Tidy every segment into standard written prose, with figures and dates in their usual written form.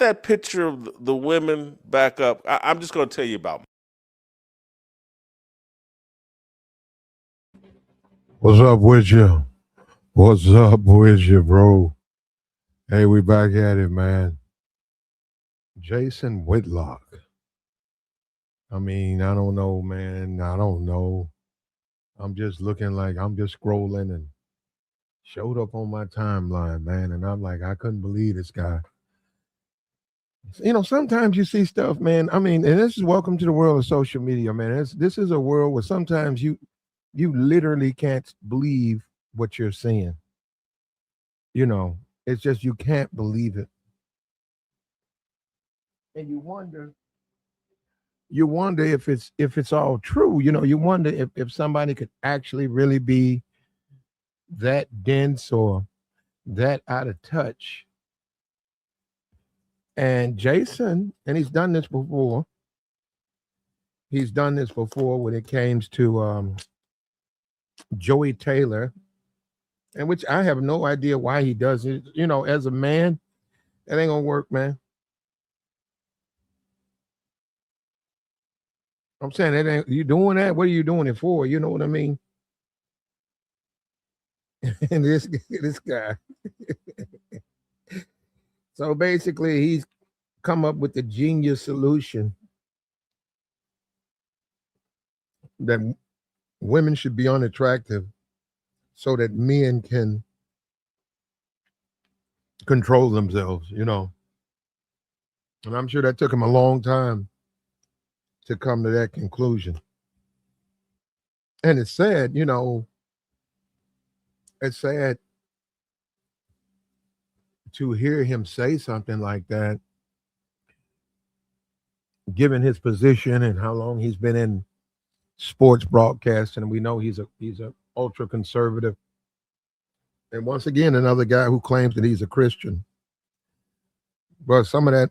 that picture of the women back up? I'm just going to tell you about. What's up with you? What's up with you, bro? Hey, we back at it, man. Jason Whitlock. I mean, I don't know, man. I don't know. I'm just looking like I'm just scrolling and showed up on my timeline, man. And I'm like, I couldn't believe this guy. Sometimes you see stuff, man. I mean, and this is welcome to the world of social media, man. This is a world where sometimes you literally can't believe what you're seeing. You know, it's just you can't believe it. And you wonder if it's all true. You wonder if somebody could actually really be that dense or that out of touch. And Jason, and he's done this before. He's done this before when it came to Joey Taylor, and which I have no idea why he does it. As a man, that ain't gonna work, man. I'm saying that ain't you doing that. What are you doing it for? You know what I mean? And this guy. So basically, he's come up with the genius solution that women should be unattractive so that men can control themselves. And I'm sure that took him a long time to come to that conclusion. And it's sad to hear him say something like that, given his position and how long he's been in sports broadcasting. And we know he's a ultra conservative. And once again, another guy who claims that he's a Christian. But some of that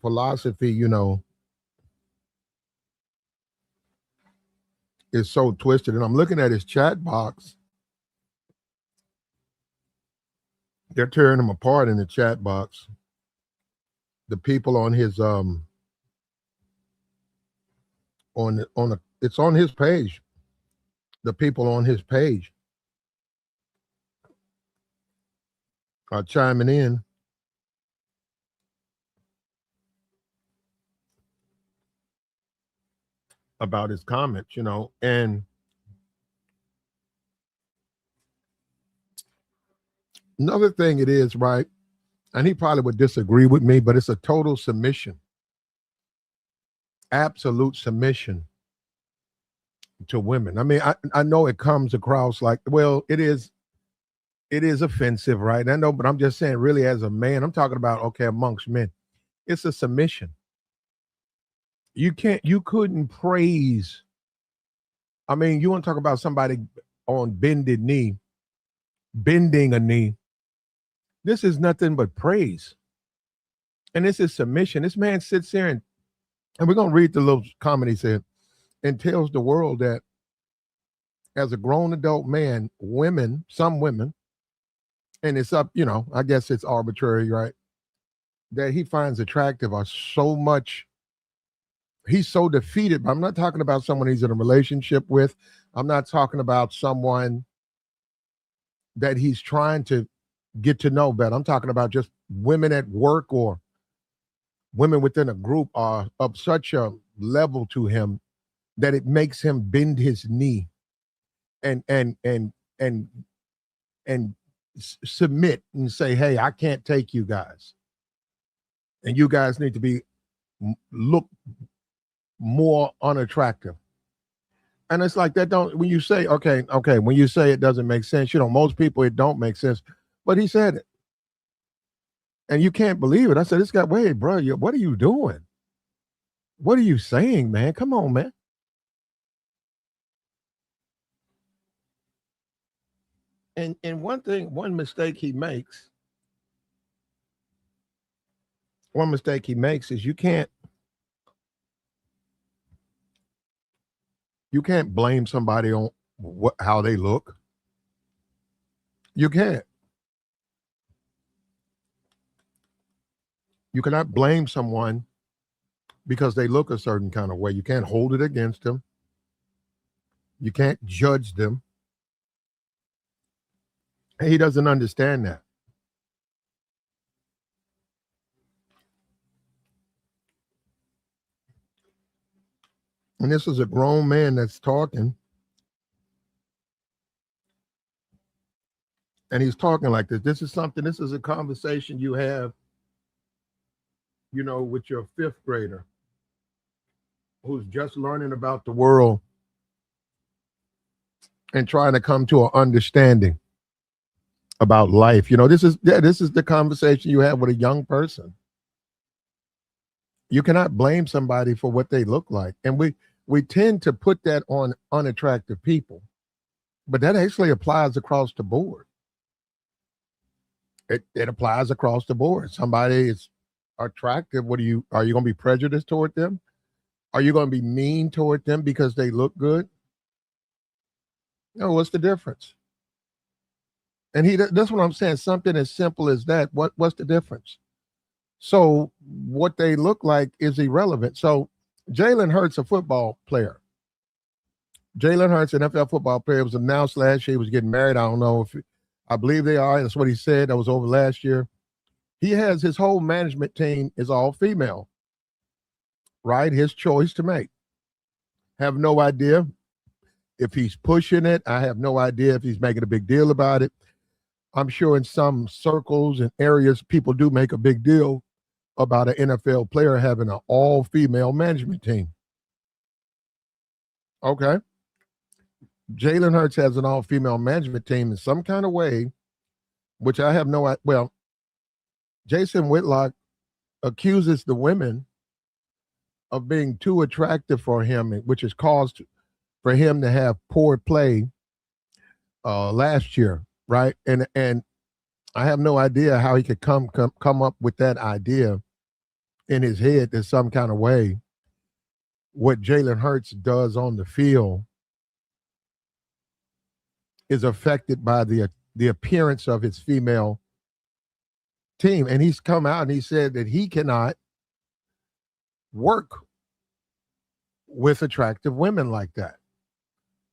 philosophy, is so twisted. And I'm looking at his chat box. They're tearing him apart in the chat box. The people on his it's on his page. The people on his page are chiming in about his comments. And another thing it is, right? And he probably would disagree with me, but it's a total submission, absolute submission to women. I mean, I know it comes across like, well, it is offensive, right? I know, but I'm just saying, really, as a man, I'm talking about, okay, amongst men, it's a submission. You couldn't praise. I mean, you want to talk about somebody on bending a knee. This is nothing but praise. And this is submission. This man sits there and we're going to read the little comment he said, and tells the world that as a grown adult man, some women, and it's up, I guess it's arbitrary, right? That he finds attractive are so much, he's so defeated. But I'm not talking about someone he's in a relationship with. I'm not talking about someone that he's trying to get to know better. I'm talking about just women at work or women within a group are of such a level to him that it makes him bend his knee and submit and say, hey, I can't take you guys, and you guys need to be look more unattractive. And it's like that. Don't When you say okay, when you say it doesn't make sense, most people it don't make sense, but he said it, and you can't believe it. I said, this guy, wait, bro, what are you doing? What are you saying, man? Come on, man. And one mistake he makes is you can't blame somebody on how they look. You can't. You cannot blame someone because they look a certain kind of way. You can't hold it against them. You can't judge them. He doesn't understand that. And this is a grown man that's talking, and he's talking like this. This is a conversation you have, with your fifth grader who's just learning about the world and trying to come to an understanding about life. This is the conversation you have with a young person. You cannot blame somebody for what they look like. And we tend to put that on unattractive people, but that actually applies across the board. It applies across the board. Somebody is attractive. Are you going to be prejudiced toward them? Are you going to be mean toward them because they look good? No, what's the difference? And that's what I'm saying. Something as simple as that. What's the difference? So what they look like is irrelevant. So Jalen Hurts, a football player. Jalen Hurts, NFL football player, was announced last year he was getting married. I don't know I believe they are. That's what he said. That was over last year. He has his whole management team is all female, right? His choice to make. Have no idea if he's pushing it. I have no idea if he's making a big deal about it. I'm sure in some circles and areas, people do make a big deal about an NFL player having an all-female management team. Okay. Jalen Hurts has an all-female management team in some kind of way, which I have no idea. Well, Jason Whitlock accuses the women of being too attractive for him, which has caused for him to have poor play last year, right? And I have no idea how he could come up with that idea in his head that some kind of way what Jalen Hurts does on the field is affected by the appearance of his female team. And he's come out and he said that he cannot work with attractive women like that.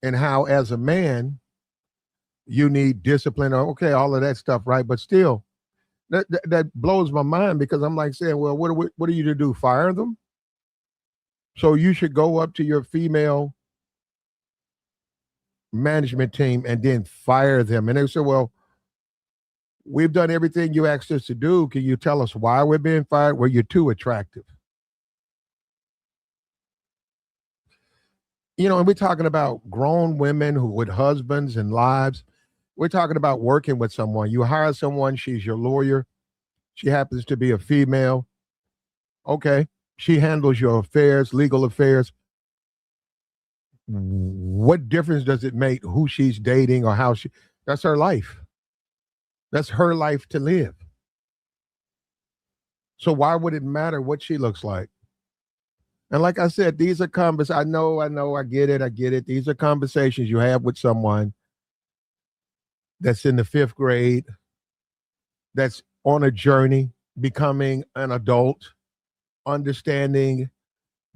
And how, as a man, you need discipline. Okay, all of that stuff, right? But still, that blows my mind because I'm like saying, well, what are you to do? Fire them? So you should go up to your female management team and then fire them. And they say, well, we've done everything you asked us to do. Can you tell us why we're being fired? Well, you're too attractive. And we're talking about grown women who with husbands and lives. We're talking about working with someone. You hire someone, she's your lawyer. She happens to be a female. Okay. She handles your affairs, legal affairs. What difference does it make who she's dating or how that's her life. That's her life to live. So why would it matter what she looks like? And like I said, these are conversations. I know, I get it. These are conversations you have with someone that's in the fifth grade, that's on a journey, becoming an adult, understanding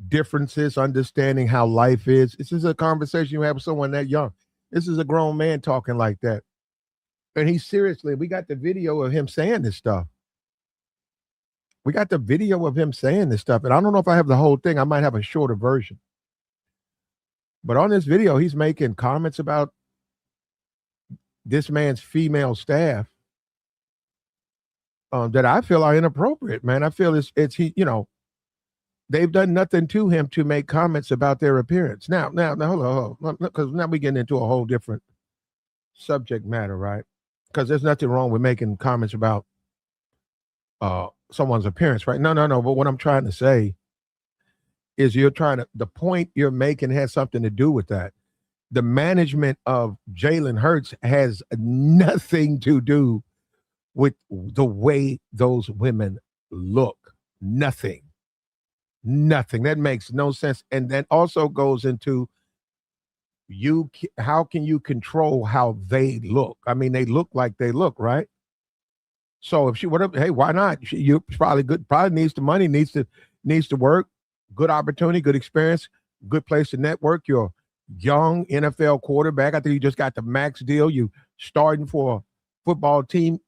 differences, understanding how life is. This is a conversation you have with someone that young. This is a grown man talking like that. And we got the video of him saying this stuff. We got the video of him saying this stuff. And I don't know if I have the whole thing. I might have a shorter version. But on this video, he's making comments about this man's female staff that I feel are inappropriate, man. I feel they've done nothing to him to make comments about their appearance. Now, hold on, because now we get into a whole different subject matter, right? Because there's nothing wrong with making comments about someone's appearance, right? No. But what I'm trying to say is the point you're making has something to do with that. The management of Jalen Hurts has nothing to do with the way those women look. Nothing. That makes no sense. And that also goes into how can you control how they look? I mean, they look like they look, right? So if she whatever, hey, why not? You probably good. Probably needs the money. Needs to work. Good opportunity. Good experience. Good place to network. You're a young NFL quarterback. I think you just got the max deal. You starting for a football team.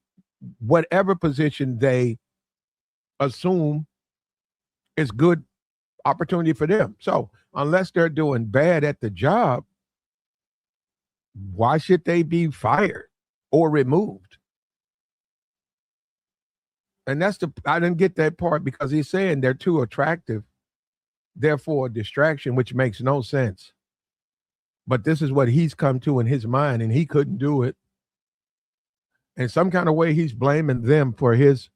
Whatever position they assume is good opportunity for them. So unless they're doing bad at the job, why should they be fired or removed? And that's the I didn't get that part because he's saying they're too attractive, therefore a distraction, which makes no sense. But this is what he's come to in his mind, and he couldn't do it. In some kind of way, he's blaming them for his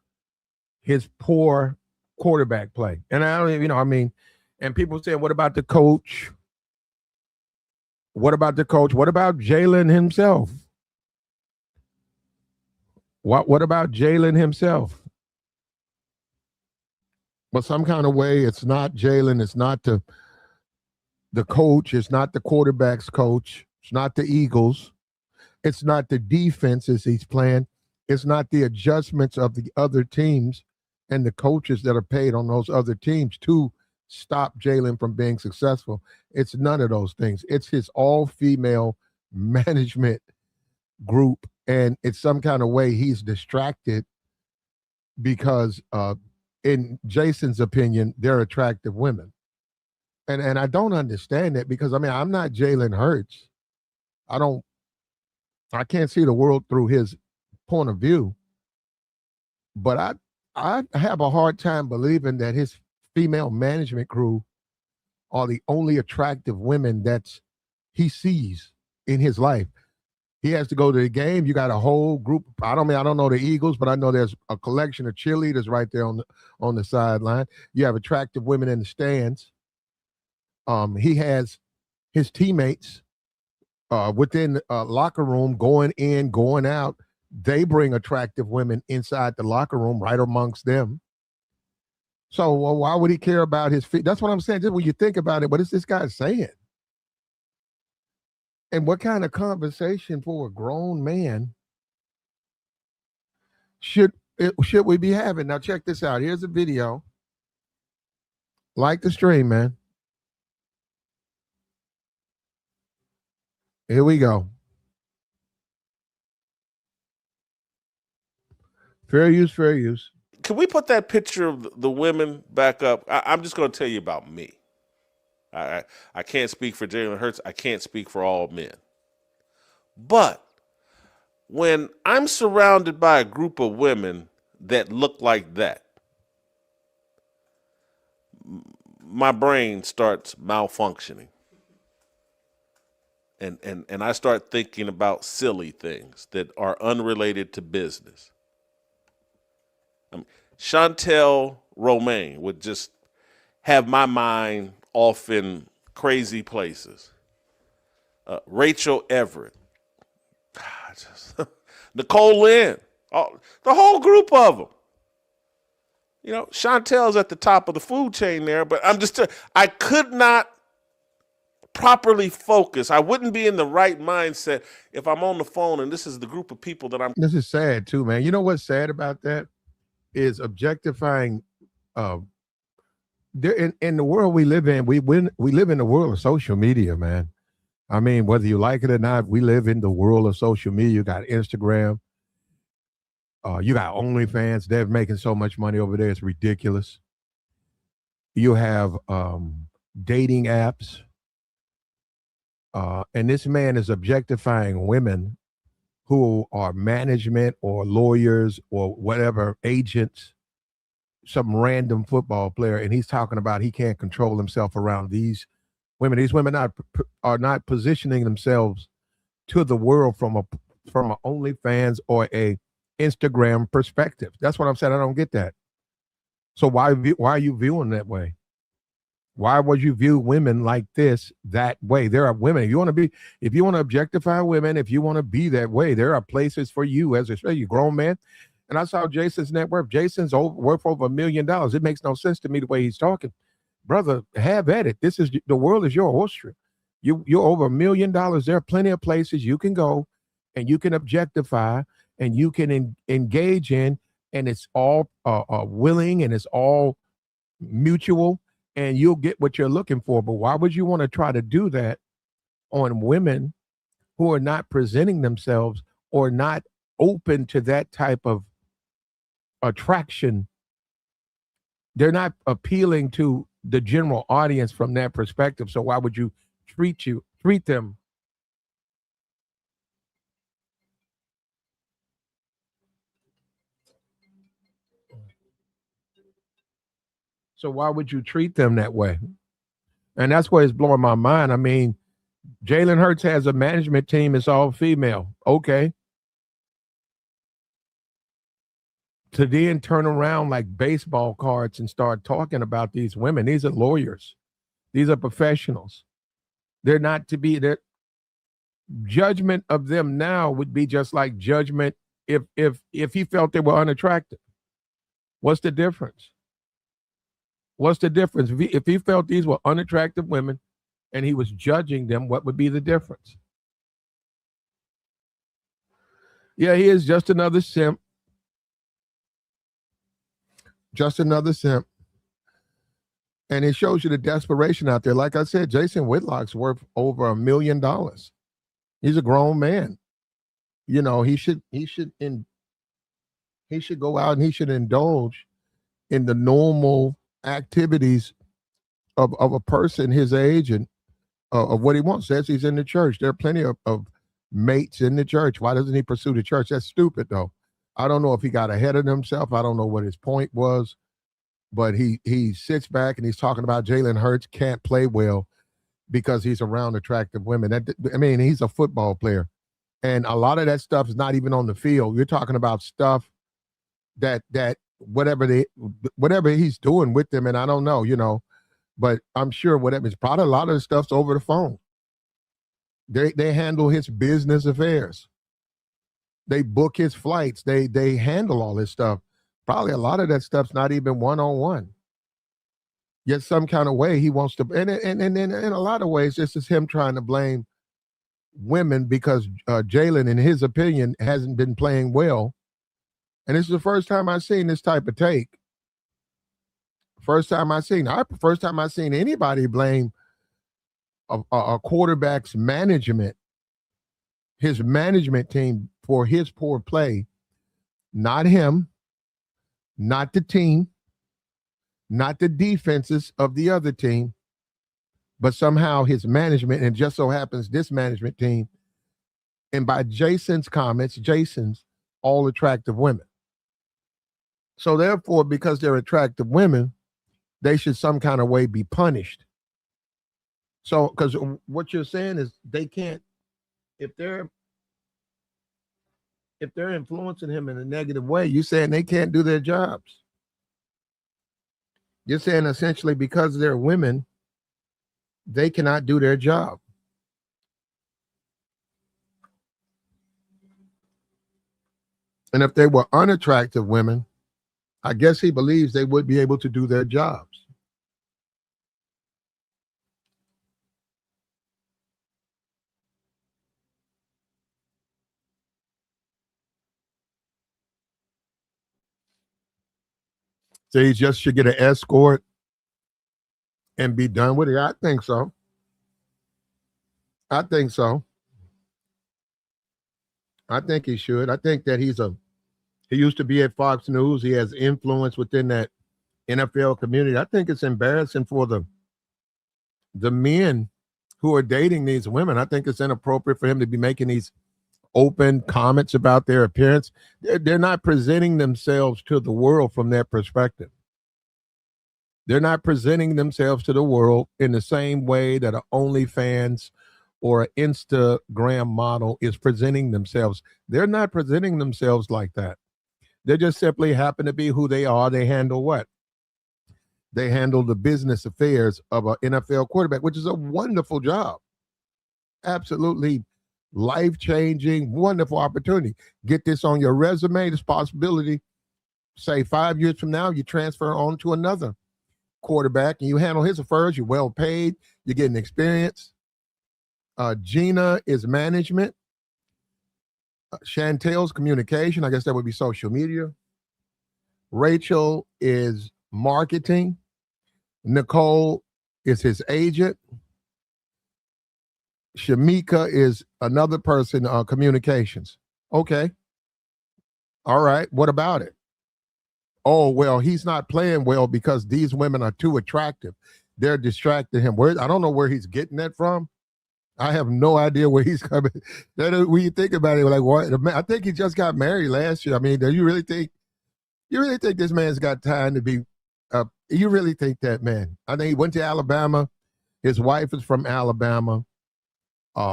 poor quarterback play. And I don't even, I mean, and people saying, what about the coach? What about the coach? What about Jalen himself? What about Jalen himself? But some kind of way, it's not Jalen. It's not the coach. It's not the quarterback's coach. It's not the Eagles. It's not the defenses he's playing. It's not the adjustments of the other teams and the coaches that are paid on those other teams to stop Jalen from being successful. It's none of those things. It's his all-female management group, and it's some kind of way he's distracted because in Jason's opinion, they're attractive women. And I don't understand it because I mean I'm not Jalen Hurts. I can't see the world through his point of view. But I have a hard time believing that his female management crew are the only attractive women that he sees in his life. He has to go to the game. You got a whole group. I don't know the Eagles, but I know there's a collection of cheerleaders right there on the sideline. You have attractive women in the stands. He has his teammates within the locker room going in, going out. They bring attractive women inside the locker room, right amongst them. So why would he care about his feet? That's what I'm saying. Just when you think about it, what is this guy saying? And what kind of conversation for a grown man should we be having? Now check this out. Here's a video. Like the stream, man. Here we go. Fair use, fair use. Can we put that picture of the women back up? I'm just going to tell you about me. I can't speak for Jalen Hurts. I can't speak for all men. But when I'm surrounded by a group of women that look like that, my brain starts malfunctioning. And I start thinking about silly things that are unrelated to business. Chantel Romaine would just have my mind off in crazy places. Rachel Everett. Nicole Lynn. The whole group of them. Chantel's at the top of the food chain there, but I could not properly focus. I wouldn't be in the right mindset if I'm on the phone and this is the group of people that I'm. This is sad too, man. You know what's sad about that is objectifying. There in the world we live in, we live in the world of social media, man. I mean, whether you like it or not, we live in the world of social media. You got Instagram, you got OnlyFans. They're making so much money over there; it's ridiculous. You have dating apps. And this man is objectifying women who are management or lawyers or whatever agents, some random football player, and he's talking about he can't control himself around these women. These women are not positioning themselves to the world from a OnlyFans or a Instagram perspective. That's what I'm saying. I don't get that. So why are you viewing that way? Why would you view women like this that way? There are women. If you want to objectify women, if you want to be that way, there are places for you as a grown man. And I saw Jason's net worth. Jason's worth over $1 million. It makes no sense to me the way he's talking. Brother, have at it. The world is your oyster. You're over $1 million. There are plenty of places you can go and you can objectify and you can engage in and it's all willing and it's all mutual, and you'll get what you're looking for. But why would you want to try to do that on women who are not presenting themselves or not open to that type of attraction? They're not appealing to the general audience from that perspective. So why would you treat them? So why would you treat them that way? And that's what is blowing my mind. I mean, Jalen Hurts has a management team. It's all female. Okay. To then turn around like baseball cards and start talking about these women. These are lawyers. These are professionals. They're not to be their judgment of them now would be just like judgment if he felt they were unattractive. What's the difference? What's the difference? If he felt these were unattractive women and he was judging them, what would be the difference? Yeah, he is just another simp. Just another simp. And it shows you the desperation out there. Like I said, Jason Whitlock's worth over $1 million. He's a grown man. You know, he should go out and he should indulge in the normal activities of a person his age and of what he wants. Says he's in the church. There are plenty of mates in the church. Why doesn't he pursue the church? That's stupid, though. I don't know if he got ahead of himself. I don't know what his point was, but he sits back and he's talking about Jalen Hurts can't play well because he's around attractive women. I mean, he's a football player, and a lot of that stuff is not even on the field. You're talking about stuff that whatever he's doing with them, and I don't know, but I'm sure whatever it's probably a lot of the stuff's over the phone. They handle his business affairs. They book his flights. They handle all this stuff. Probably a lot of that stuff's not even one-on-one. Yet some kind of way he wants to, and in a lot of ways, this is him trying to blame women because Jalen, in his opinion, hasn't been playing well. And this is the first time I've seen this type of take. First time I've seen anybody blame a quarterback's management, his management team for his poor play. Not him, not the team, not the defenses of the other team, but somehow his management, and just so happens this management team, and by Jason's comments, Jason's all attractive women. So therefore, because they're attractive women, they should some kind of way be punished. So, because what you're saying is they can't, if they're influencing him in a negative way, you're saying they can't do their jobs. You're saying essentially because they're women, they cannot do their job. And if they were unattractive women, I guess he believes they would be able to do their jobs. So he just should get an escort and be done with it. I think so. I think so. I think he should. I think that he used to be at Fox News. He has influence within that NFL community. I think it's embarrassing for the men who are dating these women. I think it's inappropriate for him to be making these open comments about their appearance. They're not presenting themselves to the world from their perspective. They're not presenting themselves to the world in the same way that an OnlyFans or an Instagram model is presenting themselves. They're not presenting themselves like that. They just simply happen to be who they are. They handle what? They handle the business affairs of an NFL quarterback, which is a wonderful job. Absolutely life-changing, wonderful opportunity. Get this on your resume, this possibility. Say 5 years from now, you transfer on to another quarterback and you handle his affairs. You're well paid. You're getting experience. Gina is management. Chantel's communication. I guess that would be social media. Rachel is marketing. Nicole is his agent. Shamika is another person, communications. Okay. All right. What about it? Oh, well, he's not playing well because these women are too attractive. They're distracting him. Where I don't know where he's getting that from. I have no idea where he's coming. When you think about it, like what? I think he just got married last year. I mean, do you really think this man's got time to be? You really think that, man? I think he went to Alabama. His wife is from Alabama.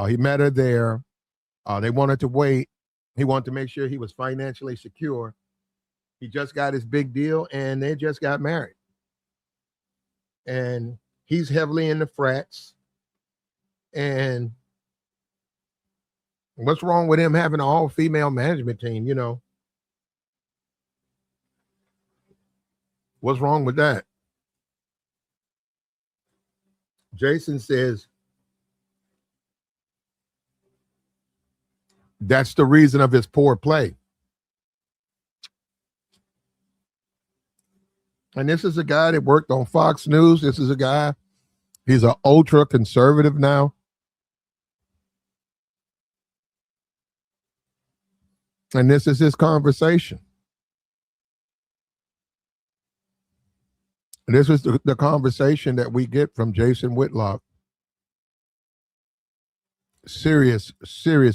He met her there. They wanted to wait. He wanted to make sure he was financially secure. He just got his big deal, and they just got married. And he's heavily into frats. And what's wrong with him having an all-female management team, you know? What's wrong with that? Jason says that's the reason of his poor play. And this is a guy that worked on Fox News. This is a guy, he's an ultra conservative now. And this is his conversation. This is the conversation that we get from Jason Whitlock. Serious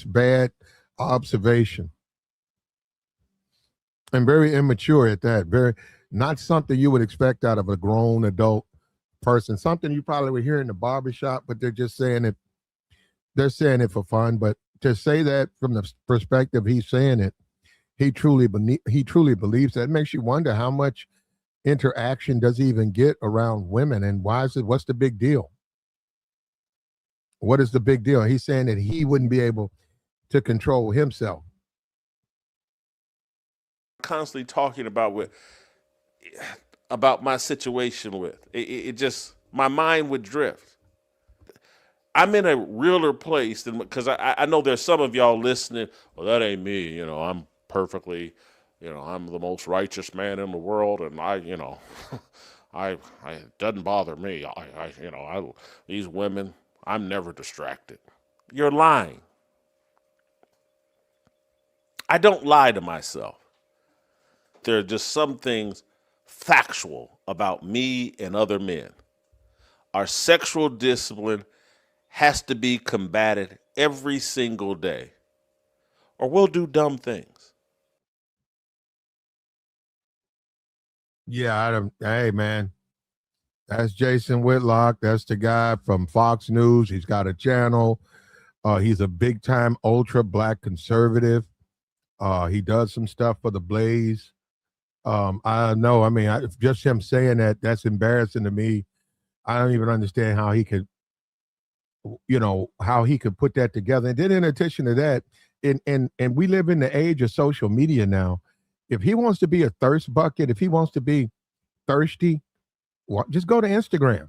bad observation. And very immature at that. Very not something you would expect out of a grown adult person. Something you probably would hear in the barbershop, but they're just saying it. They're saying it for fun. But to say that from the perspective he's saying it, he truly believes that. It makes you wonder how much interaction does he even get around women, and what's the big deal? What is the big deal? He's saying that he wouldn't be able to control himself. Constantly talking about my situation with it just my mind would drift. I'm in a realer place than because I know there's some of y'all listening. Well, that ain't me. You know, I'm perfectly. You know, I'm the most righteous man in the world, and I it doesn't bother me. These women, I'm never distracted. You're lying. I don't lie to myself. There are just some things factual about me and other men. Our sexual discipline has to be combated every single day, or we'll do dumb things. Yeah, hey, man. That's Jason Whitlock. That's the guy from Fox News. He's got a channel. He's a big time ultra black conservative. He does some stuff for the Blaze. I know. I mean, just him saying that's embarrassing to me. I don't even understand how he could, how he could put that together. And then in addition to that, and we live in the age of social media now. If he wants to be a thirst bucket, if he wants to be thirsty, just go to Instagram.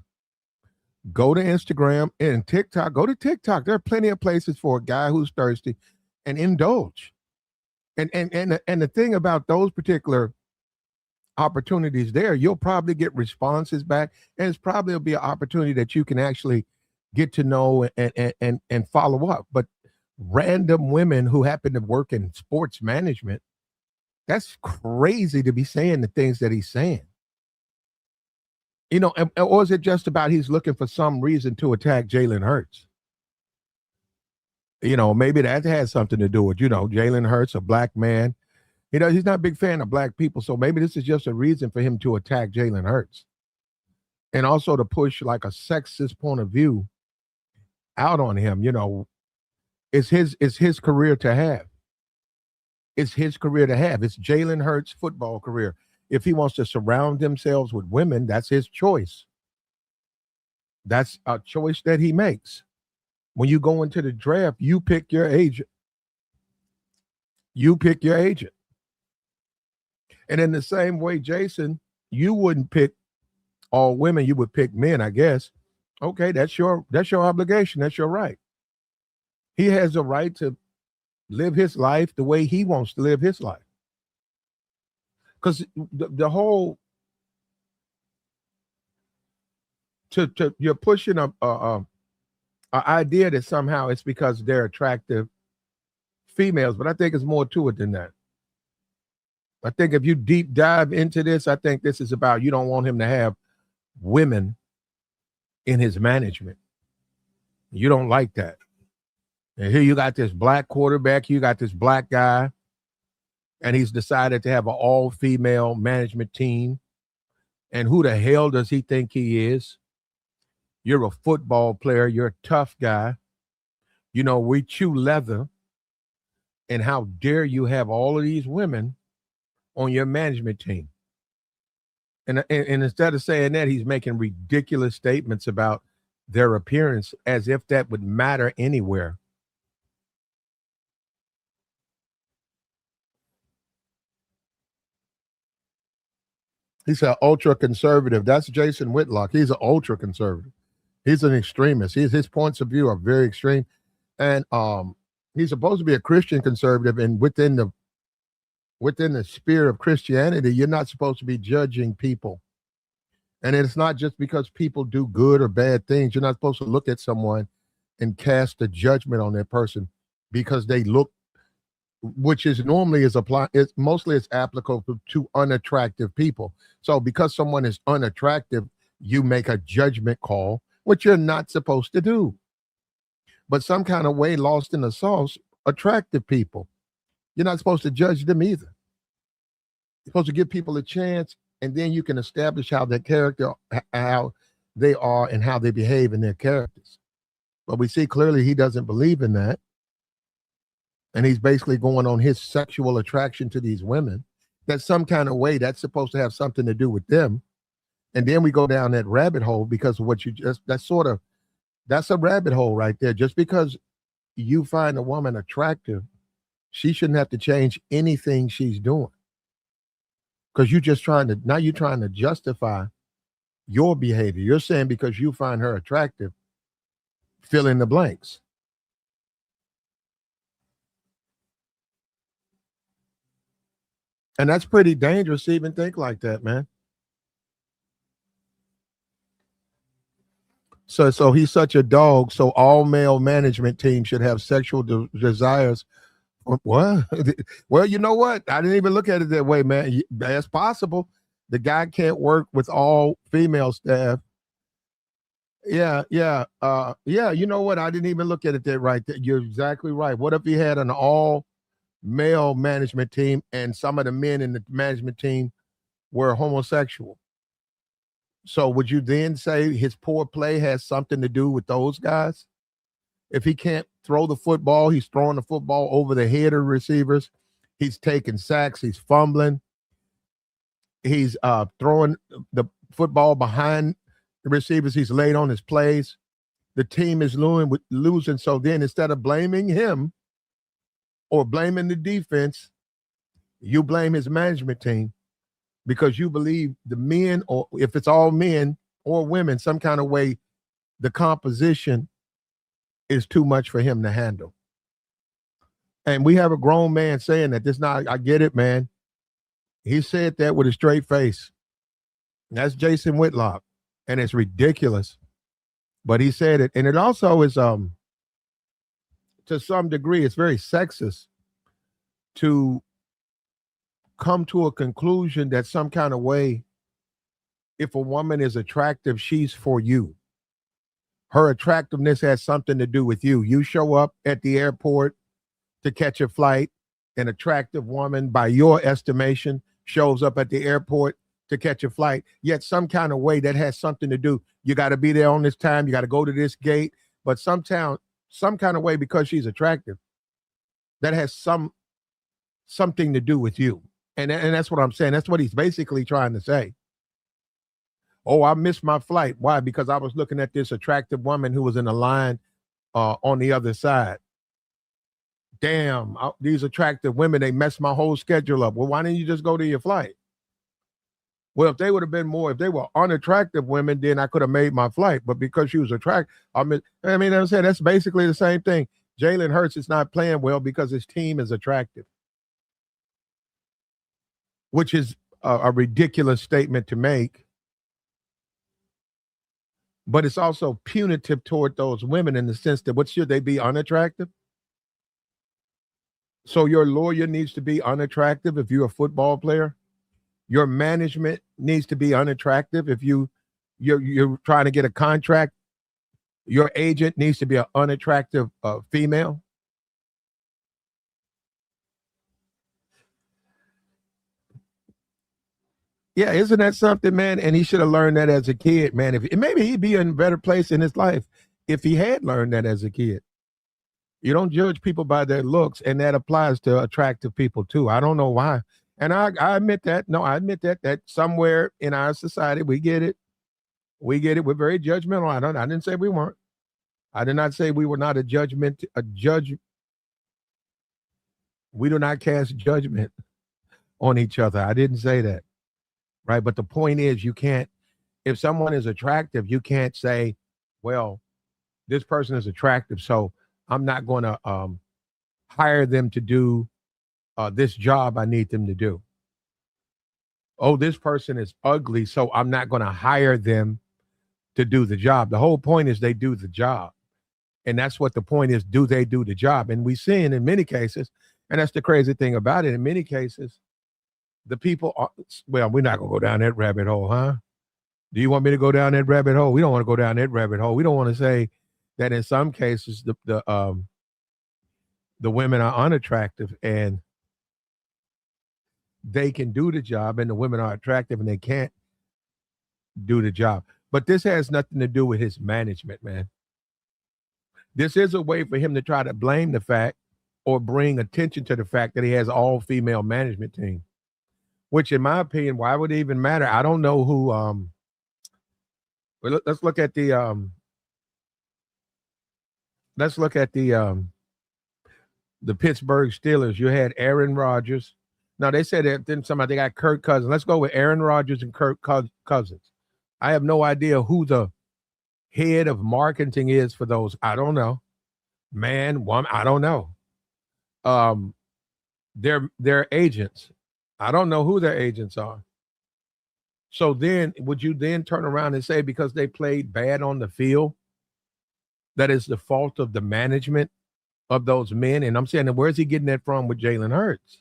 Go to Instagram and TikTok. Go to TikTok. There are plenty of places for a guy who's thirsty and indulge. And the thing about those particular opportunities there, you'll probably get responses back, and it's probably will be an opportunity that you can actually get to know and follow up. But random women who happen to work in sports management, that's crazy to be saying the things that he's saying. Or is it just about he's looking for some reason to attack Jalen Hurts? Maybe that has something to do with, Jalen Hurts, a black man. He's not a big fan of black people. So maybe this is just a reason for him to attack Jalen Hurts. And also to push like a sexist point of view out on him. It's his career to have. It's his career to have. It's Jalen Hurts' football career. If he wants to surround themselves with women, that's his choice. That's a choice that he makes. When you go into the draft, you pick your agent. You pick your agent. And in the same way, Jason, you wouldn't pick all women, you would pick men, I guess. Okay, that's your obligation. That's your right. He has a right to live his life the way he wants to live his life. Because the whole you're pushing a idea that somehow it's because they're attractive females, but I think it's more to it than that. I think if you deep dive into this, I think this is about you don't want him to have women in his management. You don't like that. And here you got this black quarterback, you got this black guy, and he's decided to have an all-female management team. And who the hell does he think he is? You're a football player. You're a tough guy. You know, we chew leather. And how dare you have all of these women on your management team? And instead of saying that, he's making ridiculous statements about their appearance as if that would matter anywhere. He's an ultra conservative. That's Jason Whitlock. He's an ultra conservative. He's an extremist. His points of view are very extreme. And he's supposed to be a Christian conservative, and within the sphere of Christianity, you're not supposed to be judging people. And it's not just because people do good or bad things. You're not supposed to look at someone and cast a judgment on that person because they look, which is normally is apply. It's mostly it's applicable to unattractive people. So because someone is unattractive, you make a judgment call, which you're not supposed to do. But some kind of way, lost in the sauce, attractive people, you're not supposed to judge them either. You're supposed to give people a chance, and then you can establish how their character, how they are, and how they behave in their characters. But we see clearly he doesn't believe in that. And he's basically going on his sexual attraction to these women. That's some kind of way that's supposed to have something to do with them. And then we go down that rabbit hole because of what you just, that's a rabbit hole right there. Just because you find a woman attractive, she shouldn't have to change anything she's doing. Because you're trying to justify your behavior. You're saying because you find her attractive, fill in the blanks. And that's pretty dangerous to even think like that, man. So he's such a dog. So all male management teams should have sexual desires. What? Well, you know what? I didn't even look at it that way, man. That's possible. The guy can't work with all female staff. Yeah. You know what? I didn't even look at it that right. You're exactly right. What if he had an all male management team and some of the men in the management team were homosexual? So would you then say his poor play has something to do with those guys? If he can't throw the football, he's throwing the football over the head of receivers. He's taking sacks. He's fumbling. He's throwing the football behind the receivers. He's late on his plays. The team is losing. So then instead of blaming him or blaming the defense, you blame his management team because you believe the men, or if it's all men or women, some kind of way, the composition is too much for him to handle. And we have a grown man saying that. I get it, man. He said that with a straight face. That's Jason Whitlock. And it's ridiculous. But he said it. And it also is to some degree, it's very sexist to come to a conclusion that some kind of way, if a woman is attractive, she's for you. Her attractiveness has something to do with you. You show up at the airport to catch a flight. An attractive woman, by your estimation, shows up at the airport to catch a flight. Yet some kind of way that has something to do. You got to be there on this time. You got to go to this gate. But some kind of way, because she's attractive, that has something to do with you. And that's what I'm saying. That's what he's basically trying to say. Oh, I missed my flight. Why? Because I was looking at this attractive woman who was in the line on the other side. Damn, these attractive women, they messed my whole schedule up. Well, why didn't you just go to your flight? Well, if they would have been if they were unattractive women, then I could have made my flight. But because she was attractive, I'm saying that's basically the same thing. Jalen Hurts is not playing well because his team is attractive, which is a ridiculous statement to make, but it's also punitive toward those women in the sense that what should they be unattractive? So your lawyer needs to be unattractive if you're a football player. Your management needs to be unattractive if you're trying to get a contract. Your agent needs to be an unattractive female. Yeah, isn't that something, man? And he should have learned that as a kid, man. If maybe he'd be in a better place in his life if he had learned that as a kid. You don't judge people by their looks, and that applies to attractive people too. I don't know why. And I admit that. No, I admit that somewhere in our society we get it. We get it. We're very judgmental. I didn't say we weren't. I did not say we were not a judge. We do not cast judgment on each other. I didn't say that. Right. But the point is, you can't, if someone is attractive, you can't say, well, this person is attractive, so I'm not going to hire them to do this job I need them to do. Oh, this person is ugly, so I'm not going to hire them to do the job. The whole point is they do the job. And that's what the point is. Do they do the job? And we see in many cases, and that's the crazy thing about it, in many cases, the people are, well, we're not going to go down that rabbit hole, huh? Do you want me to go down that rabbit hole? We don't want to go down that rabbit hole. We don't want to say that in some cases the women are unattractive and they can do the job, and the women are attractive and they can't do the job. But this has nothing to do with his management, man. This is a way for him to try to blame the fact or bring attention to the fact that he has all female management team. Which, in my opinion, why would it even matter? I don't know who. Let's look at the. Let's look at the Pittsburgh Steelers. You had Aaron Rodgers. Now they said that then somebody got Kirk Cousins. Let's go with Aaron Rodgers and Kirk Cousins. I have no idea who the head of marketing is for those. I don't know. Man, woman, I don't know. They're agents. I don't know who their agents are. So then, would you then turn around and say because they played bad on the field, that is the fault of the management of those men? And I'm saying, where's he getting that from with Jalen Hurts?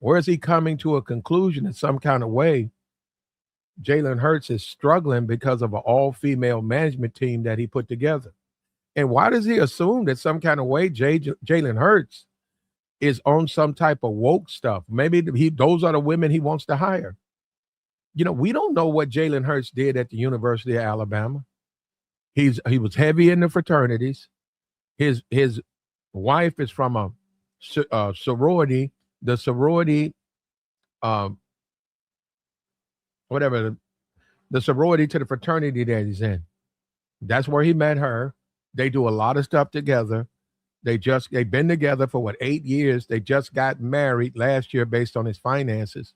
Where is he coming to a conclusion in some kind of way? Jalen Hurts is struggling because of an all-female management team that he put together. And why does he assume that some kind of way Jalen Hurts is on some type of woke stuff? Maybe those are the women he wants to hire. You know, we don't know what Jalen Hurts did at the University of Alabama. He was heavy in the fraternities. His wife is from a sorority. The sorority, the sorority to the fraternity that he's in. That's where he met her. They do a lot of stuff together. They've been together for 8 years. They just got married last year based on his finances.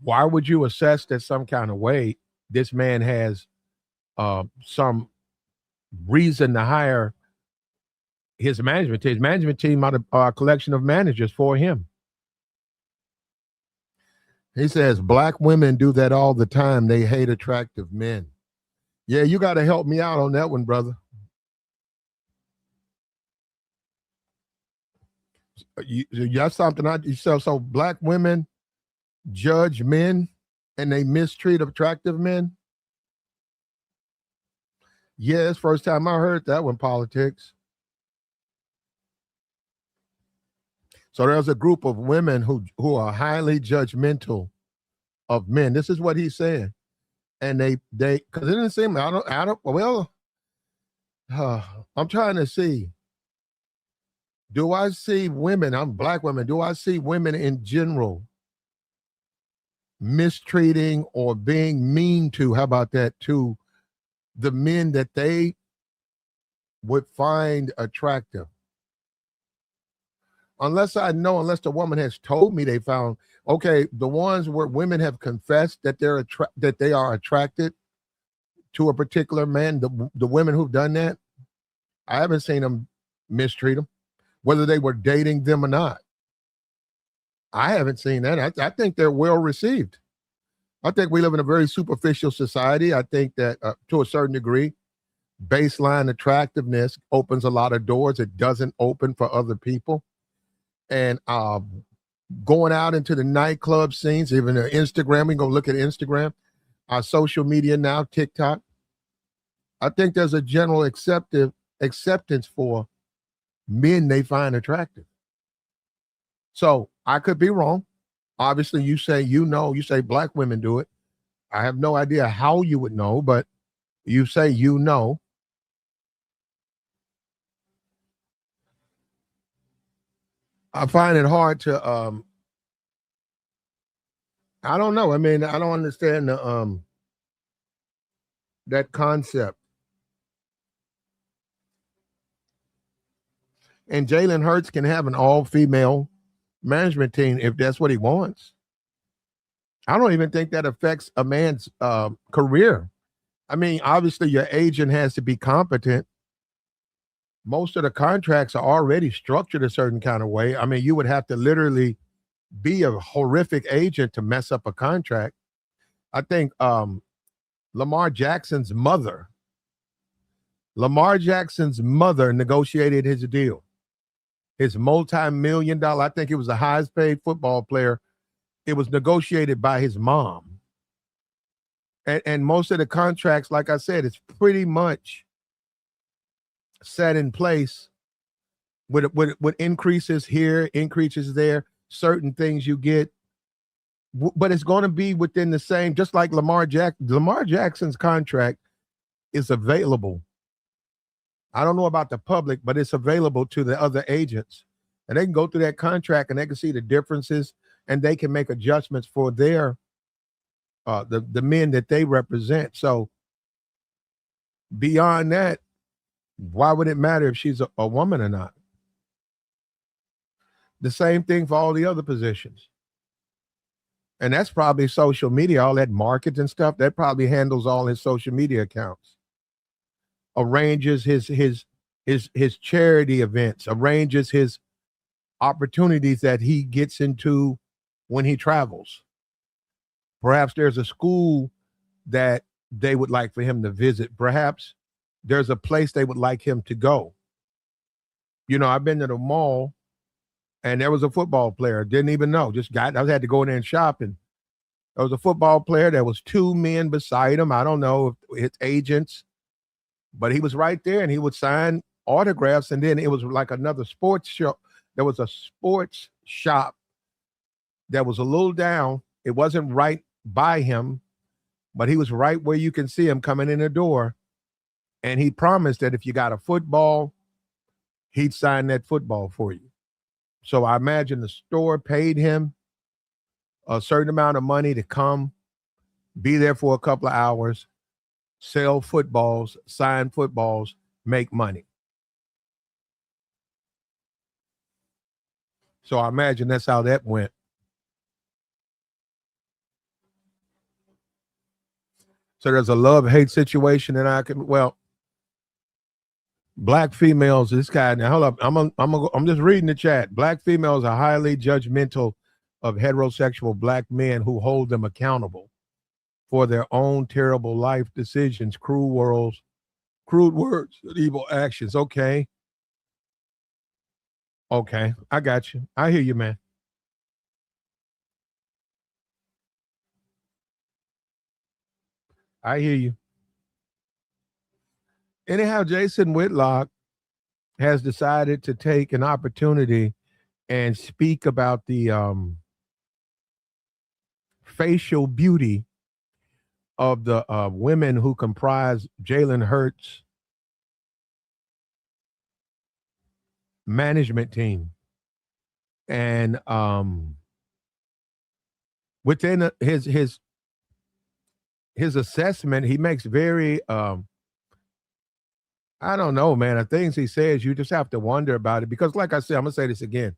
Why would you assess that some kind of way this man has some reason to hire his management team? His management team are a collection of managers for him. He says black women do that all the time. They hate attractive men. Yeah, you got to help me out on that one, brother. That's something so black women judge men and they mistreat attractive men. Yeah, it's first time I heard that one, politics. So there's a group of women who are highly judgmental of men. This is what he's saying. And they because it didn't seem, I'm trying to see. Do I see women, I'm black women, do I see women in general mistreating or being mean to, how about that, to the men that they would find attractive? Unless the woman has told me they found, okay, the ones where women have confessed that they are attracted to a particular man, the women who've done that, I haven't seen them mistreat them, whether they were dating them or not. I haven't seen that. I think they're well received. I think we live in a very superficial society. I think that to a certain degree, baseline attractiveness opens a lot of doors it doesn't open for other people. And going out into the nightclub scenes, even Instagram, we can go look at Instagram, our social media now, TikTok. I think there's a general acceptance for men they find attractive. So I could be wrong. Obviously, you say you say black women do it. I have no idea how you would know, but you say you know. I find it hard to I don't know. I mean, I don't understand the that concept. And Jalen Hurts can have an all-female management team if that's what he wants. I don't even think that affects a man's career. I mean, obviously, your agent has to be competent. Most of the contracts are already structured a certain kind of way. I mean, you would have to literally be a horrific agent to mess up a contract. I think Lamar Jackson's mother, Lamar Jackson's mother negotiated his deal. His multi-million-dollar, I think he was the highest paid football player. It was negotiated by his mom. And most of the contracts, like I said, it's pretty much set in place with increases here, increases there, certain things you get. But it's going to be within the same, just like Lamar Jackson's contract is available. I don't know about the public, but it's available to the other agents. And they can go through that contract and they can see the differences and they can make adjustments for their the men that they represent. So beyond that, why would it matter if she's a woman or not? The same thing for all the other positions. And that's probably social media, all that market and stuff. That probably handles all his social media accounts, arranges his charity events, arranges his opportunities that he gets into when he travels. Perhaps there's a school that they would like for him to visit. Perhaps there's a place they would like him to go. You know, I've been to the mall and there was a football player. Didn't even know. I had to go in there and shop. And there was a football player. There was two men beside him. I don't know if it's agents, but he was right there and he would sign autographs. And then it was like another sports show. There was a sports shop that was a little down. It wasn't right by him, but he was right where you can see him coming in the door. And he promised that if you got a football, he'd sign that football for you. So I imagine the store paid him a certain amount of money to come, be there for a couple of hours, sell footballs, sign footballs, make money. So I imagine that's how that went. So there's a love-hate situation, and black females, this guy, now hold up, I'm just reading the chat. Black females are highly judgmental of heterosexual black men who hold them accountable for their own terrible life decisions, crude words, and evil actions. Okay, I got you. I hear you, man. I hear you. Anyhow, Jason Whitlock has decided to take an opportunity and speak about the facial beauty of the women who comprise Jalen Hurts' management team. And within his assessment, he makes very I don't know, man. The things he says, you just have to wonder about it. Because, like I said, I'm gonna say this again.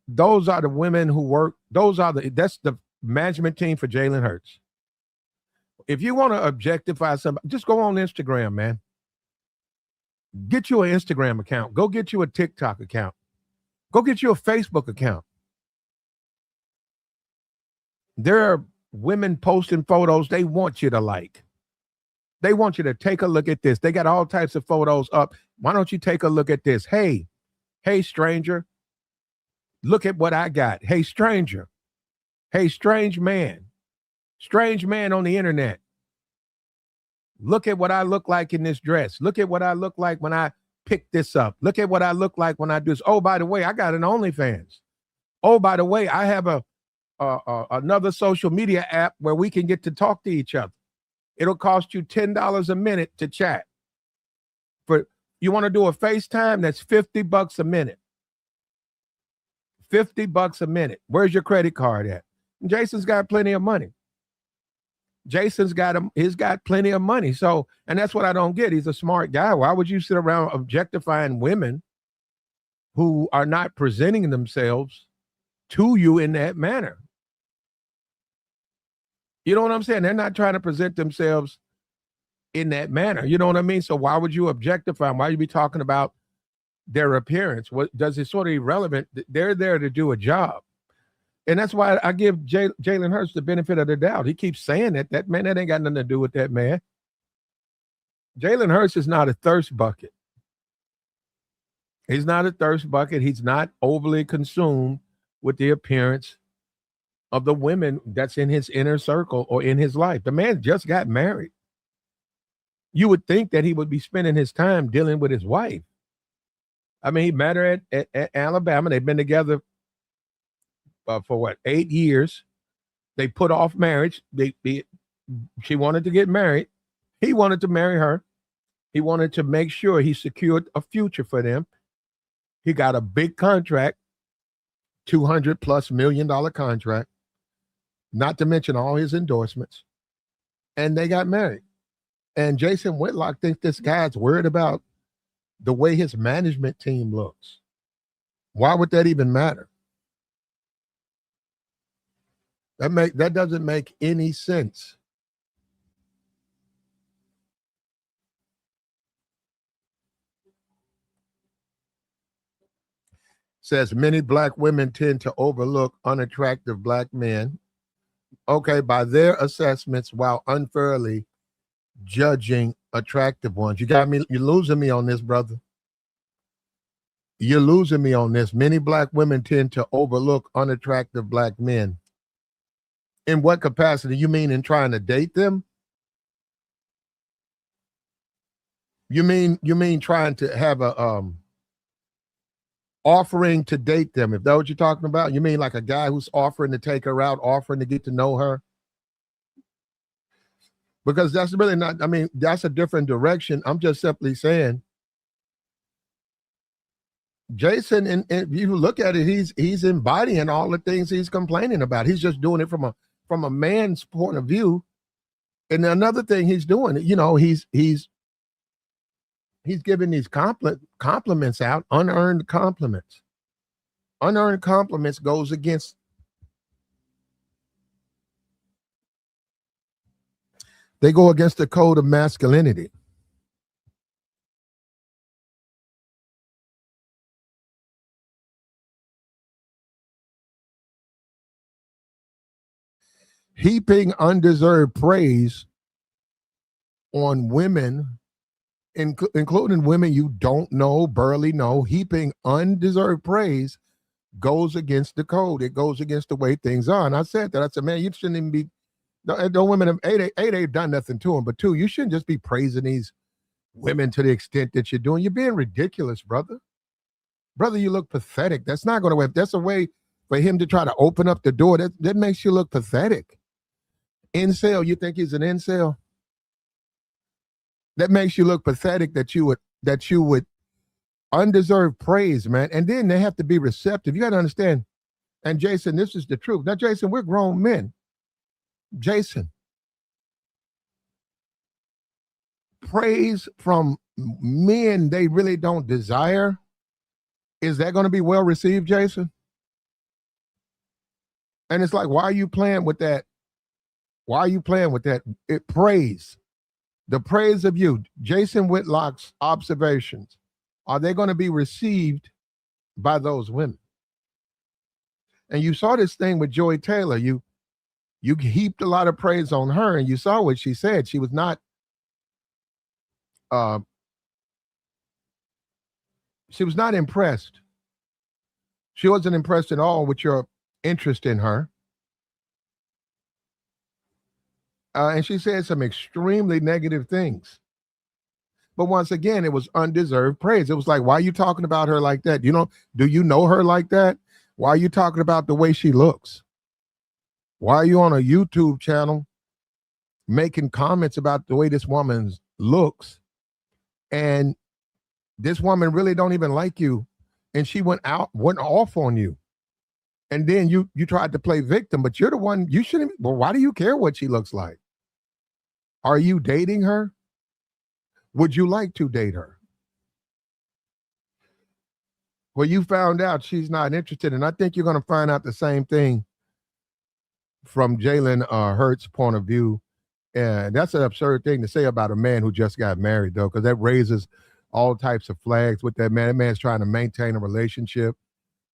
Those are the women who work, that's the management team for Jalen Hurts. If you want to objectify somebody, just go on Instagram, man. Get you an Instagram account. Go get you a TikTok account. Go get you a Facebook account. There are women posting photos they want you to like. They want you to take a look at this. They got all types of photos up. Why don't you take a look at this? Hey, stranger, look at what I got. Hey, stranger. Hey, strange man on the internet. Look at what I look like in this dress. Look at what I look like when I pick this up. Look at what I look like when I do this. Oh, by the way, I got an OnlyFans. Oh, by the way, I have another social media app where we can get to talk to each other. It'll cost you $10 a minute to chat. For you want to do a FaceTime, that's $50 a minute. $50 a minute. Where's your credit card at? Jason's got plenty of money. He's got plenty of money. So, and that's what I don't get. He's a smart guy. Why would you sit around objectifying women who are not presenting themselves to you in that manner? You know what I'm saying? They're not trying to present themselves in that manner. You know what I mean? So why would you objectify them? Why would you be talking about their appearance? What does it sort of irrelevant? They're there to do a job. And that's why I give Jalen Hurts the benefit of the doubt. He keeps saying that. That ain't got nothing to do with that man. Jalen Hurts is not a thirst bucket. He's not a thirst bucket. He's not overly consumed with the appearance of the women that's in his inner circle or in his life. The man just got married. You would think that he would be spending his time dealing with his wife. I mean, he met her at Alabama. They've been together for what, 8 years. They put off marriage. She wanted to get married. He wanted to marry her. He wanted to make sure he secured a future for them. He got a big contract, $200+ million contract, not to mention all his endorsements. And they got married. And Jason Whitlock thinks this guy's worried about the way his management team looks. Why would that even matter? That doesn't make any sense. Says many black women tend to overlook unattractive black men, okay, by their assessments while unfairly judging attractive ones. You're losing me on this, brother. You're losing me on this. Many black women tend to overlook unattractive black men. In what capacity? You mean in trying to date them? You mean trying to have a offering to date them? If that's what you're talking about, you mean like a guy who's offering to take her out, offering to get to know her? Because that's really not, I mean, that's a different direction. I'm just simply saying, Jason, and if you look at it, he's embodying all the things he's complaining about. He's just doing it from a man's point of view. And another thing he's doing, you know, he's giving these compliments out, unearned compliments. Unearned compliments goes against the code of masculinity. Heaping undeserved praise on women, including women you don't know, barely know, heaping undeserved praise goes against the code. It goes against the way things are. And I said that. I said, man, you shouldn't even be, the women have, they've done nothing to them, but two, you shouldn't just be praising these women to the extent that you're doing. You're being ridiculous, brother. Brother, you look pathetic. That's not going to work. That's a way for him to try to open up the door. That makes you look pathetic. Incel, you think he's an incel? That makes you look pathetic that you would undeserved praise, man. And then they have to be receptive. You got to understand. And Jason, this is the truth. Now, Jason, we're grown men. Jason, praise from men they really don't desire, is that going to be well received, Jason? And it's like, why are you playing with that? Why are you playing with that? Praise. The praise of you, Jason Whitlock's observations, are they going to be received by those women. And you saw this thing with Joy Taylor. You heaped a lot of praise on her, and you saw what she said. She was not uh, impressed. She wasn't impressed at all with your interest in her. And she said some extremely negative things. But once again, it was undeserved praise. It was like, why are you talking about her like that? Do you know her like that? Why are you talking about the way she looks? Why are you on a YouTube channel making comments about the way this woman looks? And this woman really don't even like you. And she went off on you. And then you tried to play victim, but you're the one, you shouldn't. Well, why do you care what she looks like? Are you dating her? Would you like to date her? Well, you found out she's not interested, and I think you're going to find out the same thing from Jalen Hurts' point of view. And that's an absurd thing to say about a man who just got married, though, because that raises all types of flags with that man. That man's trying to maintain a relationship.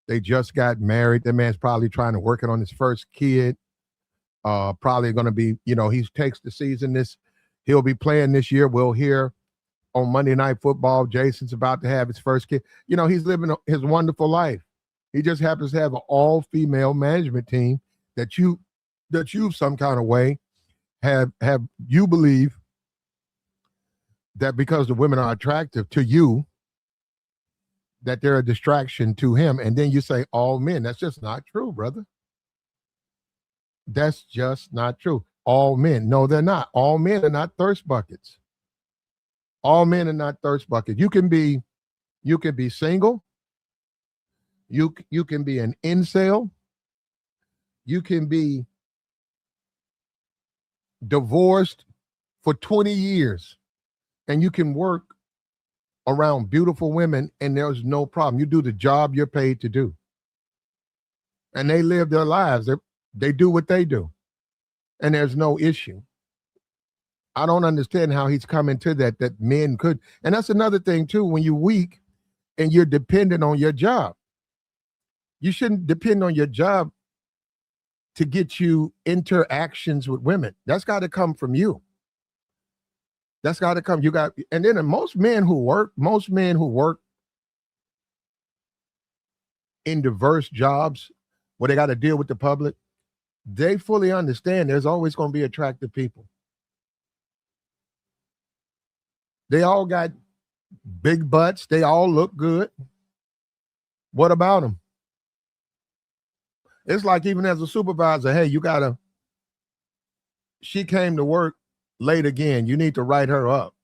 They just got married. That man's probably trying to work it on his first kid. Probably going to be, he takes the season he'll be playing this year. We'll hear on Monday Night Football, Jason's about to have his first kid. He's living his wonderful life. He just happens to have an all-female management team that you some kind of way have you believe that because the women are attractive to you, that they're a distraction to him. And then you say all men. That's just not true, brother. That's just not true. All men. No, they're not. All men are not thirst buckets. All men are not thirst buckets. You can be single. You can be an incel. You can be divorced for 20 years and you can work around beautiful women and there's no problem. You do the job you're paid to do. And they live their lives. They do what they do. And there's no issue. I don't understand how he's coming to that men could. And that's another thing too, when you're weak and you're dependent on your job. You shouldn't depend on your job to get you interactions with women. That's got to come from you. That's got to come. And then most men who work in diverse jobs where they got to deal with the public, they fully understand there's always going to be attractive people. They all got big butts. They all look good. What about them? It's like even as a supervisor, hey, she came to work late again. You need to write her up.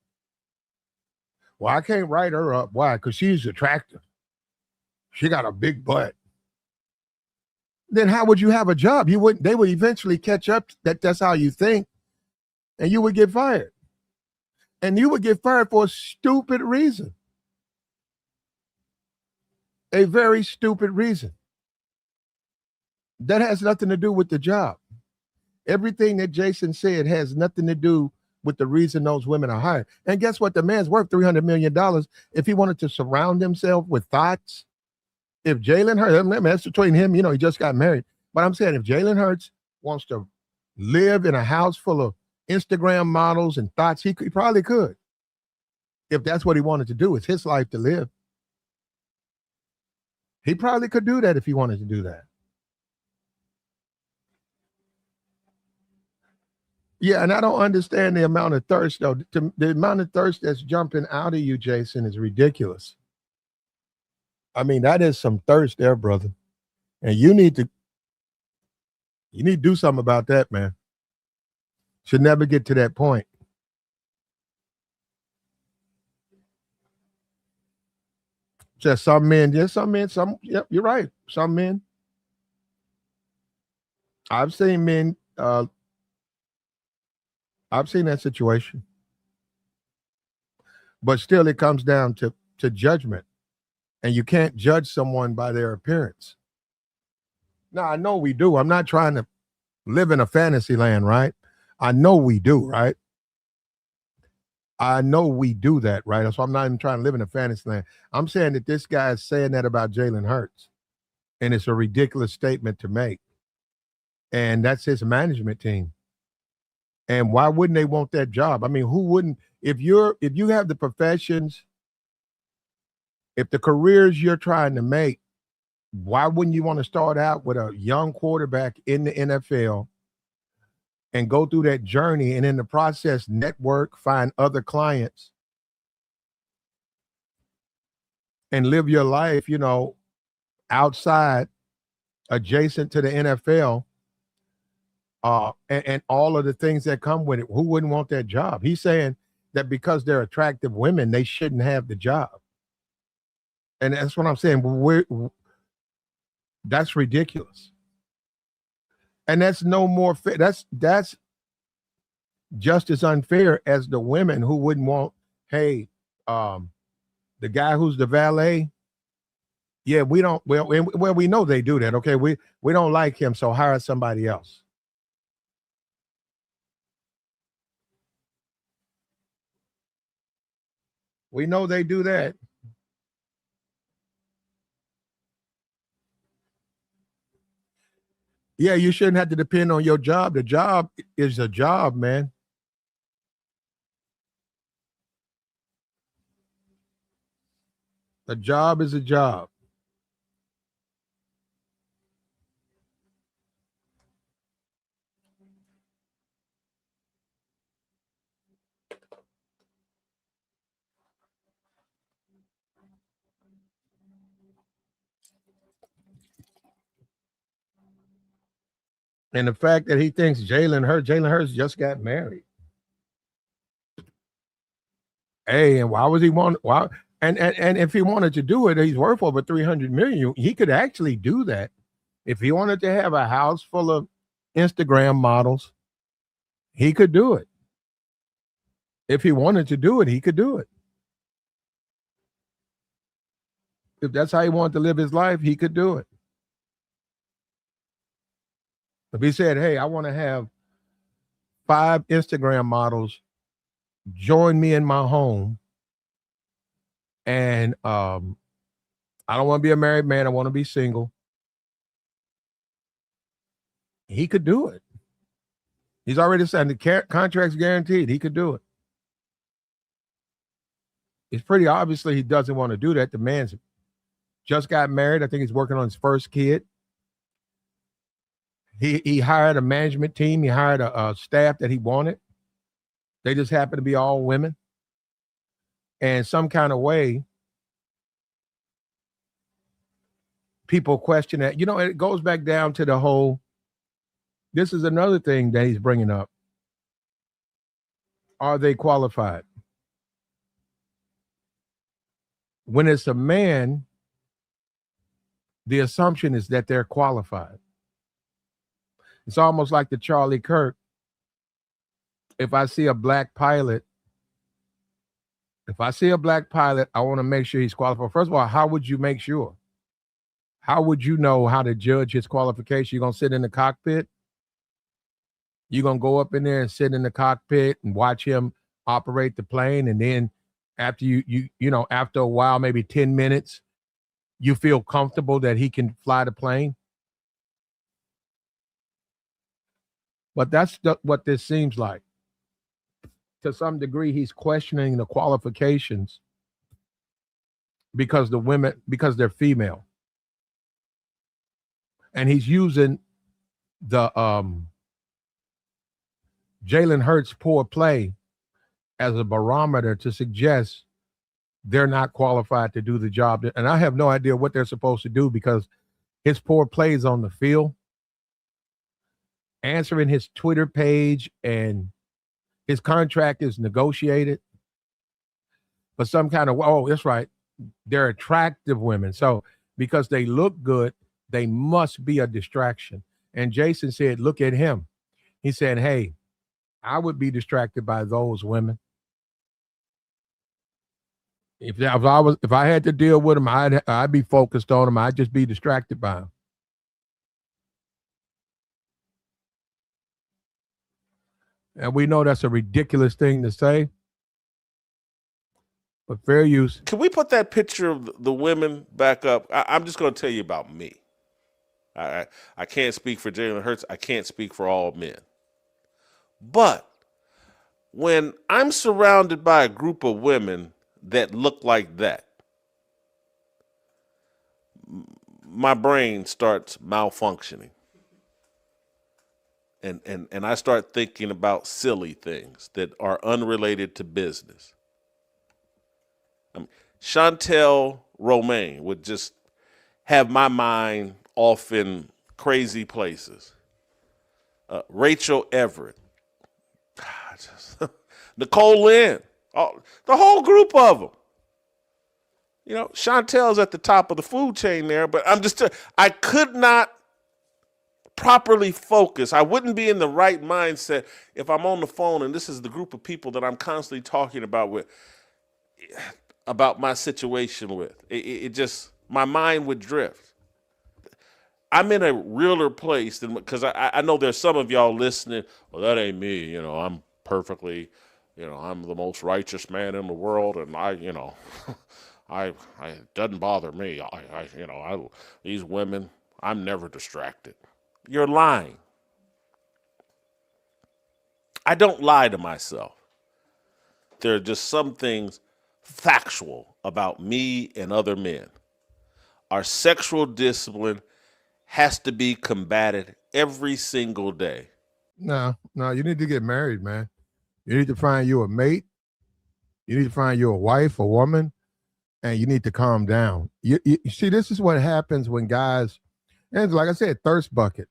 Well, I can't write her up. Why? Because she's attractive. She got a big butt. Then how would you have a job? They would eventually catch up that that's how you think, and you would get fired. And you would get fired for a stupid reason. A very stupid reason. That has nothing to do with the job. Everything that Jason said has nothing to do with the reason those women are hired. And guess what? The man's worth $300 million. If he wanted to surround himself with thoughts, if Jalen Hurts, that's between him, he just got married. But I'm saying if Jalen Hurts wants to live in a house full of Instagram models and thoughts, he probably could. If that's what he wanted to do, it's his life to live. He probably could do that if he wanted to do that. Yeah, and I don't understand the amount of thirst, though. The amount of thirst that's jumping out of you, Jason, is ridiculous. I mean, that is some thirst there, brother. And you need to do something about that, man. Should never get to that point. Just some men, yep, you're right. Some men. I've seen men, I've seen that situation. But still, it comes down to judgment. And you can't judge someone by their appearance. Now, I know we do. I'm not trying to live in a fantasy land, right? I know we do, right? I know we do that, right? So I'm not even trying to live in a fantasy land. I'm saying that this guy is saying that about Jalen Hurts, and it's a ridiculous statement to make. And that's his management team. And why wouldn't they want that job? I mean, who wouldn't? If you have the professions, if the careers you're trying to make, why wouldn't you want to start out with a young quarterback in the NFL and go through that journey and in the process network, find other clients and live your life, outside, adjacent to the NFL, and all of the things that come with it? Who wouldn't want that job? He's saying that because they're attractive women, they shouldn't have the job. And that's what I'm saying. That's ridiculous. And that's no more fair. That's just as unfair as the women who wouldn't want, hey, the guy who's the valet. Yeah, we don't. Well, we know they do that. Okay, we don't like him, so hire somebody else. We know they do that. Yeah, you shouldn't have to depend on your job. The job is a job, man. A job is a job. And the fact that he thinks Jalen Hurts just got married. Hey, and why was he want why? And if he wanted to do it, he's worth over 300 million. He could actually do that. If he wanted to have a house full of Instagram models, he could do it. If he wanted to do it, he could do it. If that's how he wanted to live his life, he could do it. If he said, "Hey, I want to have 5 Instagram models join me in my home, and I don't want to be a married man. I want to be single." He could do it. He's already signed the contract's guaranteed. He could do it. It's pretty obviously he doesn't want to do that. The man's just got married. I think he's working on his first kid. He hired a management team. He hired a staff that he wanted. They just happen to be all women. And some kind of way, people question that. It goes back down to the whole. This is another thing that he's bringing up. Are they qualified? When it's a man, the assumption is that they're qualified. It's almost like the Charlie Kirk. If I see a black pilot, I want to make sure he's qualified. First of all, how would you make sure? How would you know how to judge his qualification? You're going to sit in the cockpit? You're going to go up in there and sit in the cockpit and watch him operate the plane, and then after after a while, maybe 10 minutes, you feel comfortable that he can fly the plane? But that's what this seems like. To some degree, he's questioning the qualifications because they're female. And he's using the Jalen Hurts' poor play as a barometer to suggest they're not qualified to do the job. And I have no idea what they're supposed to do because his poor plays on the field, answering his Twitter page, and his contract is negotiated. But some kind of, oh, that's right, they're attractive women. So because they look good, they must be a distraction. And Jason said, look at him. He said, hey, I would be distracted by those women. If I had to deal with them, I'd be focused on them. I'd just be distracted by them. And we know that's a ridiculous thing to say. But fair use. Can we put that picture of the women back up? I'm just going to tell you about me. I can't speak for Jalen Hurts. I can't speak for all men. But when I'm surrounded by a group of women that look like that, my brain starts malfunctioning. And I start thinking about silly things that are unrelated to business. I mean, Chantel Romaine would just have my mind off in crazy places. Rachel Everett, Nicole Lynn, the whole group of them. You know, Chantel's at the top of the food chain there, but I could not properly focus. I wouldn't be in the right mindset if I'm on the phone and this is the group of people that I'm constantly talking about my situation with. It just, my mind would drift. I'm in a realer place than, because I know there's some of y'all listening. Well, that ain't me. You know, I'm perfectly, I'm the most righteous man in the world, and I it doesn't bother me. These women, I'm never distracted. You're lying. I don't lie to myself. There are just some things factual about me and other men. Our sexual discipline has to be combated every single day. No, you need to get married, man. You need to find you a mate. You need to find you a wife, a woman, and you need to calm down. You see, this is what happens when guys, and like I said, thirst bucket.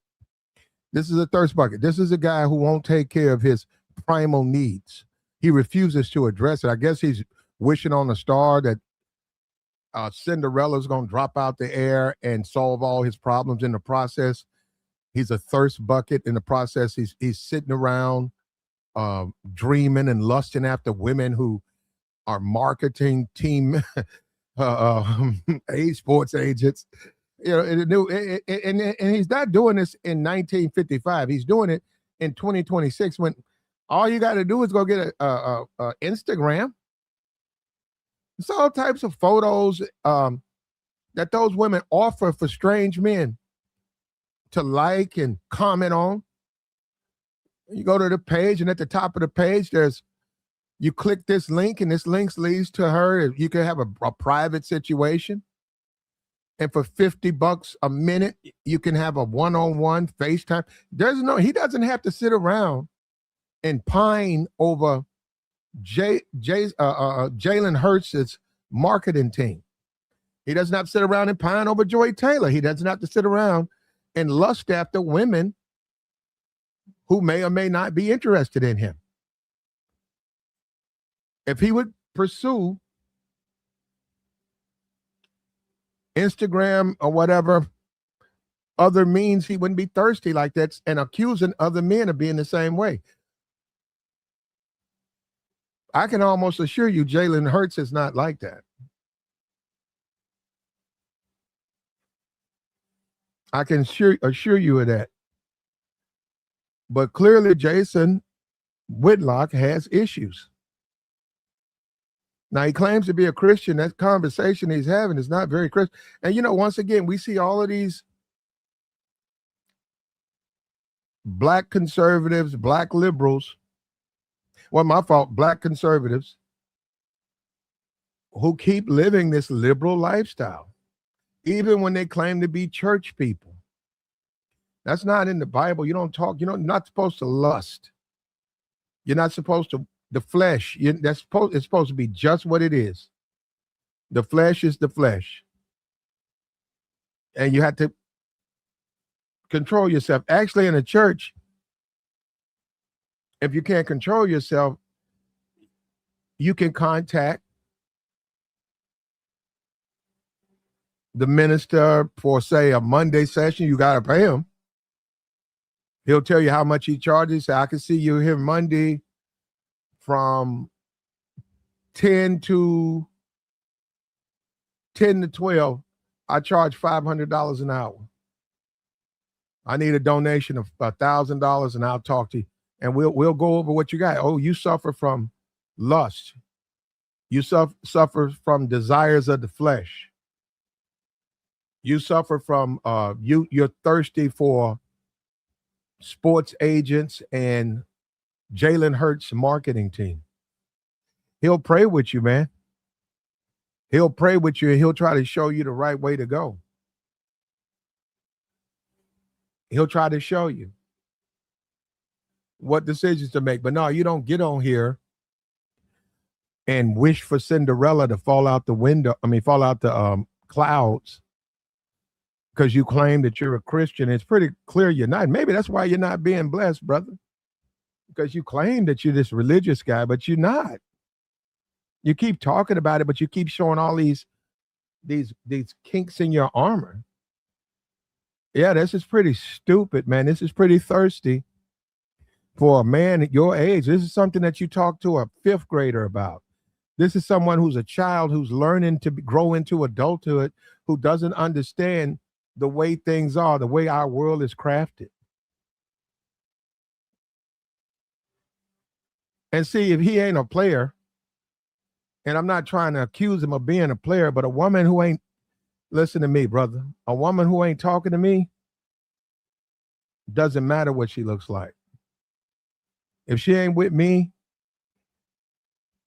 This is a thirst bucket. This is a guy who won't take care of his primal needs. He refuses to address it. I guess he's wishing on a star that Cinderella's going to drop out the air and solve all his problems in the process. He's a thirst bucket in the process. He's sitting around dreaming and lusting after women who are marketing team sports agents. And he's not doing this in 1955. He's doing it in 2026 when all you got to do is go get a Instagram. It's all types of photos that those women offer for strange men to like and comment on. You go to the page, and at the top of the page, you click this link, and this link leads to her. You can have a private situation. And for $50 a minute, you can have a one-on-one FaceTime. He doesn't have to sit around and pine over Jalen Hurts' marketing team. He doesn't have to sit around and pine over Joy Taylor. He doesn't have to sit around and lust after women who may or may not be interested in him. If he would pursue Instagram or whatever other means, he wouldn't be thirsty like that and accusing other men of being the same way. I can almost assure you Jalen Hurts is not like that. I can assure you of that. But clearly Jason Whitlock has issues. Now, he claims to be a Christian. That conversation he's having is not very Christian. And, once again, we see all of these black conservatives, black liberals, black conservatives who keep living this liberal lifestyle, even when they claim to be church people. That's not in the Bible. You don't talk, you're not supposed to lust. You're not supposed to. The flesh, it's supposed to be just what it is. The flesh is the flesh. And you have to control yourself. Actually, in a church, if you can't control yourself, you can contact the minister for, say, a Monday session. You got to pay him. He'll tell you how much he charges. Say, I can see you here Monday from 10 to 12, I charge $500 an hour. I need a donation of $1,000, and I'll talk to you. And we'll go over what you got. Oh, you suffer from lust. You suffer from desires of the flesh. You suffer from you're thirsty for sports agents and Jalen Hurts marketing team. He'll pray with you, man. He'll pray with you and he'll try to show you the right way to go. He'll try to show you what decisions to make. But no, you don't get on here and wish for Cinderella to fall out the window. I mean, fall out the clouds because you claim that you're a Christian. It's pretty clear you're not. Maybe that's why you're not being blessed, brother. Because you claim that you're this religious guy, but you're not. You keep talking about it, but you keep showing all these kinks in your armor. Yeah, this is pretty stupid, man. This is pretty thirsty for a man at your age. This is something that you talk to a fifth grader about. This is someone who's a child who's learning to grow into adulthood, who doesn't understand the way things are, the way our world is crafted. And see, if he ain't a player, and I'm not trying to accuse him of being a player, but a woman who ain't, listen to me, brother, a woman who ain't talking to me, doesn't matter what she looks like. If she ain't with me,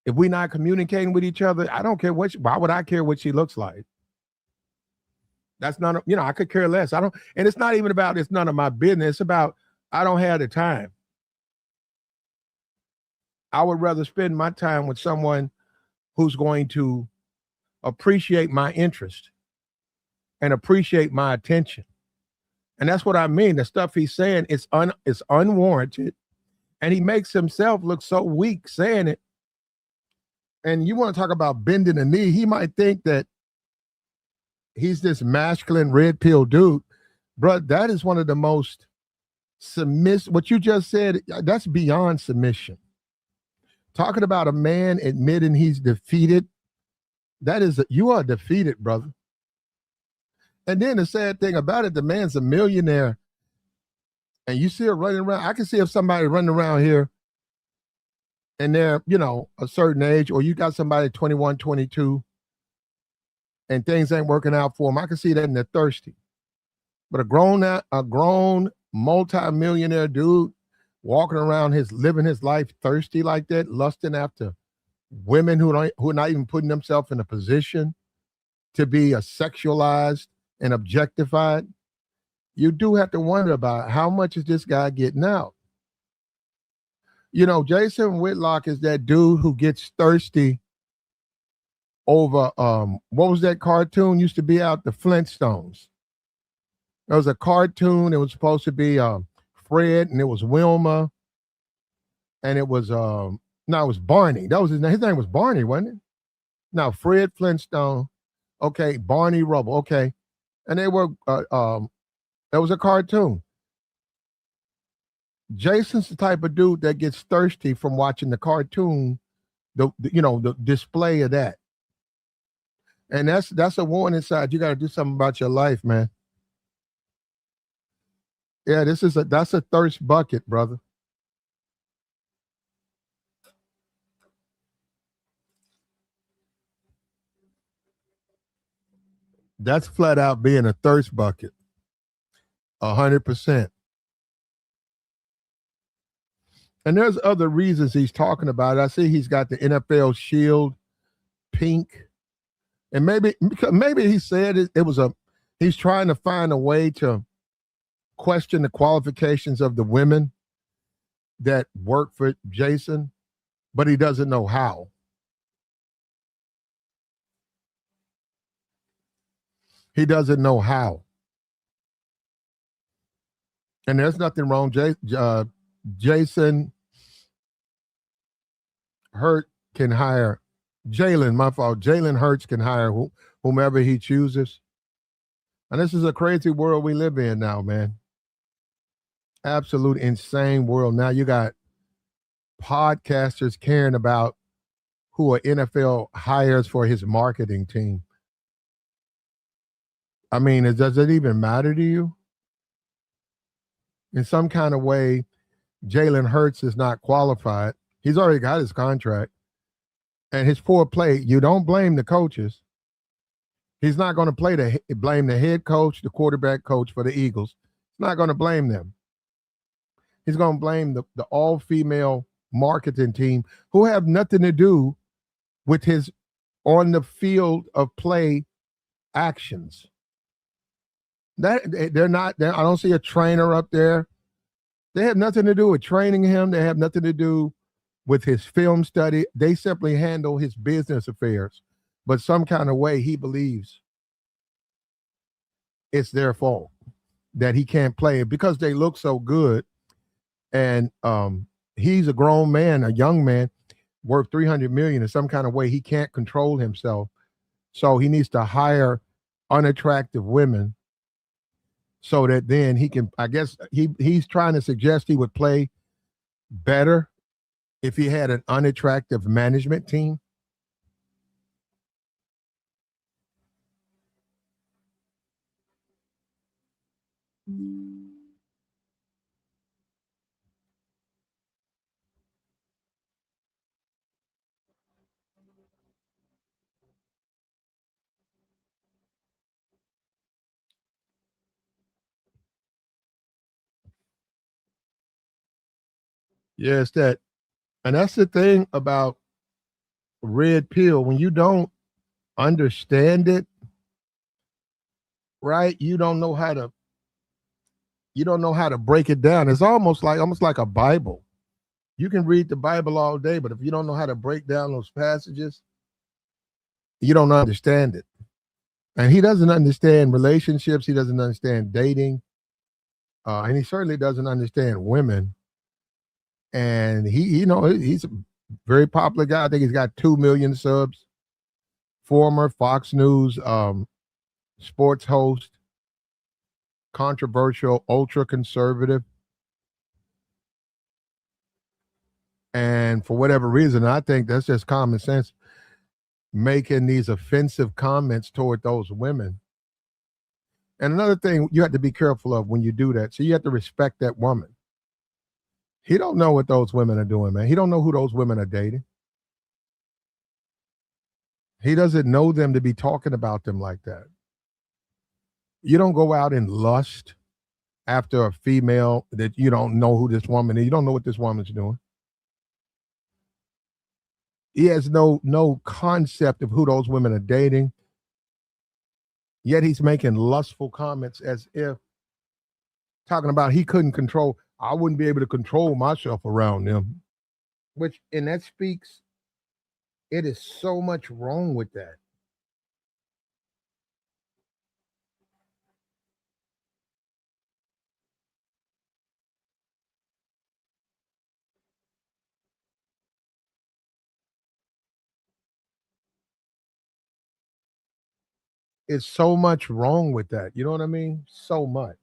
if we're not communicating with each other, I don't care why would I care what she looks like? That's none, I could care less. And it's not even about, it's none of my business. It's about, I don't have the time. I would rather spend my time with someone who's going to appreciate my interest and appreciate my attention. And that's what I mean. The stuff he's saying is unwarranted. And he makes himself look so weak saying it. And you want to talk about bending the knee. He might think that he's this masculine red pill dude. Bro, that is one of the most submissive. What you just said, that's beyond submission. Talking about a man admitting he's defeated, you are defeated, brother. And then the sad thing about it, the man's a millionaire. And you see her running around. I can see if somebody running around here and they're, a certain age, or you got somebody 21, 22, and things ain't working out for them. I can see that and they're thirsty. But a grown multi-millionaire dude walking around living his life thirsty like that, lusting after women who are not even putting themselves in a position to be sexualized and objectified, you do have to wonder about how much is this guy getting out. Jason Whitlock is that dude who gets thirsty over what was that cartoon used to be out, the Flintstones. There was a cartoon. It was supposed to be Fred, and it was Wilma, and it was it was Barney. That was his name. His name was Barney, wasn't it? Now Fred Flintstone, okay, Barney Rubble, okay, and they were that was a cartoon. Jason's the type of dude that gets thirsty from watching the cartoon, the display of that, and that's a warning sign. You got to do something about your life, man. Yeah, that's a thirst bucket, brother. That's flat out being a thirst bucket. 100%. And there's other reasons he's talking about it. I see he's got the NFL shield pink. And maybe he said it was he's trying to find a way to question the qualifications of the women that work for Jason, but he doesn't know how. He doesn't know how. And there's nothing wrong. Jason Hurt can hire Jalen, my fault. Jalen Hurts can hire whomever he chooses. And this is a crazy world we live in now, man. Absolute insane world. Now you got podcasters caring about who an NFL hires for his marketing team. I mean, does it even matter to you? In some kind of way, Jalen Hurts is not qualified. He's already got his contract. and his poor play, you don't blame the coaches. He's not going to blame the head coach, the quarterback coach for the Eagles. He's not going to blame them. He's going to blame the all-female marketing team who have nothing to do with his on the field of play actions. They're not. I don't see a trainer up there. They have nothing to do with training him. They have nothing to do with his film study. They simply handle his business affairs. But some kind of way he believes it's their fault that he can't play because they look so good. And he's a grown man, a young man, worth $300 million. In some kind of way he can't control himself. So he needs to hire unattractive women so that then he can, I guess he's trying to suggest he would play better if he had an unattractive management team. Yes, and that's the thing about red pill. When you don't understand it, right? You don't know how to break it down. It's almost like a Bible. You can read the Bible all day, but if you don't know how to break down those passages, you don't understand it. And he doesn't understand relationships. He doesn't understand dating. And he certainly doesn't understand women. And he's a very popular guy. I think he's got 2 million subs. Former Fox News sports host, controversial, ultra conservative. And for whatever reason, I think that's just common sense, making these offensive comments toward those women. And another thing you have to be careful of when you do that. So you have to respect that woman. He don't know what those women are doing, man. He don't know who those women are dating. He doesn't know them to be talking about them like that. You don't go out and lust after a female that you don't know who this woman is. You don't know what this woman's doing. He has no concept of who those women are dating. Yet he's making lustful comments as if talking about he couldn't control. I wouldn't be able to control myself around them. And that speaks, it is so much wrong with that. It's so much wrong with that. You know what I mean? So much.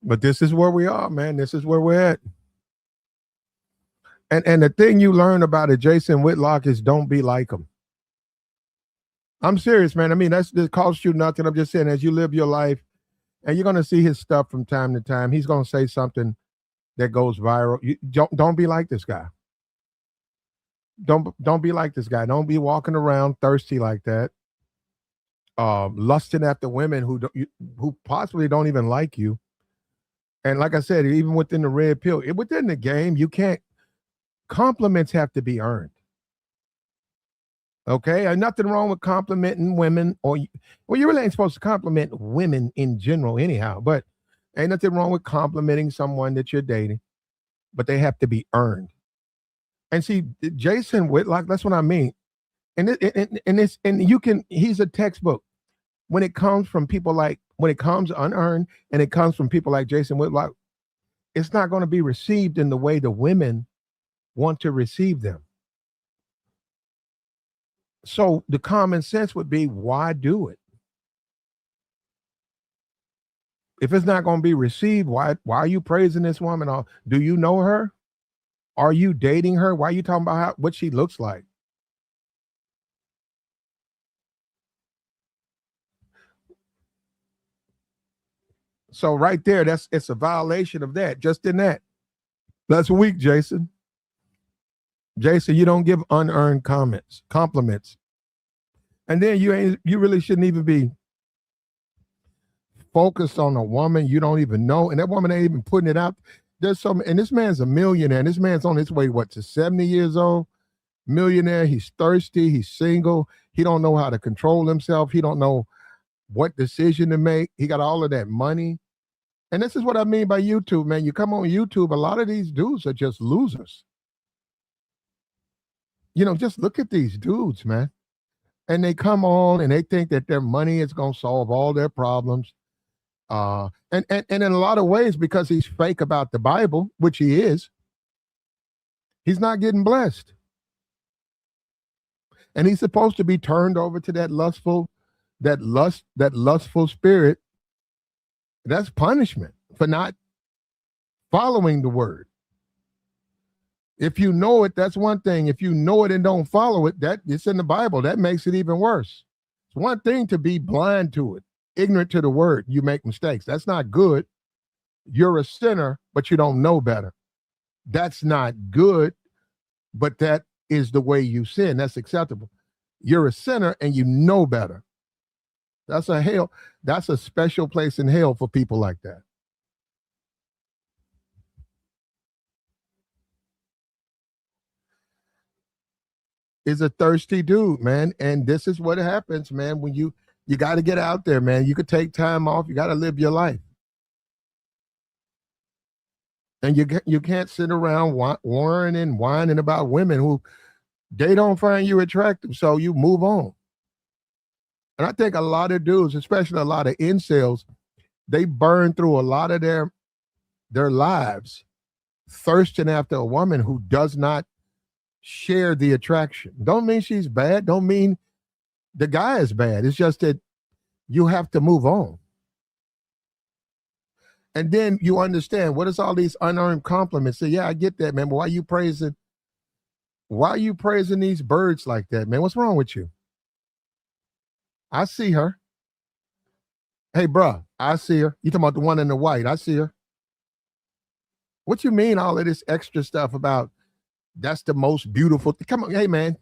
But this is where we are, man. This is where we're at. And the thing you learn about it, Jason Whitlock, is don't be like him. I'm serious, man. I mean, that costs you nothing. I'm just saying, as you live your life, and you're gonna see his stuff from time to time. He's gonna say something that goes viral. You don't be like this guy. Don't be like this guy. Don't be walking around thirsty like that, lusting after women who possibly don't even like you. And like I said, even within the red pill, within the game, you can't. Compliments have to be earned. Okay, and nothing wrong with complimenting women, you really ain't supposed to compliment women in general, anyhow. But ain't nothing wrong with complimenting someone that you're dating, but they have to be earned. And see, Jason Whitlock, that's what I mean. And he's a textbook when it comes from people when it comes unearned, and it comes from people like Jason Whitlock. It's not going to be received in the way the women want to receive them. So the common sense would be, why do it? If it's not going to be received, why are you praising this woman? Do you know her? Are you dating her? Why are you talking about what she looks like? So right there, it's a violation of that. Just in that. That's weak, Jason. Jason, you don't give unearned compliments. And then you really shouldn't even be focused on a woman you don't even know. And that woman ain't even putting it out. There's some, and this man's a millionaire, and this man's on his way, what, to 70 years old? Millionaire. He's thirsty. He's single. He don't know how to control himself. He don't know what decision to make. He got all of that money. And this is what I mean by YouTube, man. You come on YouTube, a lot of these dudes are just losers. Just look at these dudes, man. And they come on and they think that their money is going to solve all their problems. And in a lot of ways, because he's fake about the Bible, which he is, he's not getting blessed. And he's supposed to be turned over to that lustful spirit. That's punishment for not following the word. If you know it, that's one thing. If you know it and don't follow it, that it's in the Bible. That makes it even worse. It's one thing to be blind to it, ignorant to the word. You make mistakes. That's not good. You're a sinner, but you don't know better. That's not good, but that is the way you sin. That's acceptable. You're a sinner and you know better. That's a special place in hell for people like that. Is a thirsty dude, man. And this is what happens, man, when you got to get out there, man. You could take time off. You got to live your life. And you can't sit around worrying and whining about women who they don't find you attractive, so you move on. And I think a lot of dudes, especially a lot of incels, they burn through a lot of their lives thirsting after a woman who does not share the attraction. Don't mean she's bad. Don't mean the guy is bad. It's just that you have to move on. And then you understand, what is all these unearned compliments? Say, yeah, I get that, man. But why are you praising these birds like that, man? What's wrong with you? I see her. Hey, bro, I see her. You talking about the one in the white? I see her. What you mean all of this extra stuff about that's the most beautiful? Come on, hey, man.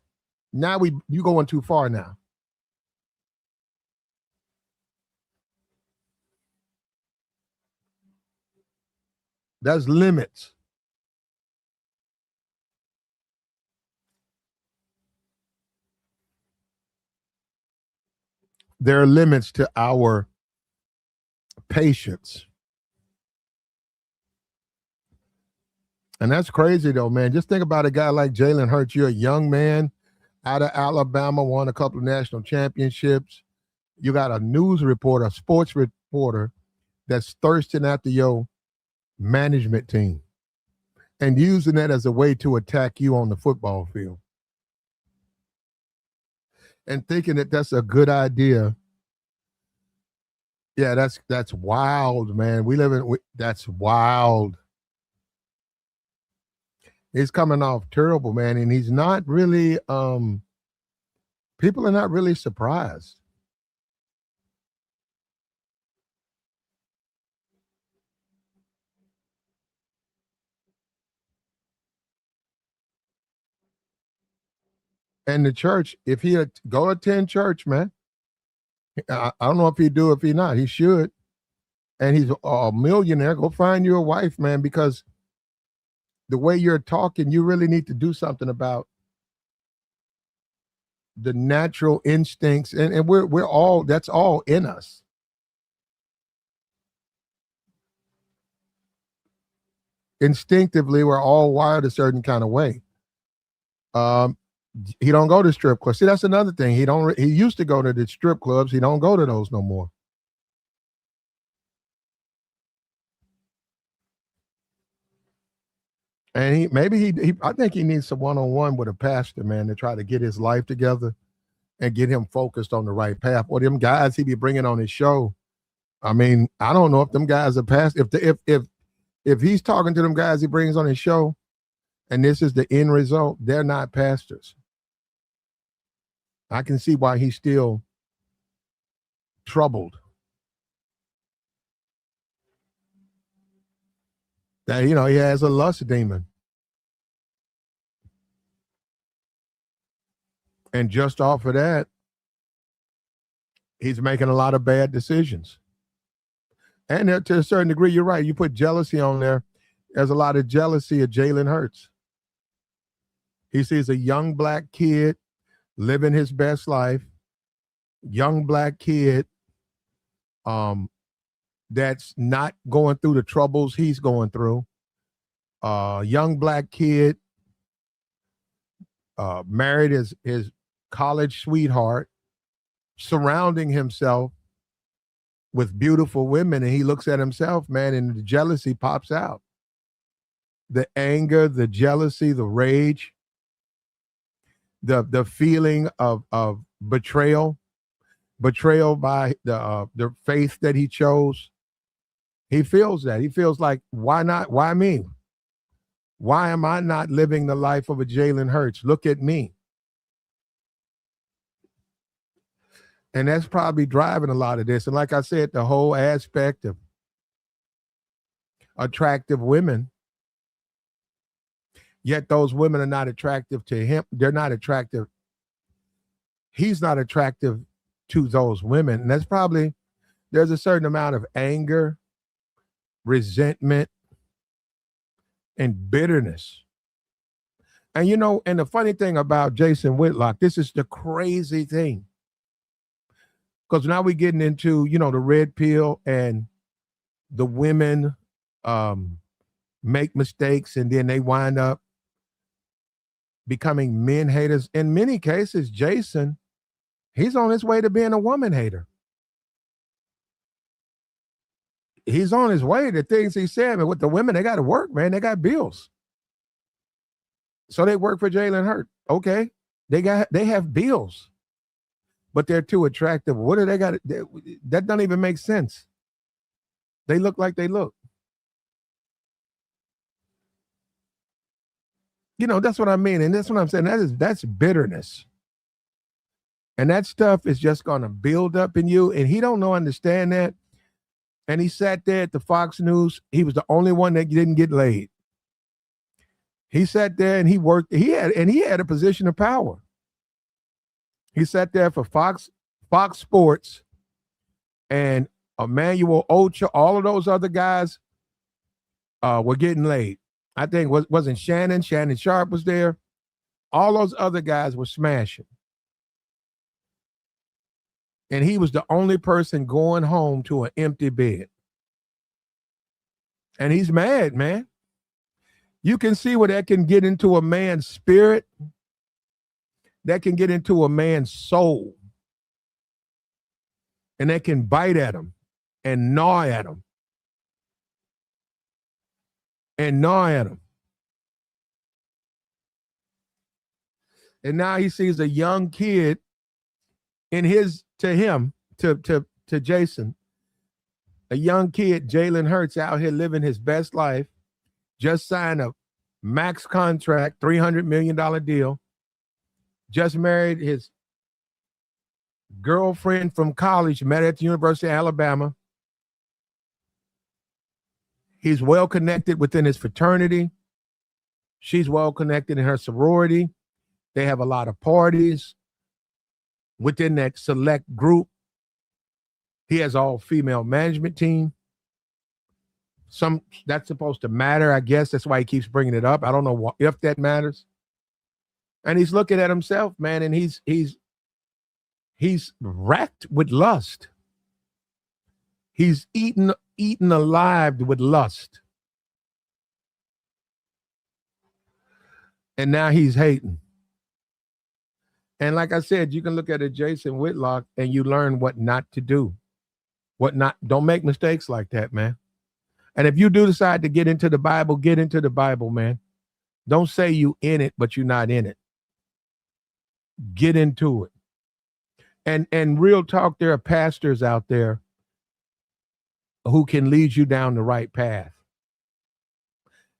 Now you going too far now. There's limits. There are limits to our patience. And that's crazy though, man. Just think about a guy like Jalen Hurts. You're a young man out of Alabama, won a couple of national championships. You got a news reporter, a sports reporter that's thirsting after your management team and using that as a way to attack you on the football field. And thinking that that's a good idea. Yeah, that's wild, man. That's wild. He's coming off terrible, man, and he's not really people are not really surprised. And the church, if he go attend church, man, I don't know if he do, if he not, he should. And he's a millionaire. Go find you a wife, man, because the way you're talking, you really need to do something about the natural instincts, and we're all, that's all in us. Instinctively, we're all wired a certain kind of way. He don't go to strip clubs. See, that's another thing. He used to go to the strip clubs. He don't go to those no more. And I think he needs some one-on-one with a pastor, man, to try to get his life together and get him focused on the right path. Or them guys he be bringing on his show. I mean, I don't know if them guys are past. If he's talking to them guys he brings on his show, and this is the end result, they're not pastors. I can see why he's still troubled. That he has a lust demon. And just off of that, he's making a lot of bad decisions. And to a certain degree, you're right. You put jealousy on there. There's a lot of jealousy of Jalen Hurts. He sees a young black kid living his best life, young black kid that's not going through the troubles he's going through. Young black kid married his college sweetheart, surrounding himself with beautiful women, and he looks at himself, man, and the jealousy pops out. The anger, the jealousy, the rage, the feeling of betrayal by the faith that he chose. He feels that. He feels like, why not? Why me? Why am I not living the life of a Jalen Hurts? Look at me. And that's probably driving a lot of this. And like I said, the whole aspect of attractive women, yet those women are not attractive to him. They're not attractive. He's not attractive to those women. And that's probably, there's a certain amount of anger, resentment, and bitterness. And you know, and the funny thing about Jason Whitlock, this is the crazy thing. Because now we're getting into, you know, the red pill, and the women make mistakes and then they wind up becoming men haters. In many cases, Jason, he's on his way to being a woman hater. He's on his way. The things he said, but with the women, they got to work, man. They got bills. So they work for Jalen Hurts. Okay. They have bills, but they're too attractive. What do they got? That doesn't even make sense. They look like they look. You know, that's what I mean. And that's what I'm saying. That's bitterness. And that stuff is just going to build up in you. And he don't understand that. And he sat there at the Fox News. He was the only one that didn't get laid. He sat there and he worked. He had a position of power. He sat there for Fox Sports and Emmanuel Ocha. All of those other guys were getting laid. I think wasn't Shannon Sharp was there. All those other guys were smashing. And he was the only person going home to an empty bed. And he's mad, man. You can see where that can get into a man's spirit. That can get into a man's soul. And that can bite at him and gnaw at him. And now he sees a young kid to Jason, a young kid, Jalen Hurts, out here living his best life, just signed a max contract, $300 million deal, just married his girlfriend from college, met at the University of Alabama. He's well connected within his fraternity. She's well connected in her sorority. They have a lot of parties within that select group. He has all female management team. That's supposed to matter, I guess. That's why he keeps bringing it up. I don't know if that matters. And he's looking at himself, man, and he's racked with lust. He's eaten alive with lust. And now he's hating. And like I said, you can look at a Jason Whitlock and you learn what not to do. Don't make mistakes like that, man. And if you do decide to get into the Bible, man. Don't say you in it, but you're not in it. Get into it. And real talk, there are pastors out there who can lead you down the right path.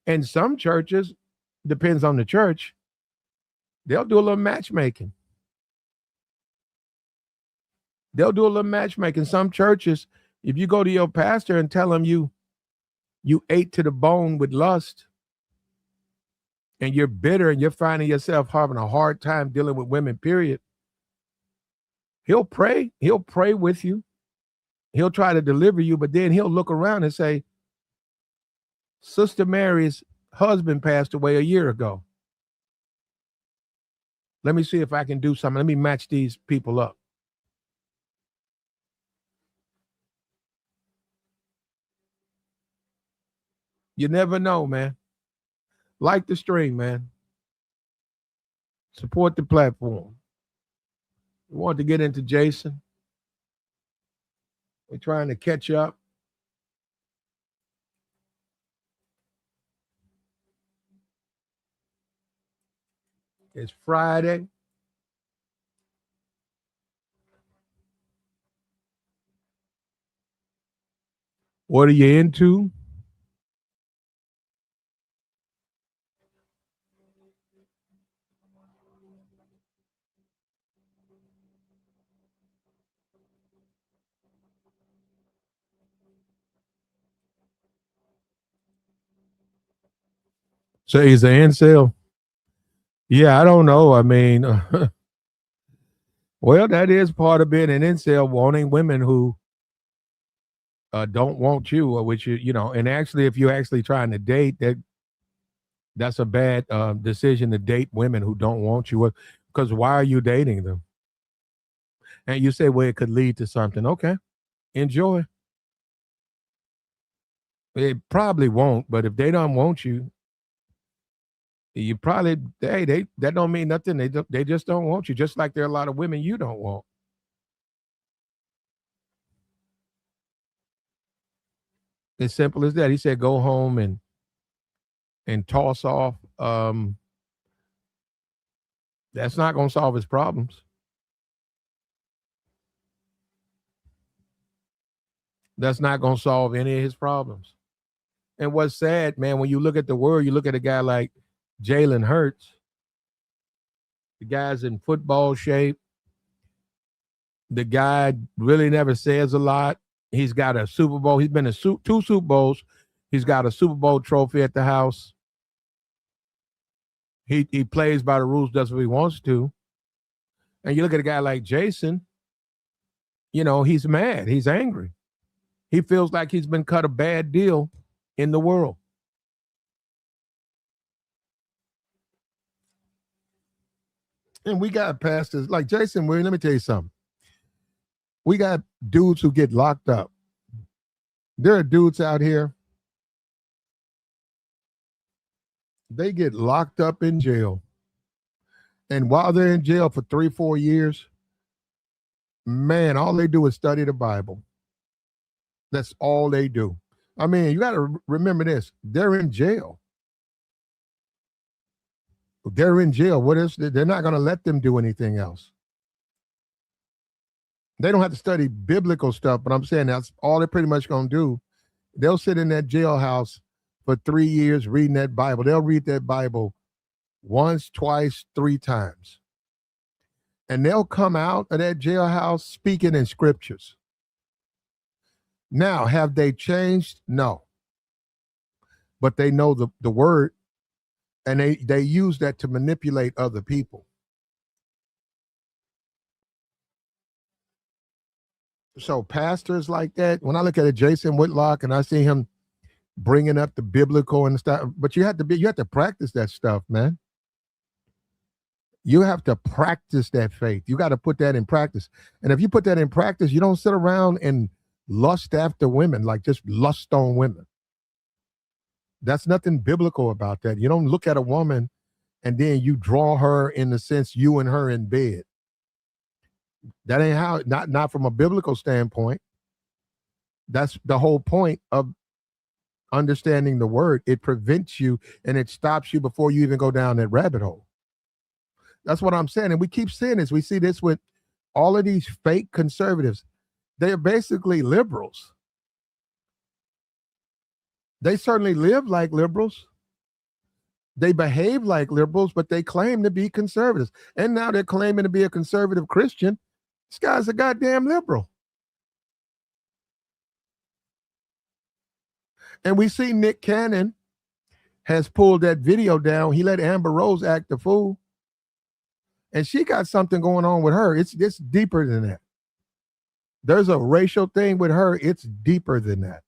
And some churches, depends on the church, they'll do a little matchmaking. Some churches, if you go to your pastor and tell him you ate to the bone with lust and you're bitter and you're finding yourself having a hard time dealing with women, period, He'll pray. He'll pray with you. He'll try to deliver you, but then he'll look around and say, Sister Mary's husband passed away a year ago. Let me see if I can do something. Let me match these people up. You never know, man. Like the stream, man. Support the platform. We want to get into Jason. We're trying to catch up. It's Friday. What are you into? So he's an incel. Yeah, I don't know. I mean, well, that is part of being an incel, wanting women who don't want you, or which you know. And actually, if you're actually trying to date, that's a bad decision to date women who don't want you. Because why are you dating them? And you say, well, it could lead to something. Okay, enjoy. It probably won't, but if they don't want you, you probably they that don't mean nothing. They just don't want you. Just like there are a lot of women you don't want. As simple as that. He said, go home and toss off. That's not going to solve his problems. That's not going to solve any of his problems. And what's sad, man, when you look at the word, you look at a guy like Jalen Hurts. The guy's in football shape. The guy really never says a lot. He's got a Super Bowl. He's been to two Super Bowls. He's got a Super Bowl trophy at the house. He plays by the rules, does what he wants to. And you look at a guy like Jason, you know, he's mad. He's angry. He feels like he's been cut a bad deal in the world. And we got pastors like Jason. Let me tell you something. We got dudes who get locked up. There are dudes out here. They get locked up in jail. And while they're in jail for 3-4 years, man, all they do is study the Bible. That's all they do. I mean, you got to remember this. They're in jail. They're in jail. What is? They're not going to let them do anything else. They don't have to study biblical stuff, but I'm saying that's all they're pretty much going to do. They'll sit in that jailhouse for 3 years reading that Bible. They'll read that Bible once, twice, 3 times. And they'll come out of that jailhouse speaking in scriptures. Now, have they changed? No. But they know the word, and they use that to manipulate other people. So pastors like that, when I look at Jason Whitlock and I see him bringing up the biblical and stuff, but you have to practice that stuff, man. You have to practice that faith. You got to put that in practice. And if you put that in practice, you don't sit around and lust after women, like just lust on women. That's nothing biblical about that. You don't look at a woman and then you draw her in the sense you and her in bed. That ain't how, not from a biblical standpoint. That's the whole point of understanding the word. It prevents you and it stops you before you even go down that rabbit hole. That's what I'm saying. And we keep seeing this. We see this with all of these fake conservatives. They're basically liberals. They certainly live like liberals. They behave like liberals, but they claim to be conservatives. And now they're claiming to be a conservative Christian. This guy's a goddamn liberal. And we see Nick Cannon has pulled that video down. He let Amber Rose act the fool. And she got something going on with her. It's deeper than that. There's a racial thing with her. It's deeper than that.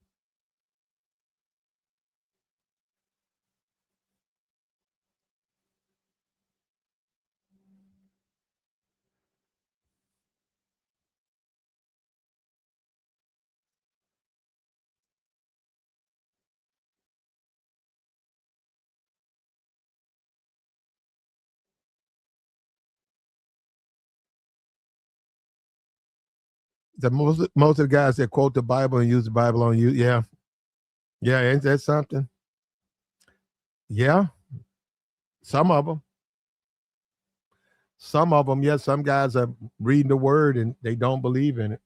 The most of the guys that quote the Bible and use the Bible on you, yeah, yeah, ain't that something? Yeah, some of them. Some of them, yes, some guys are reading the word and they don't believe in it.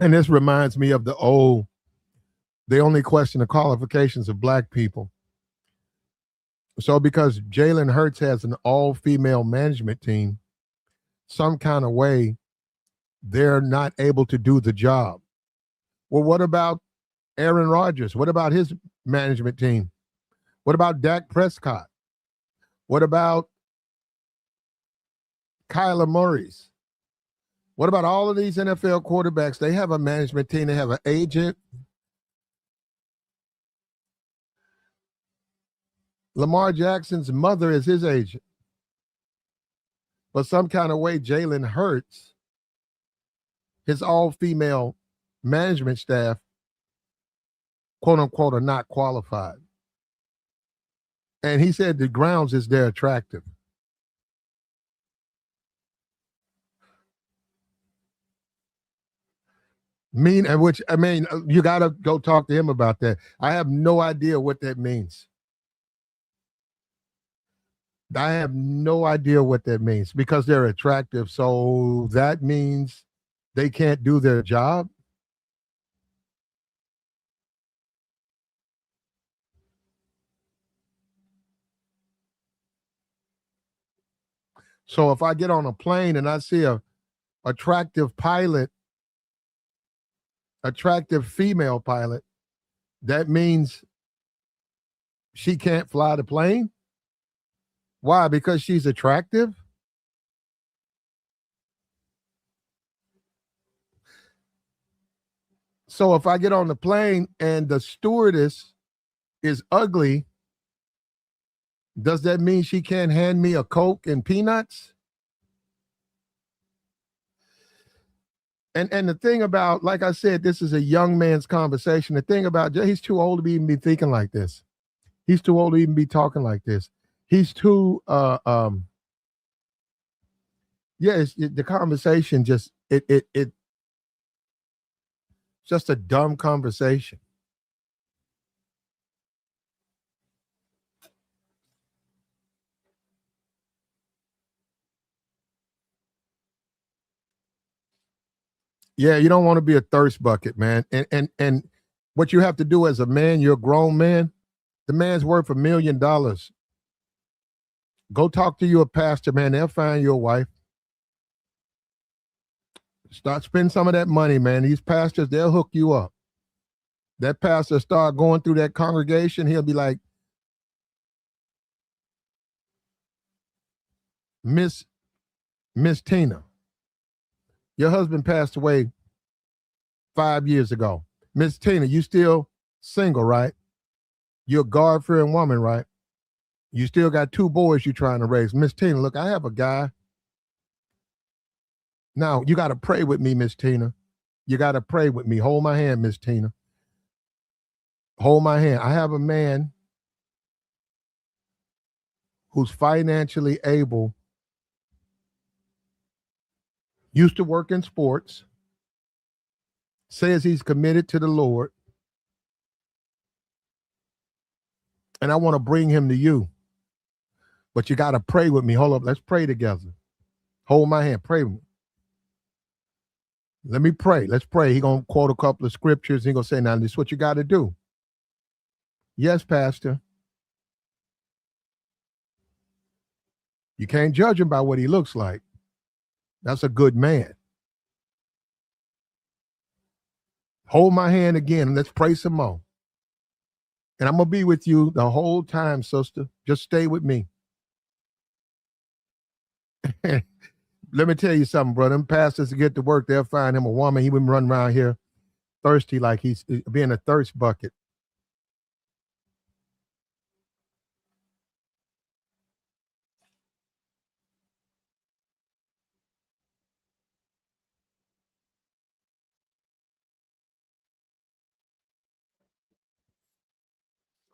And this reminds me of they only question the qualifications of black people. So because Jalen Hurts has an all-female management team, some kind of way they're not able to do the job. Well, what about Aaron Rodgers? What about his management team? What about Dak Prescott? What about Kyler Murray's? What about all of these NFL quarterbacks? They have a management team. They have an agent. Lamar Jackson's mother is his agent. But some kind of way, Jalen Hurts, his all-female management staff, quote unquote, are not qualified. And he said the grounds is they're attractive. Which I mean, you got to go talk to him about that. I have no idea what that means. I have no idea what that means because they're attractive. So that means they can't do their job. So if I get on a plane and I see a attractive pilot, attractive female pilot, that means she can't fly the plane? Why? Because she's attractive? So if I get on the plane and the stewardess is ugly, does that mean she can't hand me a Coke and peanuts? And the thing about, like I said, this is a young man's conversation. The thing about, he's too old to even be thinking like this. He's too old to even be talking like this. He's too the conversation just it just a dumb conversation. Yeah, you don't want to be a thirst bucket, man. And what you have to do as a man, you're a grown man. The man's worth $1 million. Go talk to you a pastor, man. They'll find you a wife. Start spending some of that money, man. These pastors, they'll hook you up. That pastor start going through that congregation, he'll be like, Miss Tina, your husband passed away 5 years ago. Miss Tina, you still single, right? You're a God-fearing woman, right? You still got 2 boys you're trying to raise. Miss Tina, look, I have a guy. Now, you got to pray with me, Miss Tina. You got to pray with me. Hold my hand, Miss Tina. Hold my hand. I have a man who's financially able, used to work in sports, says he's committed to the Lord, and I want to bring him to you. But you got to pray with me. Hold up. Let's pray together. Hold my hand. Pray with me. Let me pray. Let's pray. He going to quote a couple of scriptures. He going to say, now, this is what you got to do. Yes, Pastor. You can't judge him by what he looks like. That's a good man. Hold my hand again and let's pray some more. And I'm gonna be with you the whole time, sister. Just stay with me. Let me tell you something, brother. Them pastors to get to work, they'll find him a woman. He wouldn't run around here thirsty like he's being a thirst bucket.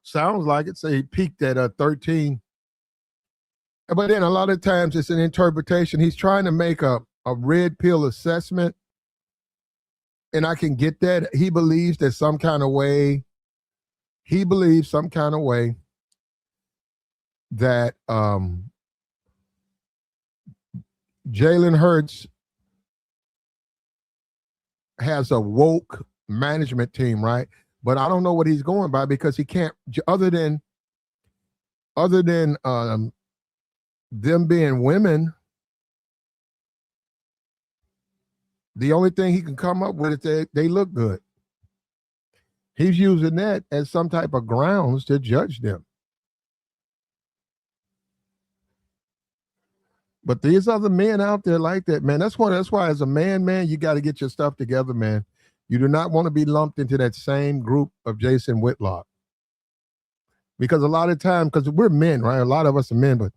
Sounds like it. So he peaked at 13. But then a lot of times it's an interpretation. He's trying to make a red pill assessment. And I can get that. He believes that some kind of way, that Jalen Hurts has a woke management team, right? But I don't know what he's going by because he can't, other than them being women, the only thing he can come up with is they look good. He's using that as some type of grounds to judge them. But these other men out there like that, man. That's why as a man, you got to get your stuff together, man. You do not want to be lumped into that same group of Jason Whitlock. Because a lot of times, because we're men, right? A lot of us are men, but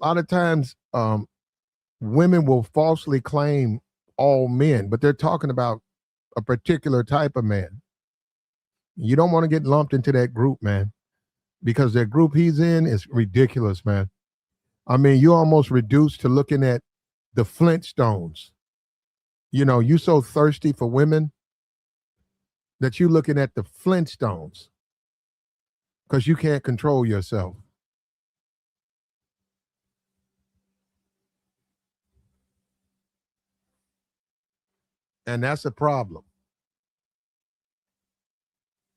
a lot of times women will falsely claim all men, but they're talking about a particular type of man. You don't want to get lumped into that group, man, because that group he's in is ridiculous, man. I mean, you're almost reduced to looking at the Flintstones. You know, you so thirsty for women that you're looking at the Flintstones because you can't control yourself. And that's a problem.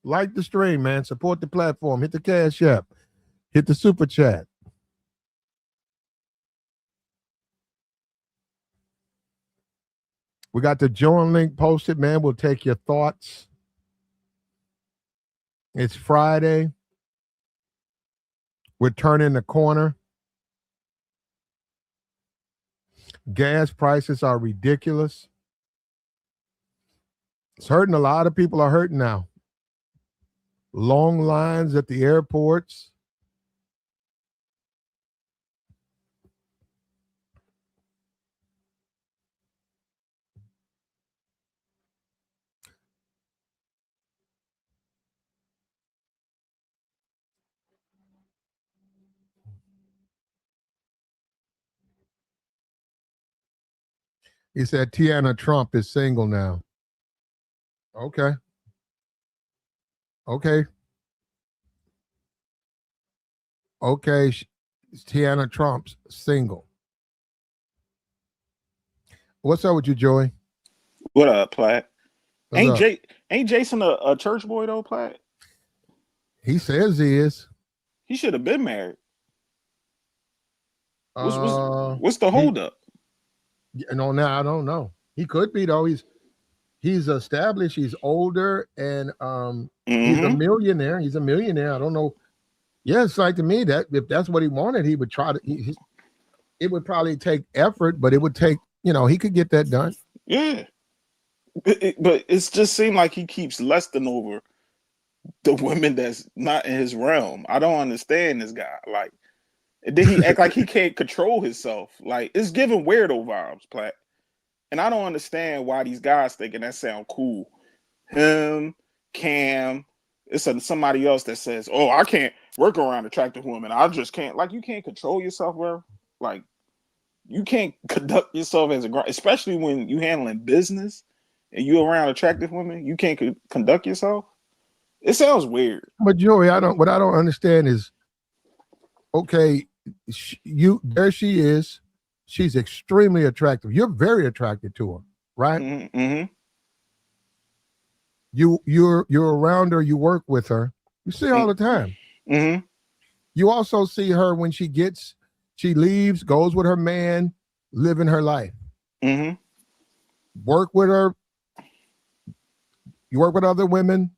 Like the stream, man. Support the platform. Hit the Cash App. Hit the Super Chat. We got the join link posted, man. We'll take your thoughts. It's Friday. We're turning the corner. Gas prices are ridiculous. It's hurting. A lot of people are hurting now. Long lines at the airports. He said Tiana Trump is single now. Okay. Okay. Okay. Tiana Trump's single. What's up with you, Joey? What up, Platt? What's up? Ain't Jason a church boy though, Platt? He says he is. He should have been married. What's the holdup? No, now I don't know. He could be though. He's established. He's older, and he's a millionaire. He's a millionaire. I don't know. Yeah, it's like to me that if that's what he wanted, he would try to. It would probably take effort, but it would take. He could get that done. Yeah, but it just seemed like he keeps lusting over the women that's not in his realm. I don't understand this guy. Like, then he act like he can't control himself. Like, it's giving weirdo vibes, Platt. And I don't understand why these guys thinking that sound cool. Him, Cam, it's somebody else that says, "Oh, I can't work around attractive women. I just can't." Like, you can't control yourself, bro. Like, you can't conduct yourself as especially when you handling business and you around attractive women. You can't conduct yourself. It sounds weird. But Joey, what I don't understand is, okay, there she is. She's extremely attractive. You're very attracted to her, right? Mm-hmm. You're around her. You work with her. You see her all the time. Mm-hmm. You also see her when she leaves, goes with her man, living her life. Mm-hmm. Work with her. You work with other women.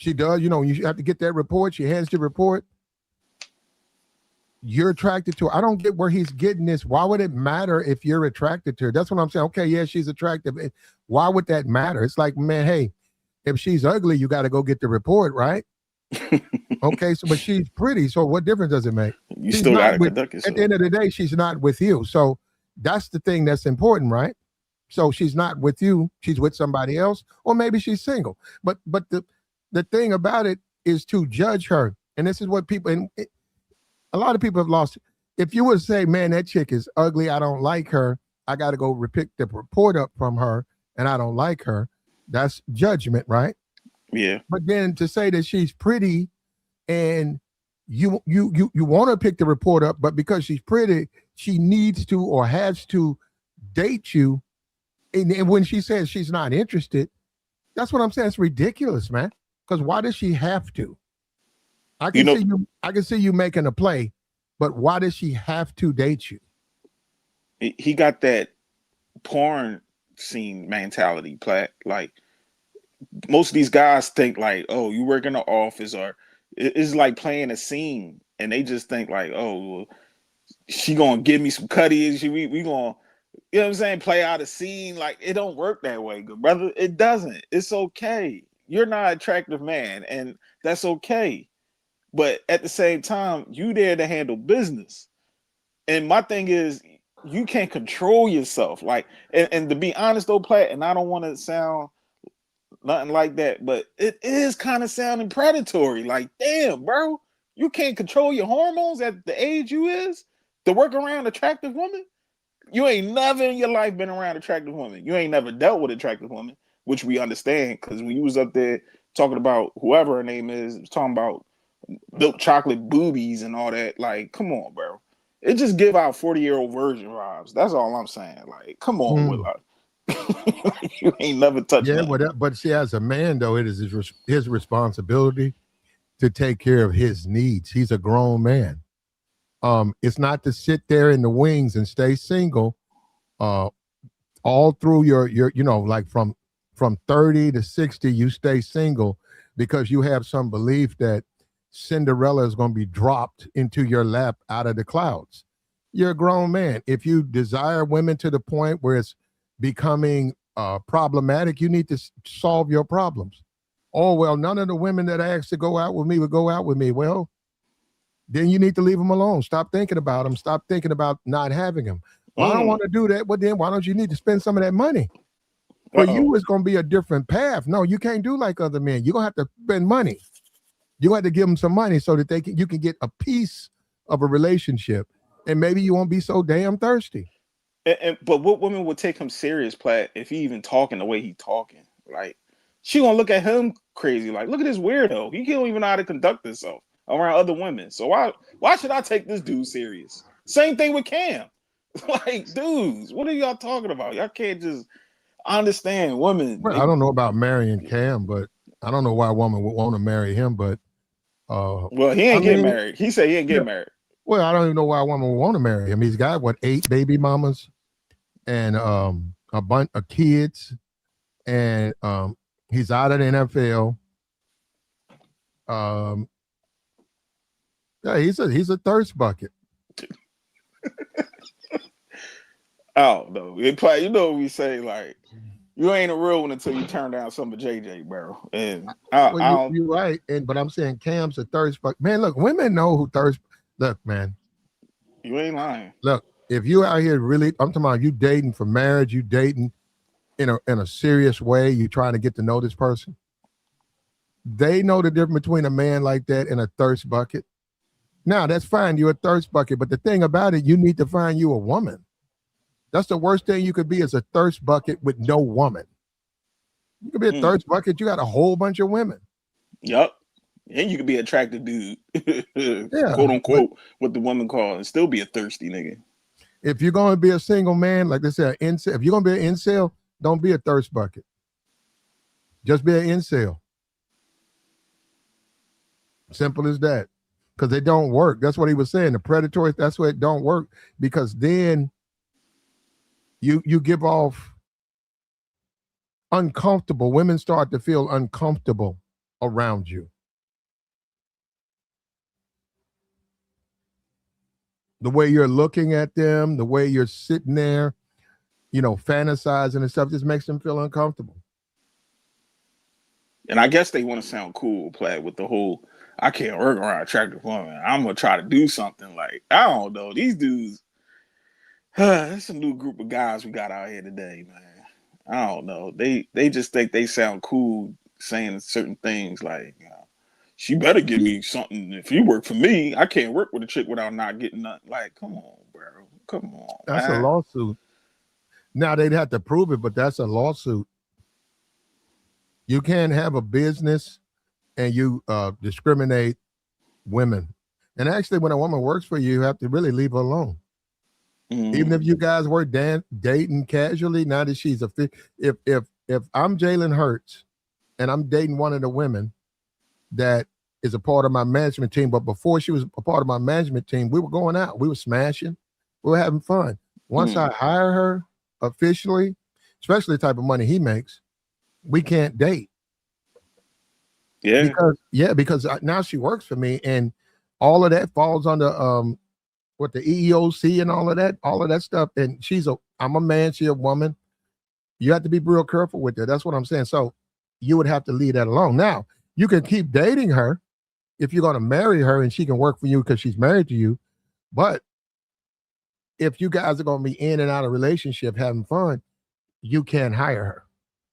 She does. You know, you have to get that report. She hands the report. You're attracted to her. I don't get where he's getting this. Why would it matter if you're attracted to her? That's what I'm saying. Okay, yeah, she's attractive. Why would that matter? It's like, man, hey, if she's ugly, you got to go get the report, right? Okay, so but she's pretty. So what difference does it make? You She's still got not to with, conduct yourself. at the end of the day, she's not with you. So that's the thing that's important, right? So she's not with you. She's with somebody else, or maybe she's single. But the thing about it is to judge her, and this is what people and a lot of people have lost. If you would say, man, that chick is ugly, I don't like her, I got to go pick the report up from her, and I don't like her, that's judgment, right? Yeah. But then to say that she's pretty and you want to pick the report up, but because she's pretty, she needs to or has to date you. And when she says she's not interested, that's what I'm saying. It's ridiculous, man. Because why does she have to? I can see you making a play, but why does she have to date you? He got that porn scene mentality, Platt. Like most of these guys think like, oh, you work in the office, or it's like playing a scene, and they just think like, oh, well, she gonna give me some cutties. We gonna, you know what I'm saying, play out a scene. Like it don't work that way, good brother. It doesn't. It's okay. You're not an attractive man, and that's okay. But at the same time, you there to handle business. And my thing is, you can't control yourself. Like, and to be honest though, Platt, and I don't want to sound nothing like that, but it is kind of sounding predatory. Like, damn, bro, you can't control your hormones at the age you is to work around attractive women. You ain't never in your life been around attractive women. You ain't never dealt with attractive women, which we understand, because when you was up there talking about whoever her name is, talking about milk chocolate boobies and all that, like, come on, bro. It just give out 40-year-old virgin vibes. That's all I'm saying. Like, come on, Whitlock. Like, you ain't never touched nothing. But see, as a man, though, it is his responsibility to take care of his needs. He's a grown man. It's not to sit there in the wings and stay single all through your you know, like from 30 to 60, you stay single because you have some belief that Cinderella is going to be dropped into your lap out of the clouds. You're a grown man. If you desire women to the point where it's becoming problematic, you need to solve your problems. Oh, well, none of the women that I asked to go out with me would go out with me. Well, then you need to leave them alone. Stop thinking about them. Stop thinking about not having them. Well, I don't want to do that. Well, then why don't you need to spend some of that money? For you, it's going to be a different path. No, you can't do like other men. You're going to have to spend money. You have to give them some money so that you can get a piece of a relationship, and maybe you won't be so damn thirsty. But what woman would take him serious, Platt, if he even talking the way he talking? Like, she gonna look at him crazy. Like, look at this weirdo. He don't even know how to conduct himself around other women. So why should I take this dude serious? Same thing with Cam. Like, dudes, what are y'all talking about? Y'all can't just understand women. Well, I don't know about marrying Cam, but I don't know why a woman would want to marry him. But well, he ain't getting married. He said he ain't getting married. Well, I don't even know why a woman would want to marry him. He's got 8 baby mamas and a bunch of kids, and he's out of the NFL. Yeah, he's a thirst bucket. Oh no, you know what we say, like, you ain't a real one until you turn down some of JJ, bro. And you're right, but I'm saying Cam's a thirst bucket. Man, look, women know who thirst. Look, man, you ain't lying. Look, if you out here really, I'm talking about you dating for marriage, you dating in a serious way, you trying to get to know this person. They know the difference between a man like that and a thirst bucket. Now, that's fine, you're a thirst bucket, but the thing about it, you need to find you a woman. That's the worst thing you could be, is a thirst bucket with no woman. You could be a thirst bucket, you got a whole bunch of women. Yup. And you could be an attractive dude, yeah, quote unquote, what the woman calls, and still be a thirsty nigga. If you're going to be a single man, like they say, if you're going to be an incel, don't be a thirst bucket. Just be an incel. Simple as that. Because they don't work. That's what he was saying. The predatory, that's why it don't work. Because then you give off uncomfortable. Women start to feel uncomfortable around you. The way you're looking at them, the way you're sitting there, fantasizing and stuff, just makes them feel uncomfortable. And I guess they want to sound cool, play with the whole I can't work around attractive women. I'm gonna try to do something like I don't know. These dudes, it's a new group of guys we got out here today, man. I don't know. They just think they sound cool saying certain things like, she better give me something. If you work for me, I can't work with a chick without not getting nothing. Like, come on, bro. Come on, That's man. a lawsuit. Now they'd have to prove it, but that's a lawsuit. You can't have a business and you discriminate women. And actually, when a woman works for you, you have to really leave her alone. Even if you guys were dating casually, now that she's if I'm Jalen Hurts and I'm dating one of the women that is a part of my management team, but before she was a part of my management team, we were going out, we were smashing, we were having fun. Once I hire her officially, especially the type of money he makes, we can't date. Yeah. Because now she works for me, and all of that falls under what the EEOC and all of that stuff. And I'm a man, she's a woman. You have to be real careful with that. That's what I'm saying. So you would have to leave that alone. Now, you can keep dating her if you're going to marry her and she can work for you because she's married to you. But if you guys are going to be in and out of relationship having fun, you can't hire her.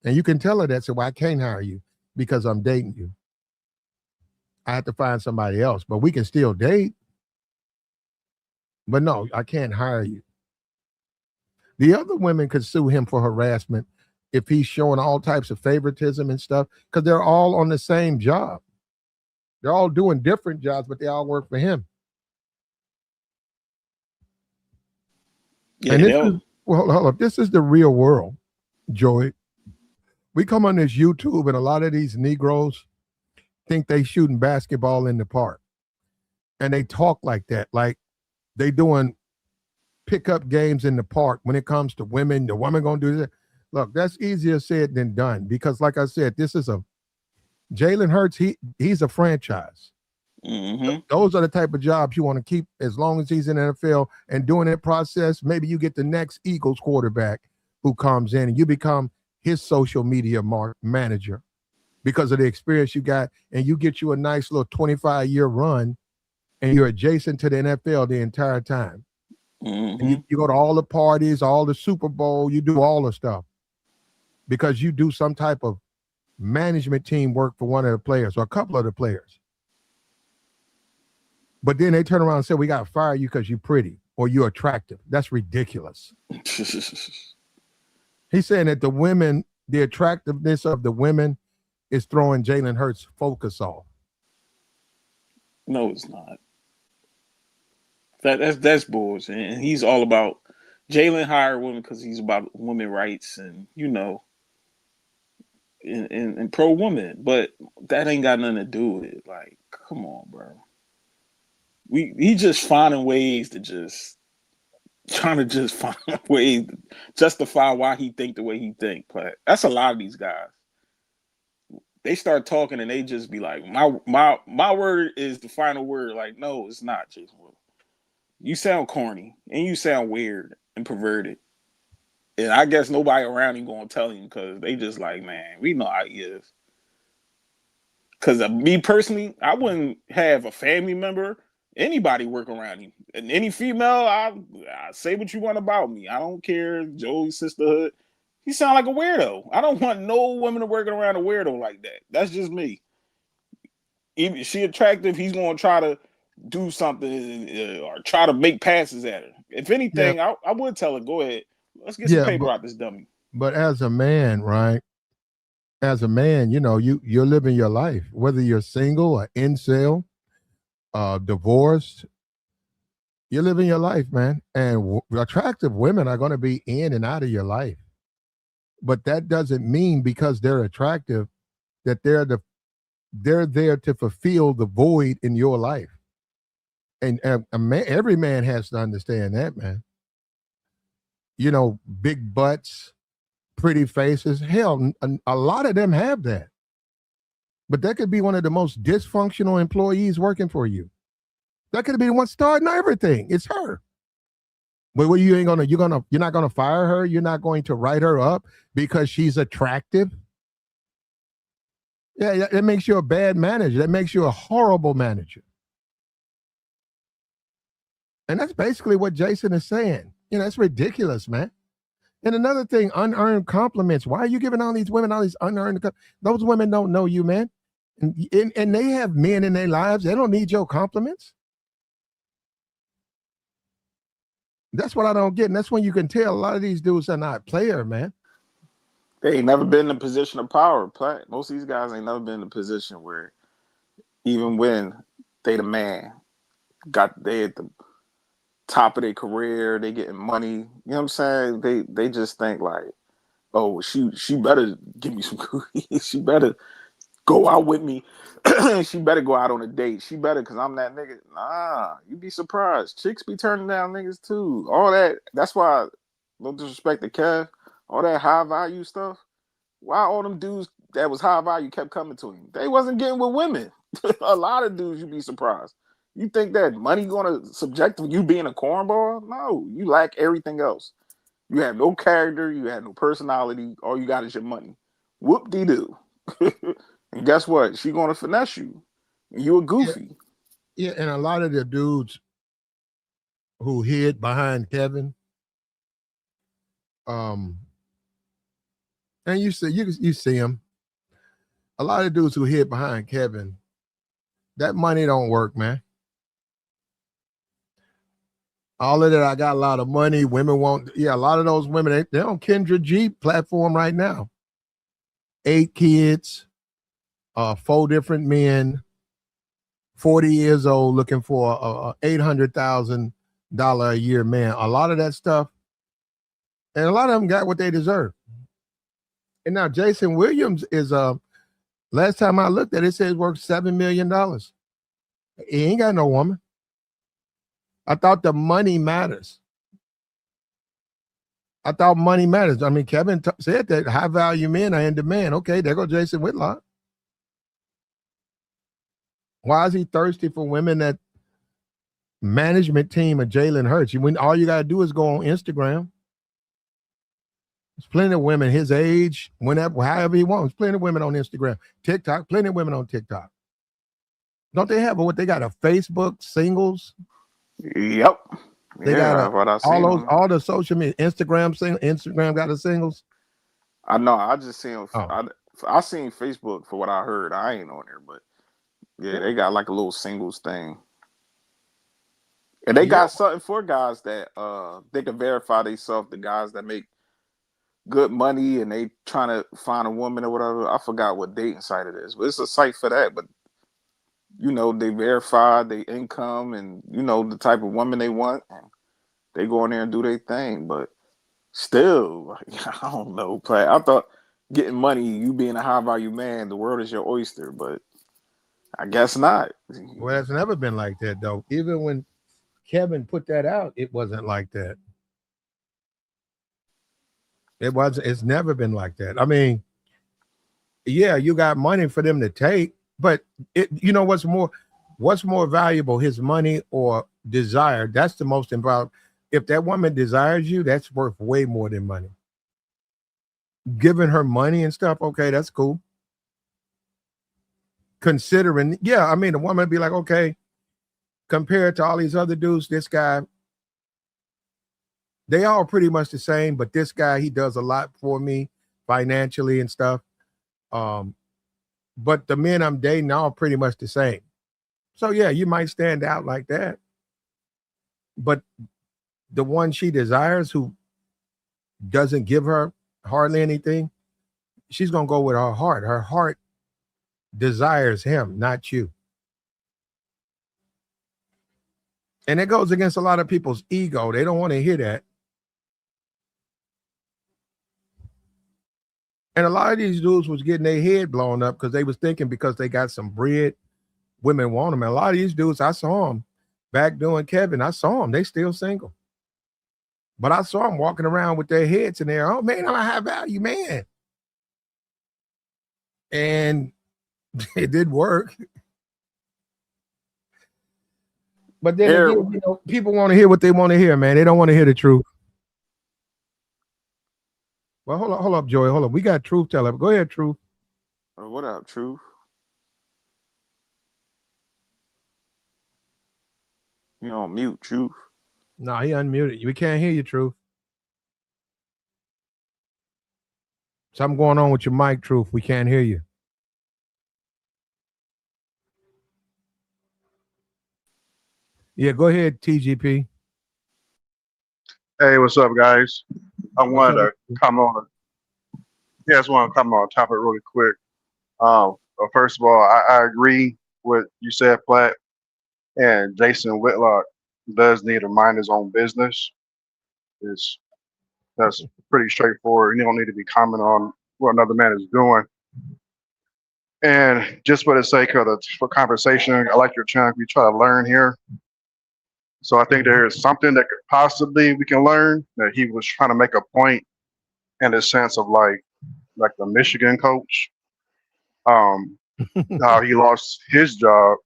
And you can tell her that. So, well, I can't hire you because I'm dating you. I have to find somebody else, but we can still date. But no, I can't hire you. The other women could sue him for harassment if he's showing all types of favoritism and stuff, because they're all on the same job. They're all doing different jobs, but they all work for him. Yeah, and hold up. This is the real world, Joey. We come on this YouTube, and a lot of these Negroes think they shooting basketball in the park. And they talk like that, like they doing pickup games in the park when it comes to women. The woman gonna do this. Look, that's easier said than done, because like I said, this is a Jalen Hurts, he's a franchise. Those are the type of jobs you want to keep as long as he's in the NFL, and during that process, maybe you get the next Eagles quarterback who comes in and you become his social media manager because of the experience you got, and you get you a nice little 25-year run, and you're adjacent to the NFL the entire time. And you go to all the parties, all the Super Bowl, you do all the stuff because you do some type of management team work for one of the players or a couple of the players. But then they turn around and say, we got to fire you because you're pretty or you're attractive. That's ridiculous. He's saying that the attractiveness of the women is throwing Jalen Hurts' focus off. No, it's not. That's bullshit. And he's all about Jalen hired women because he's about women rights and and pro woman. But that ain't got nothing to do with it. Like, come on, bro. He just finding ways to trying to find ways to justify why he think the way he think. But that's a lot of these guys. They start talking and they just be like, my word is the final word. Like, no, it's not, Jason Will. You sound corny and you sound weird and perverted. And I guess nobody around him gonna tell him because they just like, man, we know how he is. Because me personally, I wouldn't have a family member, anybody work around him. And any female, I say what you want about me. I don't care, Joey's sisterhood. He sound like a weirdo. I don't want no woman to working around a weirdo like that. That's just me. Even if she attractive, he's gonna try to do something or try to make passes at her. If anything, I would tell her, go ahead. Let's get some paper out this dummy. But as a man, right? As a man, you're living your life, whether you're single or incel, divorced, you're living your life, man. And attractive women are going to be in and out of your life. But that doesn't mean because they're attractive that they're there to fulfill the void in your life. And every man has to understand that, man. Big butts, pretty faces. Hell, a lot of them have that. But that could be one of the most dysfunctional employees working for you. That could be the one starting everything. It's her. But what you're not gonna fire her. You're not going to write her up because she's attractive. Yeah, that makes you a bad manager. That makes you a horrible manager. And that's basically what Jason is saying. It's ridiculous, man. And another thing, unearned compliments. Why are you giving all these women all these unearned? Those women don't know you, man. And they have men in their lives. They don't need your compliments. That's what I don't get. And that's when you can tell a lot of these dudes are not player, man. They ain't never been in a position of power. Most of these guys ain't never been in a position where even when they the man, they at the top of their career, they getting money. You know what I'm saying? They just think like, oh, she better give me some cookies. She better go out with me. She better go out on a date. She better, because I'm that nigga. Nah, you'd be surprised. Chicks be turning down niggas too. All that. That's why, no disrespect to Kev, all that high value stuff. Why all them dudes that was high value kept coming to him? They wasn't getting with women. A lot of dudes, you'd be surprised. You think that money gonna subject you being a cornball? No, you lack everything else. You have no character. You have no personality. All you got is your money. Whoop-de-doo. And guess what? She gonna finesse you. And you a goofy. Yeah, and a lot of the dudes who hid behind Kevin, and you see him. A lot of dudes who hid behind Kevin, that money don't work, man. All of that, I got a lot of money. Women won't. Yeah, a lot of those women, they're on Kendra G platform right now. 8 kids, 4 different men, 40 years old, looking for a $800,000 a year man. A lot of that stuff, and a lot of them got what they deserve. And now Jason Williams is last time I looked at it, says worth $7 million. He ain't got no woman. I thought the money matters. I thought money matters. I mean, Kevin said that high value men are in demand. Okay, there goes Jason Whitlock. Why is he thirsty for women that management team of Jalen Hurts? When all you gotta do is go on Instagram. There's plenty of women his age, whenever, however he wants. Plenty of women on Instagram, TikTok. Plenty of women on TikTok. Don't they have what they got? A Facebook singles. Yep. They got all the social media. Instagram got a singles. I know. I just seen. I seen Facebook for what I heard. I ain't on there, but yeah, they got like a little singles thing. And they got something for guys that they can verify themselves, the guys that make good money and they trying to find a woman or whatever. I forgot what dating site it is, but it's a site for that. But they verify their income and the type of woman they want, and they go in there and do their thing. But still, I don't know. I thought getting money, you being a high value man, the world is your oyster, but I guess not. Well, it's never been like that though. Even when Kevin put that out, it wasn't like that. It's never been like that. I mean, yeah, you got money for them to take, but what's more valuable, his money or desire? That's the most important. If that woman desires you, that's worth way more than money. Giving her money and stuff, okay, that's cool. Considering, I mean, the woman would be like, okay, compared to all these other dudes, this guy, they all pretty much the same, but this guy, he does a lot for me financially and stuff. But the men I'm dating are all pretty much the same. So yeah, you might stand out like that. But the one she desires, who doesn't give her hardly anything, she's gonna go with her heart. Her heart desires him, not you. And it goes against a lot of people's ego. They don't want to hear that. And a lot of these dudes was getting their head blown up because they was thinking because they got some bread, women want them. And a lot of these dudes, I saw them back doing Kevin. I saw them. They still single. But I saw them walking around with their heads in there. Oh, man, I'm a high value man. And It did work. But then Here, again, you know, people want to hear what they want to hear, man. They don't want to hear the truth. Well, hold up, Joey. Hold up. We got Truth Teller. Go ahead, Truth. what up, Truth? You on mute, Truth? No, he unmuted. We can't hear you, Truth. Something going on with your mic, Truth. We can't hear you. Yeah, go ahead, TGP. Hey, what's up, guys? I What's wanted up? to come on. Yeah, I just want to come on topic really quick. But first of all, I agree with you said, Platt, and Jason Whitlock does need to mind his own business. That's pretty straightforward. You don't need to be commenting on what another man is doing. And just for the sake of for conversation, I like your channel. We try to learn here. So I think there is something that could possibly we can learn, that he was trying to make a point in the sense of like the Michigan coach, how he lost his job.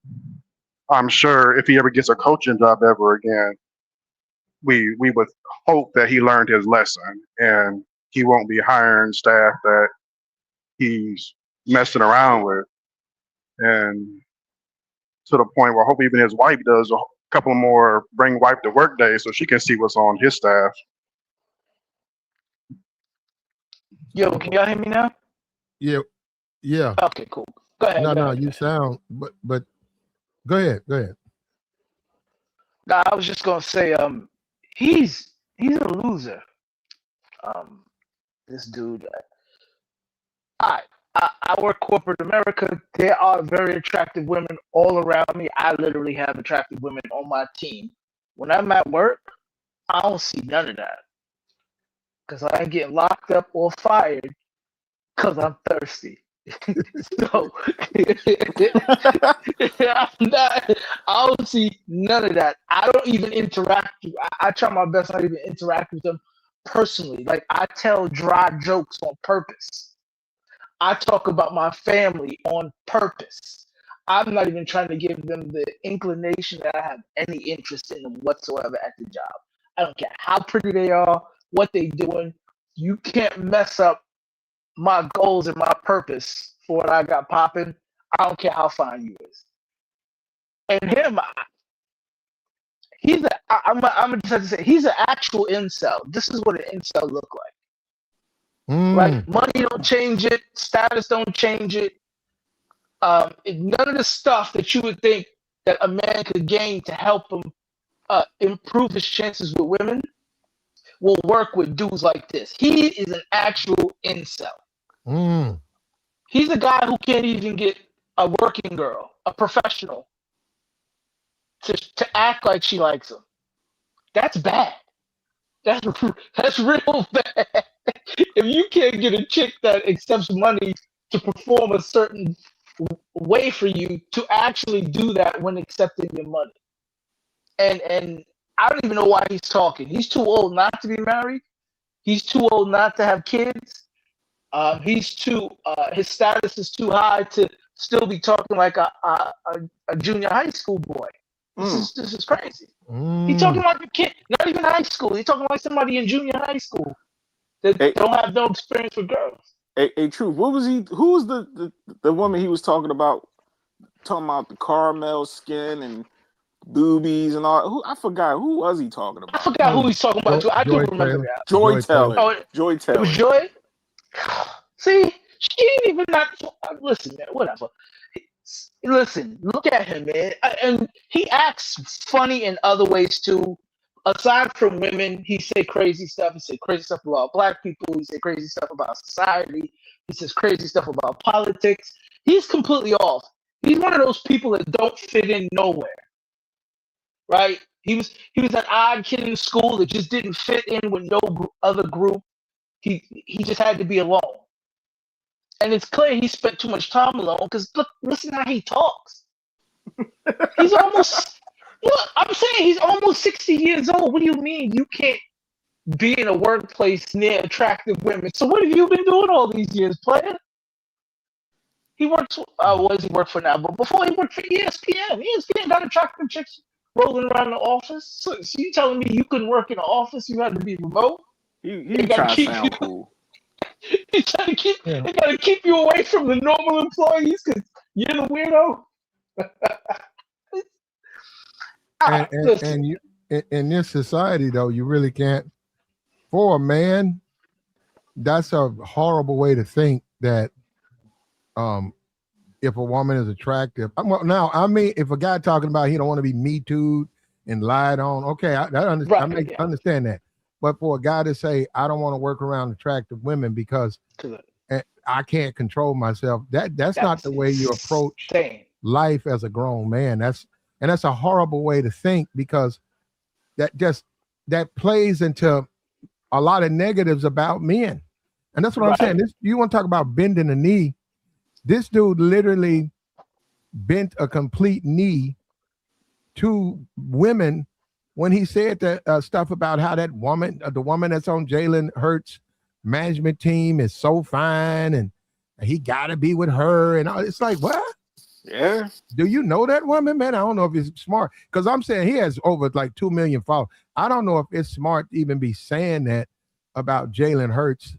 I'm sure if he ever gets a coaching job ever again, we would hope that he learned his lesson and he won't be hiring staff that he's messing around with. And to the point where I hope even his wife does a couple more bring wife to work days so she can see what's on his staff. Yo, can y'all hear me now? Yeah, yeah. Okay, cool. Go ahead. No, you sound, but go ahead. Nah, I was just gonna say, he's a loser. This dude. I work corporate America. There are very attractive women all around me. I literally have attractive women on my team. When I'm at work, I don't see none of that. Because I ain't getting locked up or fired because I'm thirsty. So I don't see none of that. I don't even interact. I try my best not even interact with them personally. Like I tell dry jokes on purpose. I talk about my family on purpose. I'm not even trying to give them the inclination that I have any interest in them whatsoever at the job. I don't care how pretty they are, what they doing. You can't mess up my goals and my purpose for what I got popping. I don't care how fine you is. And him, I'm just have to say, he's an actual incel. This is what an incel look like. Right? Money don't change it. Status don't change it. None of the stuff that you would think that a man could gain to help him improve his chances with women will work with dudes like this. He is an actual incel. He's a guy who can't even get a working girl, a professional, to act like she likes him. That's bad. That's real bad. If you can't get a chick that accepts money to perform a certain way for you, to actually do that when accepting your money. And I don't even know why he's talking. He's too old not to be married. He's too old not to have kids. He's too. His status is too high to still be talking like a junior high school boy. This is crazy. He's talking like a kid, not even high school. He's talking like somebody in junior high school that don't have no experience with girls. Hey, Truth, what was he? Who was the woman he was talking about? Talking about the caramel skin and boobies and all. I forgot. Who was he talking about? I forgot who he's talking about. I do remember that. Joy Taylor. Oh, Joy Taylor. It was Joy. See, she ain't even not. Listen, man. Whatever. Listen, look at him, man. And he acts funny in other ways too. Aside from women, he say crazy stuff. He say crazy stuff about black people. He say crazy stuff about society. He says crazy stuff about politics. He's completely off. He's one of those people that don't fit in nowhere. Right? He was an odd kid in school that just didn't fit in with no other group. He just had to be alone. And it's clear he spent too much time alone because listen how he talks. He's almost, I'm saying he's almost 60 years old. What do you mean you can't be in a workplace near attractive women? So what have you been doing all these years, player? He works. What does he work for now? But before he worked for ESPN. ESPN got attractive chicks rolling around the office. So you telling me you couldn't work in the office? You had to be remote. He trying to sound cool. He trying to keep. Yeah. They got to keep you away from the normal employees because you're the weirdo. Listen, And you in this society though, you really can't. For a man, that's a horrible way to think that if a woman is attractive. Now, I mean, if a guy talking about he don't want to be me too and lied on, okay, I understand that. But for a guy to say I don't want to work around attractive women because I can't control myself, that's not the way you approach life as a grown man. That's a horrible way to think because that plays into a lot of negatives about men. And that's what I'm saying. You want to talk about bending a knee. This dude literally bent a complete knee to women when he said that stuff about how that woman, the woman that's on Jalen Hurts' management team is so fine and he got to be with her. And it's like, what? Yeah. Do you know that woman, man? I don't know if it's smart because I'm saying he has over like 2 million followers. I don't know if it's smart to even be saying that about Jalen Hurts.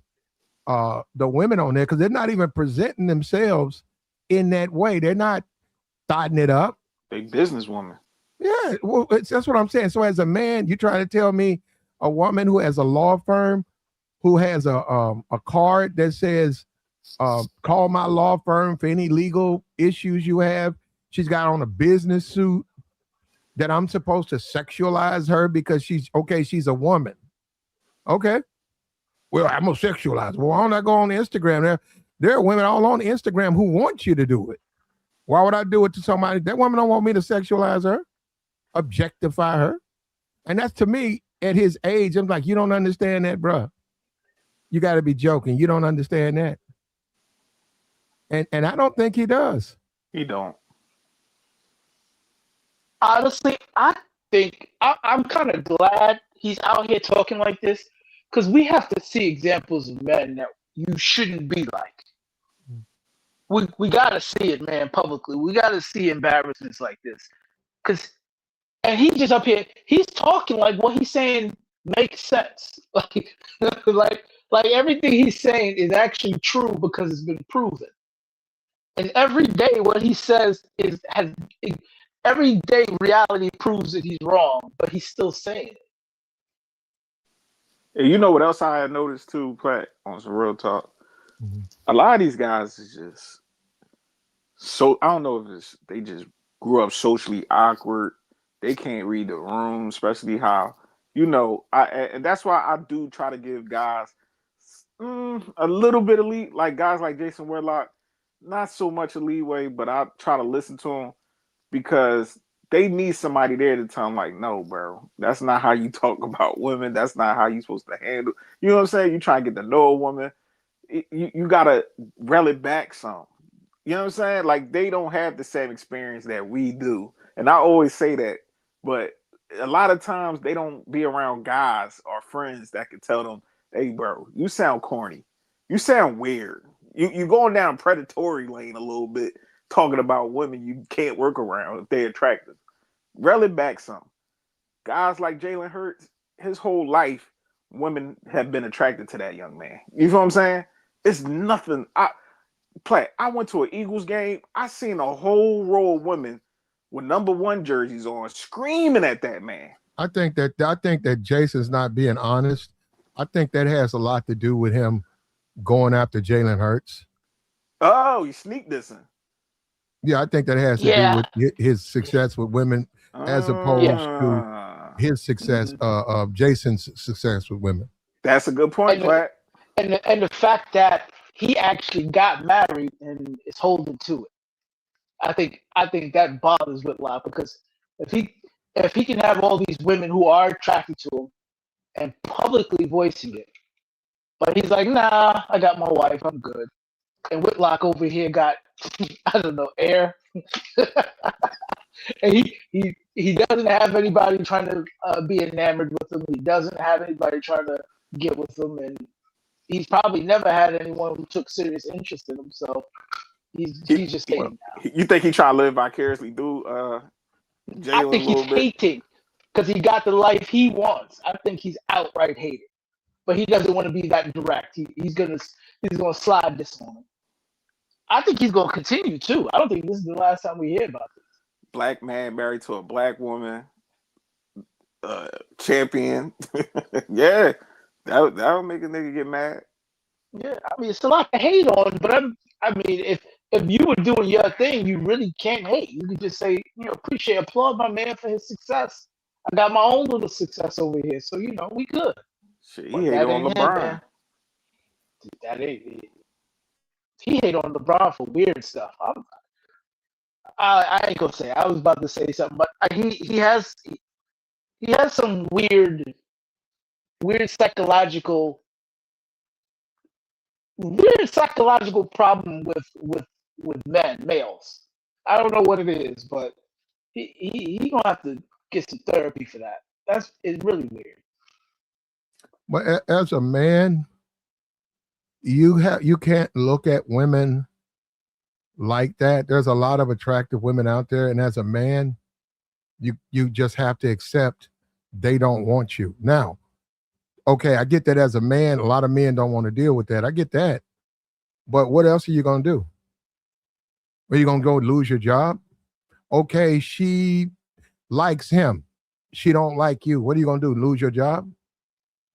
The women on there because they're not even presenting themselves in that way. They're not thotting it up. Big businesswoman. Yeah, well, that's what I'm saying. So as a man, you try to tell me a woman who has a law firm, who has a card that says, call my law firm for any legal issues you have. She's got on a business suit that I'm supposed to sexualize her because she's a woman. Okay. Well, I'm gonna sexualize. Well, why don't I go on Instagram? There are women all on Instagram who want you to do it. Why would I do it to somebody? That woman don't want me to sexualize her, objectify her. And that's to me, at his age, I'm like, you don't understand that, bro. You got to be joking. You don't understand that. And I don't think he does. He don't. Honestly, I think I'm kind of glad he's out here talking like this. Because we have to see examples of men that you shouldn't be like. We got to see it, man, publicly. We got to see embarrassments like this. And he's just up here, he's talking like what he's saying makes sense. Like everything he's saying is actually true because it's been proven. And every day what he says every day reality proves that he's wrong, but he's still saying it. You know what else I had noticed too, Platt, on some real talk? Mm-hmm. A lot of these guys is just so, I don't know if they just grew up socially awkward. They can't read the room, especially how, and that's why I do try to give guys a little bit of lead, like guys like Jason Whitlock, not so much a leeway, but I try to listen to them because they need somebody there to tell them, like, no, bro, that's not how you talk about women. That's not how you're supposed to handle. You know what I'm saying? You try to get to know a woman. You got to reel it back some. You know what I'm saying? Like, they don't have the same experience that we do. And I always say that. But a lot of times they don't be around guys or friends that can tell them, hey, bro, you sound corny. You sound weird. You're going down predatory lane a little bit, talking about women you can't work around if they're attractive. Reel it back some. Guys like Jalen Hurts, his whole life, women have been attracted to that young man. You know what I'm saying? It's nothing. I went to an Eagles game. I seen a whole row of women with number 1 jerseys on, screaming at that man. I think that Jason's not being honest. I think that has a lot to do with him going after Jalen Hurts. Oh, you sneak dissing. Yeah, I think that has to do with his success with women as opposed to his success, Jason's success with women. That's a good point, Platt. And the fact that he actually got married and is holding to it. I think that bothers Whitlock because if he can have all these women who are attracted to him and publicly voicing it, but he's like, nah, I got my wife, I'm good. And Whitlock over here got, I don't know, air. And he doesn't have anybody trying to be enamored with him. He doesn't have anybody trying to get with him. And he's probably never had anyone who took serious interest in him. So He's just hating now. You think he trying to live vicariously through Jalen I think a little he's bit? hating because he got the life he wants. I think he's outright hating, but he doesn't want to be that direct. He's gonna slide this on him. I think he's gonna continue too. I don't think this is the last time we hear about this. Black man married to a black woman, champion. Yeah, that'll make a nigga get mad. Yeah, I mean it's a lot to hate on, but I mean if you were doing your thing, you really can't hate. You could just say, applaud my man for his success. I got my own little success over here, so we good. Shit, he hate on LeBron. That ain't. He hate on LeBron for weird stuff. I ain't gonna say. I was about to say something, but he has some weird psychological problem with males. I don't know what it is, but he gonna have to get some therapy for that. It's really weird. But as a man, you can't look at women like that. There's a lot of attractive women out there, and as a man, you just have to accept they don't want you. Now, okay, I get that as a man, a lot of men don't want to deal with that. I get that. But what else are you going to do? Are you going to go lose your job? Okay, she likes him. She don't like you. What are you going to do? Lose your job?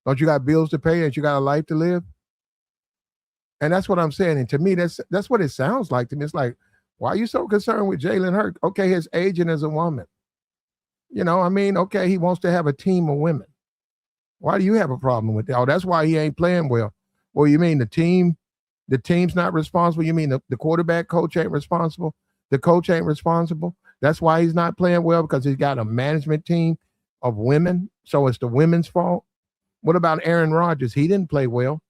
Don't you got bills to pay and you got a life to live? And that's what I'm saying. And to me, that's what it sounds like to me. It's like, why are you so concerned with Jalen Hurts? Okay, his agent is a woman. Okay, he wants to have a team of women. Why do you have a problem with that? Oh, that's why he ain't playing well. Well, you mean the team's not responsible? You mean the quarterback coach ain't responsible? The coach ain't responsible? That's why he's not playing well, because he's got a management team of women. So it's the women's fault. What about Aaron Rodgers? He didn't play well.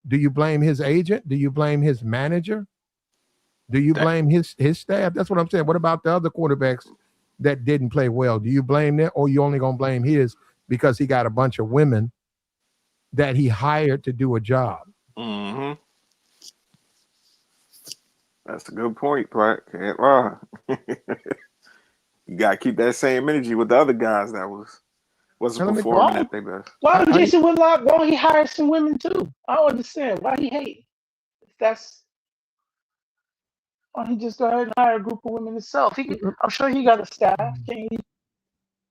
Do you blame his agent? Do you blame his manager? Do you blame his staff? That's what I'm saying. What about the other quarterbacks that didn't play well? Do you blame them, or you only gonna blame his because he got a bunch of women that he hired to do a job? Mm-hmm. That's a good point, Pratt. Can't lie. You gotta keep that same energy with the other guys that wasn't performing at their best. Why would Jason Whitlock? Why don't he hire some women too? I don't understand why he hating. Why don't he just go ahead and hire a group of women himself? I'm sure he got a staff. Can't he?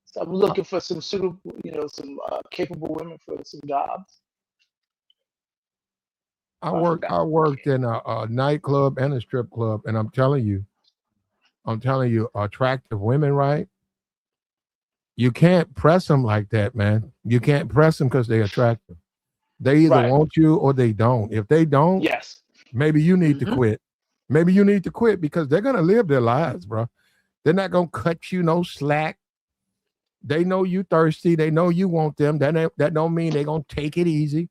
So I'm looking for some suitable, some capable women for some jobs. I worked in a nightclub and a strip club, and I'm telling you, attractive women, right? You can't press them like that, man. You can't press them because they're attractive. They either want you or they don't. If they don't, yes, maybe you need to quit. Maybe you need to quit, because they're gonna live their lives, bro. They're not gonna cut you no slack. They know you thirsty. They know you want them. That don't mean they're gonna take it easy.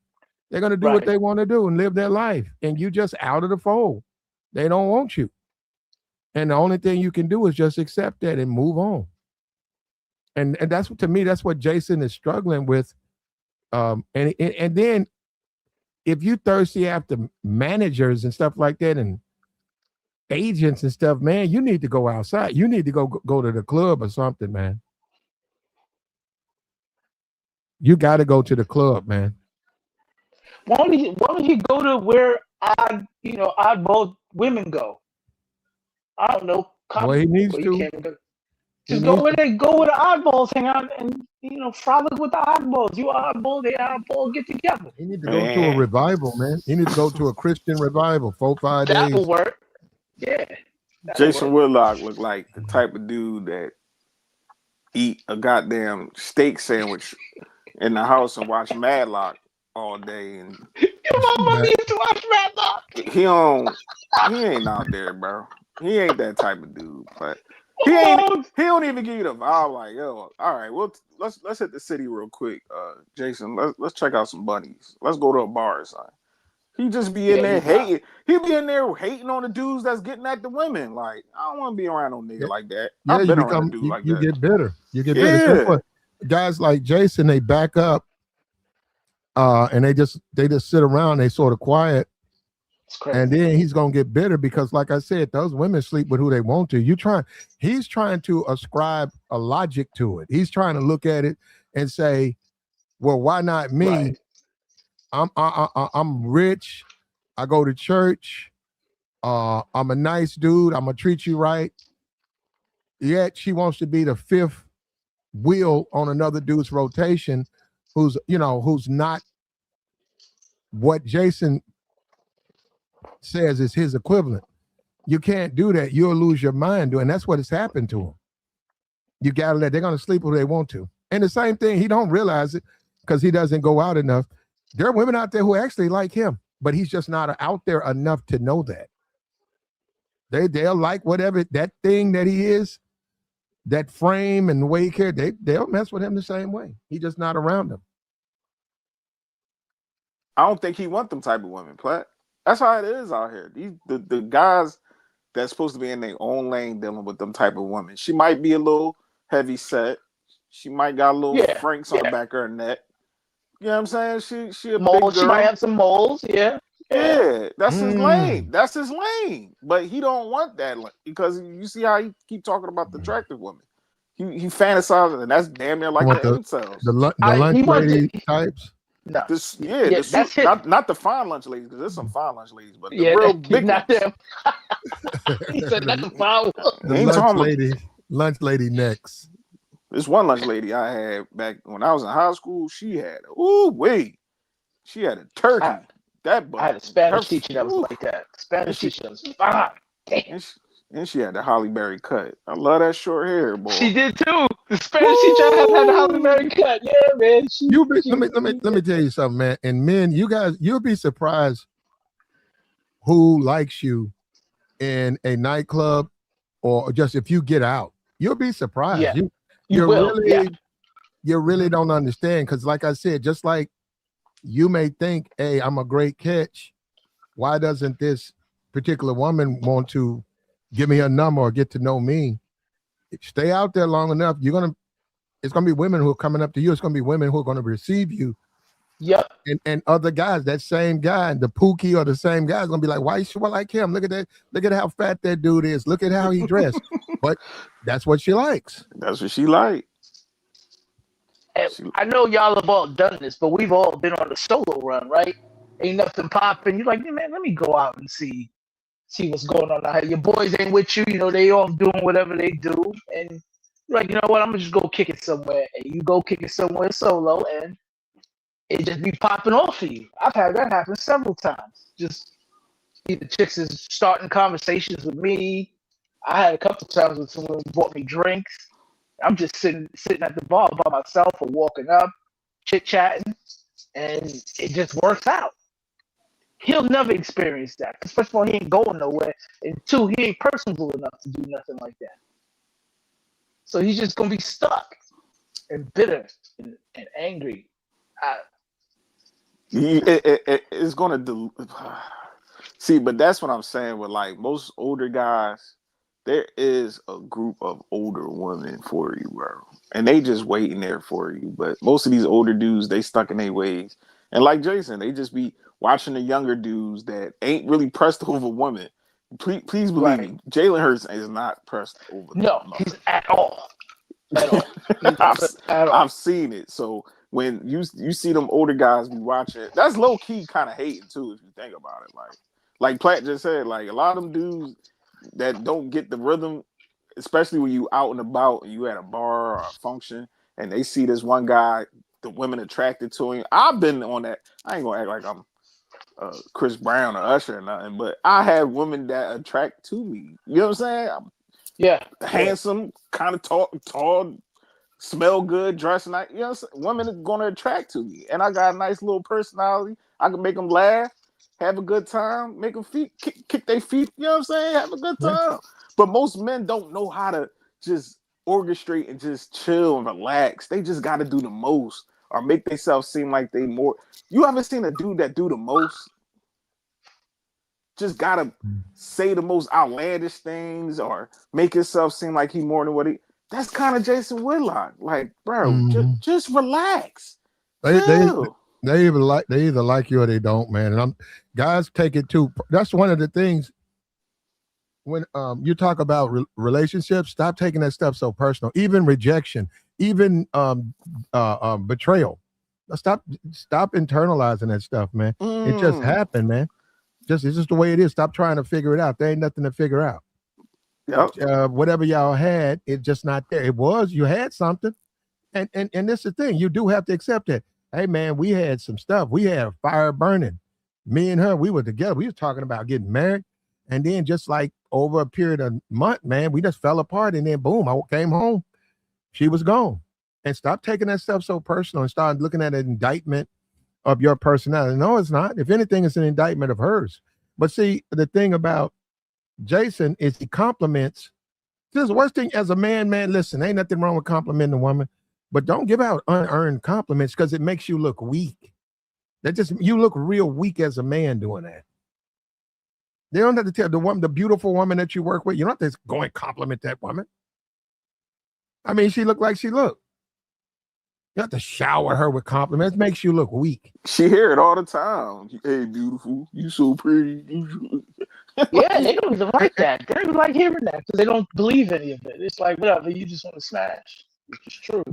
They're gonna do what they want to do and live their life. And you just out of the fold. They don't want you. And the only thing you can do is just accept that and move on. And that's, to me, that's what Jason is struggling with. And then if you thirsty after managers and stuff like that and agents and stuff, man, you need to go outside. You need to go to the club or something, man. You got to go to the club, man. Why don't he go to where oddball women go? I don't know. Well, he needs to. Just go where the oddballs hang out and frolic with the oddballs. You oddball, they oddball, get together. He need to go to a revival, man. He need to go to a Christian revival, 4-5 days. That will work. Yeah. Jason Whitlock looked like the type of dude that eat a goddamn steak sandwich in the house and watch Madlock all day. And your mama used to watch Madlock. He ain't out there, bro. He ain't that type of dude, but he don't even give you the vibe like, yo, all right, well, let's hit the city real quick. Jason, let's check out some bunnies. Let's go to a bar or something. He just be in there hating. He be in there hating on the dudes that's getting at the women. Like, I don't want to be around no nigga like that. Yeah, I've been around a dude like that. You get bitter. You get bitter. So guys like Jason, they back up, and they just sit around. They sort of quiet, It's crazy. And then he's gonna get bitter because, like I said, those women sleep with who they want to. He's trying to ascribe a logic to it. He's trying to look at it and say, well, why not me? Right. I'm rich. I go to church. I'm a nice dude. I'm gonna treat you right. Yet she wants to be the fifth wheel on another dude's rotation, who's not what Jason says is his equivalent. You can't do that. You'll lose your mind doing. That's what has happened to him. You gotta they're gonna sleep who they want to. And the same thing, he don't realize it because he doesn't go out enough. There are women out there who actually like him, but he's just not out there enough to know that. They'll like whatever that thing that he is, that frame and the way he cares, they'll mess with him the same way. He's just not around them. I don't think he want them type of women, Platt. That's how it is out here. The guys that's supposed to be in their own lane dealing with them type of women. She might be a little heavy set. She might got a little franks on the back of her neck. You know what I'm saying? She a big girl. She might have some moles. Yeah. That's his lane. That's his lane. But he don't want that because you see how he keep talking about the attractive women. He fantasizes, and that's damn near like the incels. The lunch lady types. No. That's not the fine lunch ladies, because there's some fine lunch ladies, but the real big not ones. them. He said that's the fine The lunch lady next. This one lunch lady I had back when I was in high school, she had she had a turkey. I had a Spanish teacher that was like that. Spanish teacher was fine. Damn. And she had the Holly Berry cut. I love that short hair, boy. She did too. The Spanish teacher had the Holly Berry cut. Yeah, man. Let me tell you something, man. And men, you'll be surprised who likes you in a nightclub or just if you get out. You'll be surprised. Yeah. You really don't understand because, like I said, just like you may think, hey, I'm a great catch. Why doesn't this particular woman want to give me her number or get to know me? Stay out there long enough. It's gonna be women who are coming up to you. It's gonna be women who are gonna receive you. Yep. And other guys, that same guy, the Pookie or the same guy is gonna be like, why she like him? Look at that. Look at how fat that dude is. Look at how he dressed. But that's what she likes. That's what she likes. I know y'all have all done this, but we've all been on a solo run, right? Ain't nothing popping. You're like, man, let me go out and see what's going on out here. Your boys ain't with you, they all doing whatever they do. And you're like, you know what, I'm gonna just go kick it somewhere. And you go kick it somewhere solo and it just be popping off for you. I've had that happen several times. Just either chicks is starting conversations with me. I had a couple times when someone bought me drinks. I'm just sitting at the bar by myself or walking up, chit-chatting, and it just works out. He'll never experience that. Because first of all, he ain't going nowhere. And two, he ain't personable enough to do nothing like that. So he's just going to be stuck and bitter and angry. It's going to... See, but that's what I'm saying with like most older guys. There is a group of older women for you, bro. And they just waiting there for you. But most of these older dudes, they stuck in their ways. And like Jason, they just be watching the younger dudes that ain't really pressed over women. Please believe me, Jalen Hurts is not pressed over. No, he's at all. At all. I've seen it. So when you see them older guys be watching it, that's low key kind of hating too, if you think about it. Like Platt just said, like a lot of them dudes that don't get the rhythm, especially when you out and about and you at a bar or a function and they see this one guy, the women attracted to him. I've been on that. I ain't gonna act like I'm Chris Brown or Usher or nothing, but I had women that attract to me. You know what I'm saying? Handsome, kind of tall, smell good, dress nice. You know what I'm saying? Women are gonna attract to me, and I got a nice little personality. I can make them laugh, have a good time, make them kick their feet. You know what I'm saying? Have a good time. But most men don't know how to just orchestrate and just chill and relax. They just got to do the most or make themselves seem like they more. You ever seen a dude that do the most? Just gotta say the most outlandish things or make himself seem like he more than what he. That's kind of Jason Whitlock. Like, bro, just relax. They They either like you or they don't, man. And guys take it too. That's one of the things when you talk about relationships. Stop taking that stuff so personal. Even rejection, even betrayal. Stop internalizing that stuff, man. It just happened, man. It's just the way it is. Stop trying to figure it out. There ain't nothing to figure out. Yep. Whatever y'all had, it's just not there. It was, you had something. And this is the thing. You do have to accept it. Hey man, we had some stuff. We had a fire burning. Me and her, we were together. We were talking about getting married. And then just like over a period of month, man, we just fell apart. And then boom, I came home. She was gone. And stop taking that stuff so personal and start looking at an indictment of your personality. No, it's not. If anything, it's an indictment of hers. But see, the thing about Jason is he compliments. This is the worst thing as a man, listen, ain't nothing wrong with complimenting a woman, but don't give out unearned compliments because it makes you look weak. You look real weak as a man doing that. They don't have to tell the beautiful woman that you work with, you don't have to go and compliment that woman. I mean, she looked like she looked. You have to shower her with compliments. It makes you look weak. She hear it all the time. Hey, beautiful. You so pretty. Yeah, they don't even like that. They don't even like hearing that because they don't believe any of it. It's like, whatever, you just want to smash, which is true.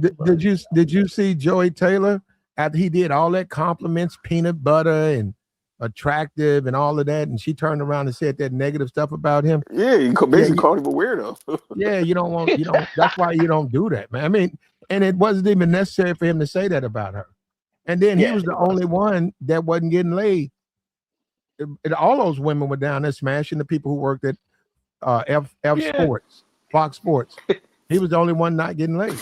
Did you see Joey Taylor after he did all that compliments, peanut butter and attractive and all of that, and she turned around and said that negative stuff about him? Yeah, you basically called him a weirdo. Yeah, you don't. That's why you don't do that, man. I mean, and it wasn't even necessary for him to say that about her. And then he was the only one that wasn't getting laid. All those women were down there smashing the people who worked at F Sports, Fox Sports. He was the only one not getting laid. He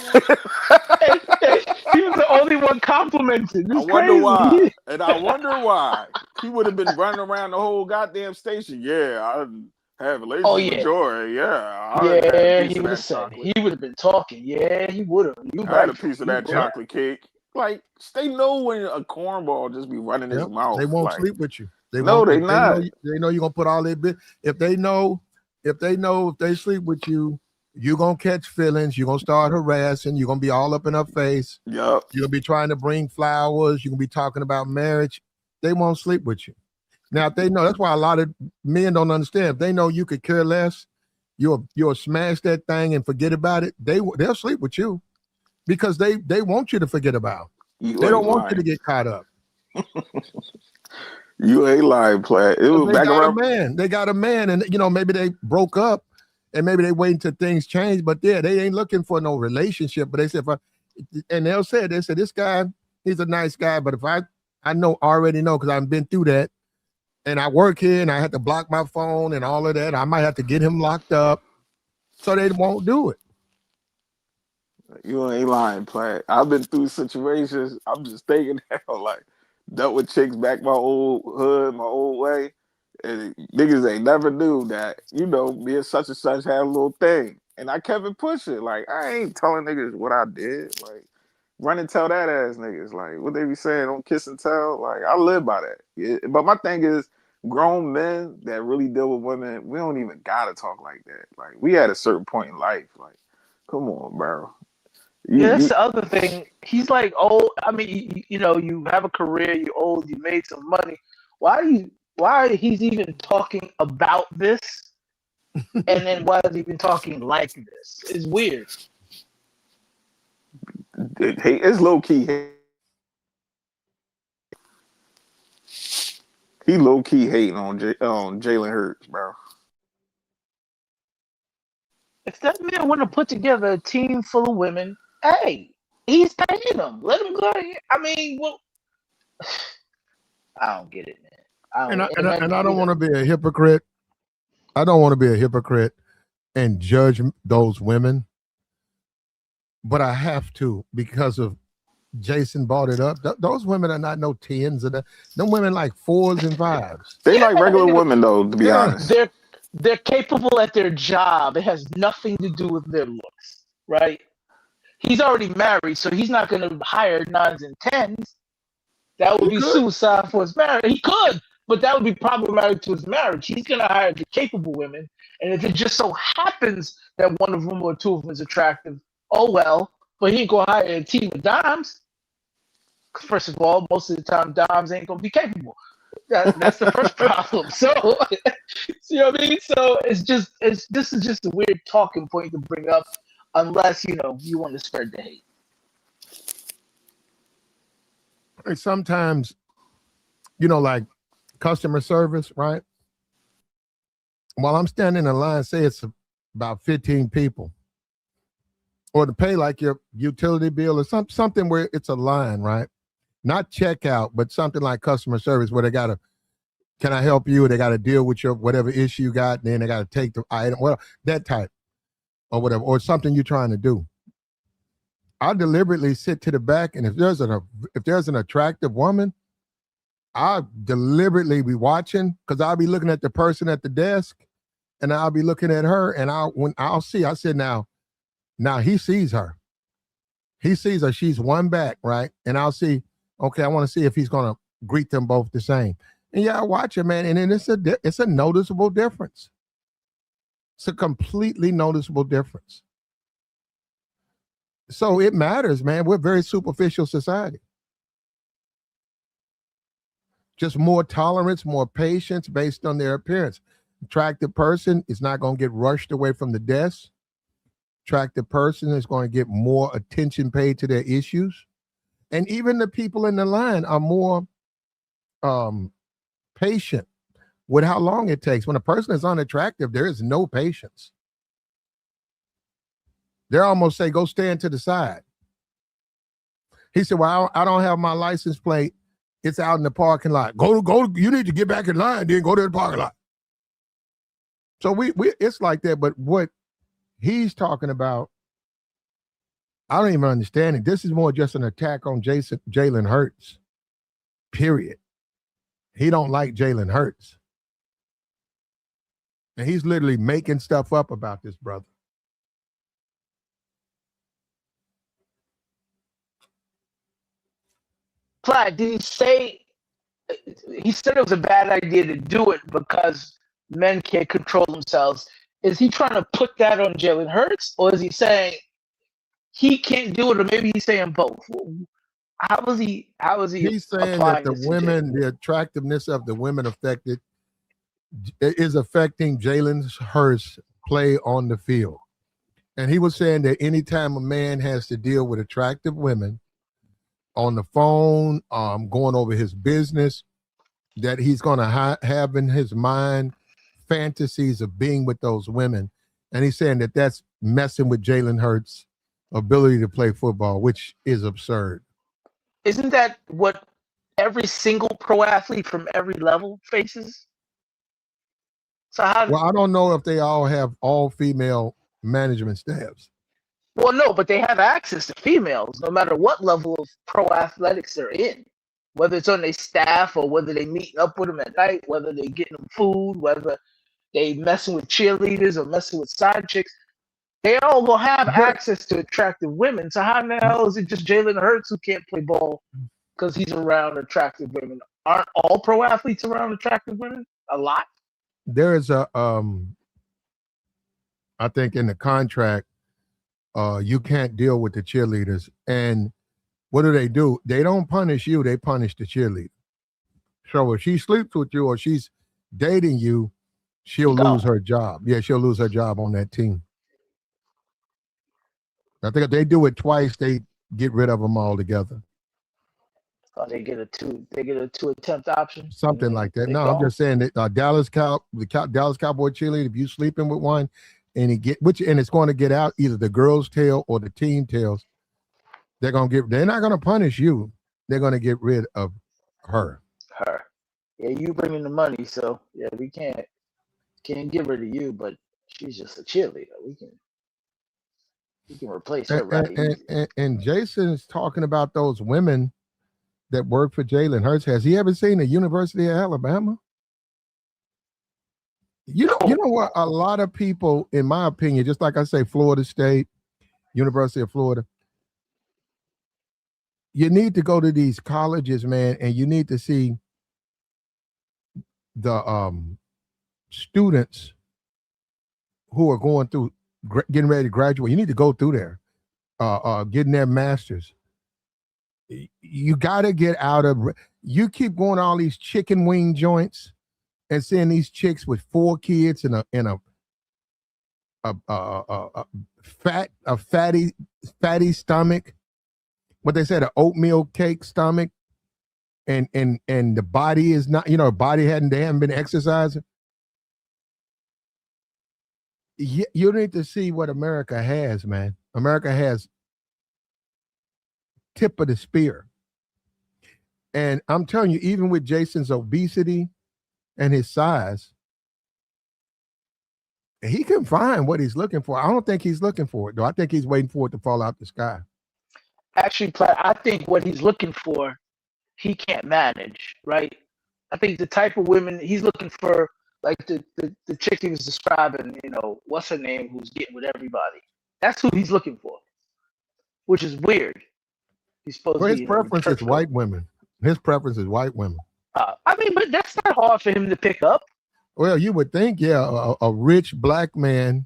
was the only one complimented. I wonder why. And I wonder why. He would have been running around the whole goddamn station. Yeah, I have a lady with joy. Yeah, he would have said. He would have been talking. Yeah, he would have. I had a piece of that chocolate cake. Like, they know when a cornball just be running his mouth. They won't sleep with you. They not. They know you're gonna put all their bit. If they sleep with you, you're gonna catch feelings. You're gonna start harassing. You're gonna be all up in her face. Yep. You're gonna be trying to bring flowers. You're gonna be talking about marriage. They won't sleep with you. Now, if they know, that's why a lot of men don't understand. If they know you could care less, you'll smash that thing and forget about it. They'll sleep with you because they want you to forget about. They don't want you to get caught up. You ain't lying, Platt. It was back around. They got a man, and maybe they broke up, and maybe they wait until things change. But they ain't looking for no relationship. But they said, they said this guy, he's a nice guy, but if I already know because I've been through that, and I work here, and I had to block my phone and all of that, I might have to get him locked up, so they won't do it. You ain't lying, Platt. I've been through situations. I'm just thinking now, like, dealt with chicks back my old hood, my old way, and niggas ain't never knew that, me and such and such had a little thing. And I kept it pushing. Like, I ain't telling niggas what I did. Like, run and tell that ass niggas. Like, what they be saying, don't kiss and tell. Like, I live by that. Yeah. But my thing is, grown men that really deal with women, we don't even gotta talk like that. Like, we at a certain point in life. Like, come on, bro. That's the other thing. He's like, I mean, you have a career, you're old, you made some money. Why he's even talking about this? And then why is he even talking like this? It's weird. It's low key hate. He low key hating on Jalen Hurts, bro. If that man want to put together a team full of women, hey, he's paying them. Let him go. I mean, I don't get it, man. I don't want to be a hypocrite. I don't want to be a hypocrite and judge those women, but I have to because of Jason brought it up. Those women are not no 10s. Them women like 4s and 5s. They like regular women, though, to be honest. They're capable at their job. It has nothing to do with their looks, right? He's already married, so he's not going to hire 9s and 10s. That would be suicide for his marriage. He could, but that would be problematic to his marriage. He's going to hire the capable women, and if it just so happens that one of them or two of them is attractive, oh well, but he ain't going to hire a team of dimes. First of all, most of the time, Doms ain't gonna be capable. That's the first problem. So, you know what I mean? So this is just a weird talking point to bring up, unless you want to spread the hate. Sometimes, like customer service, right? While I'm standing in line, say it's about 15 people, or to pay like your utility bill or something where it's a line, right? Not checkout, but something like customer service where they got to, can I help you? They got to deal with your whatever issue you got, and then they got to take the item, well, that type or whatever, or something you're trying to do. I deliberately sit to the back, and if there's an attractive woman, I'll deliberately be watching, because I'll be looking at the person at the desk, and I'll be looking at her, and I said, now he sees her. He sees her. She's one back, right? And I'll see, okay, I want to see if he's going to greet them both the same. And yeah, I watch it, man, and then it's a noticeable difference. It's a completely noticeable difference. So it matters, man. We're a very superficial society. Just more tolerance, more patience based on their appearance. Attractive person is not going to get rushed away from the desk. Attractive person is going to get more attention paid to their issues. And even the people in the line are more patient with how long it takes. When a person is unattractive, there is no patience. They almost say, go stand to the side. He said, well, I don't have my license plate. It's out in the parking lot. Go, you need to get back in line, then go to the parking lot. So we it's like that, but what he's talking about, I don't even understand it. This is more just an attack on Jalen Hurts, period. He don't like Jalen Hurts. And he's literally making stuff up about this brother. Platt, did he say it was a bad idea to do it because men can't control themselves? Is he trying to put that on Jalen Hurts, or is he saying he can't do it, or maybe he's saying both? How is he? He's saying that the women, the attractiveness of the women is affecting Jalen Hurts' play on the field. And he was saying that anytime a man has to deal with attractive women on the phone, going over his business, that he's going to have in his mind fantasies of being with those women. And he's saying that that's messing with Jalen Hurts' ability to play football, which is absurd. Isn't that what every single pro athlete from every level faces? So well, I don't know if they all have all female management staffs. Well, no, but they have access to females no matter what level of pro athletics they're in, whether it's on their staff or whether they meeting up with them at night, whether they getting them food, whether they messing with cheerleaders or messing with side chicks. They all will have access to attractive women. So how in the hell is it just Jalen Hurts who can't play ball because he's around attractive women? Aren't all pro athletes around attractive women? A lot. There is I think in the contract, you can't deal with the cheerleaders. And what do? They don't punish you, they punish the cheerleader. So if she sleeps with you or she's dating you, she'll lose her job. Yeah, she'll lose her job on that team. I think if they do it twice, they get rid of them altogether. Oh, they get a two attempt option. Something like that. No, I'm just saying that the Dallas Cowboy cheerleader, if you sleeping with one and it's going to get out either the girl's tail or the team tails, they're not going to punish you. They're going to get rid of her. Yeah, you bring in the money, so yeah, we can't get rid of you, but she's just a cheerleader. We can replace her and Jason's talking about those women that work for Jalen Hurts. Has he ever seen the University of Alabama? You know what? A lot of people, in my opinion, just like I say, Florida State, University of Florida, you need to go to these colleges, man, and you need to see the students who are going through, getting ready to graduate. You need to go through there, getting their masters. You got to get out of. You keep going to all these chicken wing joints and seeing these chicks with 4 kids and a fatty stomach. What they said, an oatmeal cake stomach, and the body is not. Body they haven't been exercising. You need to see what America has, man. America has tip of the spear. And I'm telling you, even with Jason's obesity and his size, he can find what he's looking for. I don't think he's looking for it, though. I think he's waiting for it to fall out the sky. Actually, I think what he's looking for, he can't manage, right? I think the type of women he's looking for, like the chick he was describing, what's her name, who's getting with everybody. That's who he's looking for, which is weird. He's supposed to be. His preference is white women. His preference is white women. I mean, but that's not hard for him to pick up. Well, you would think, yeah, a rich black man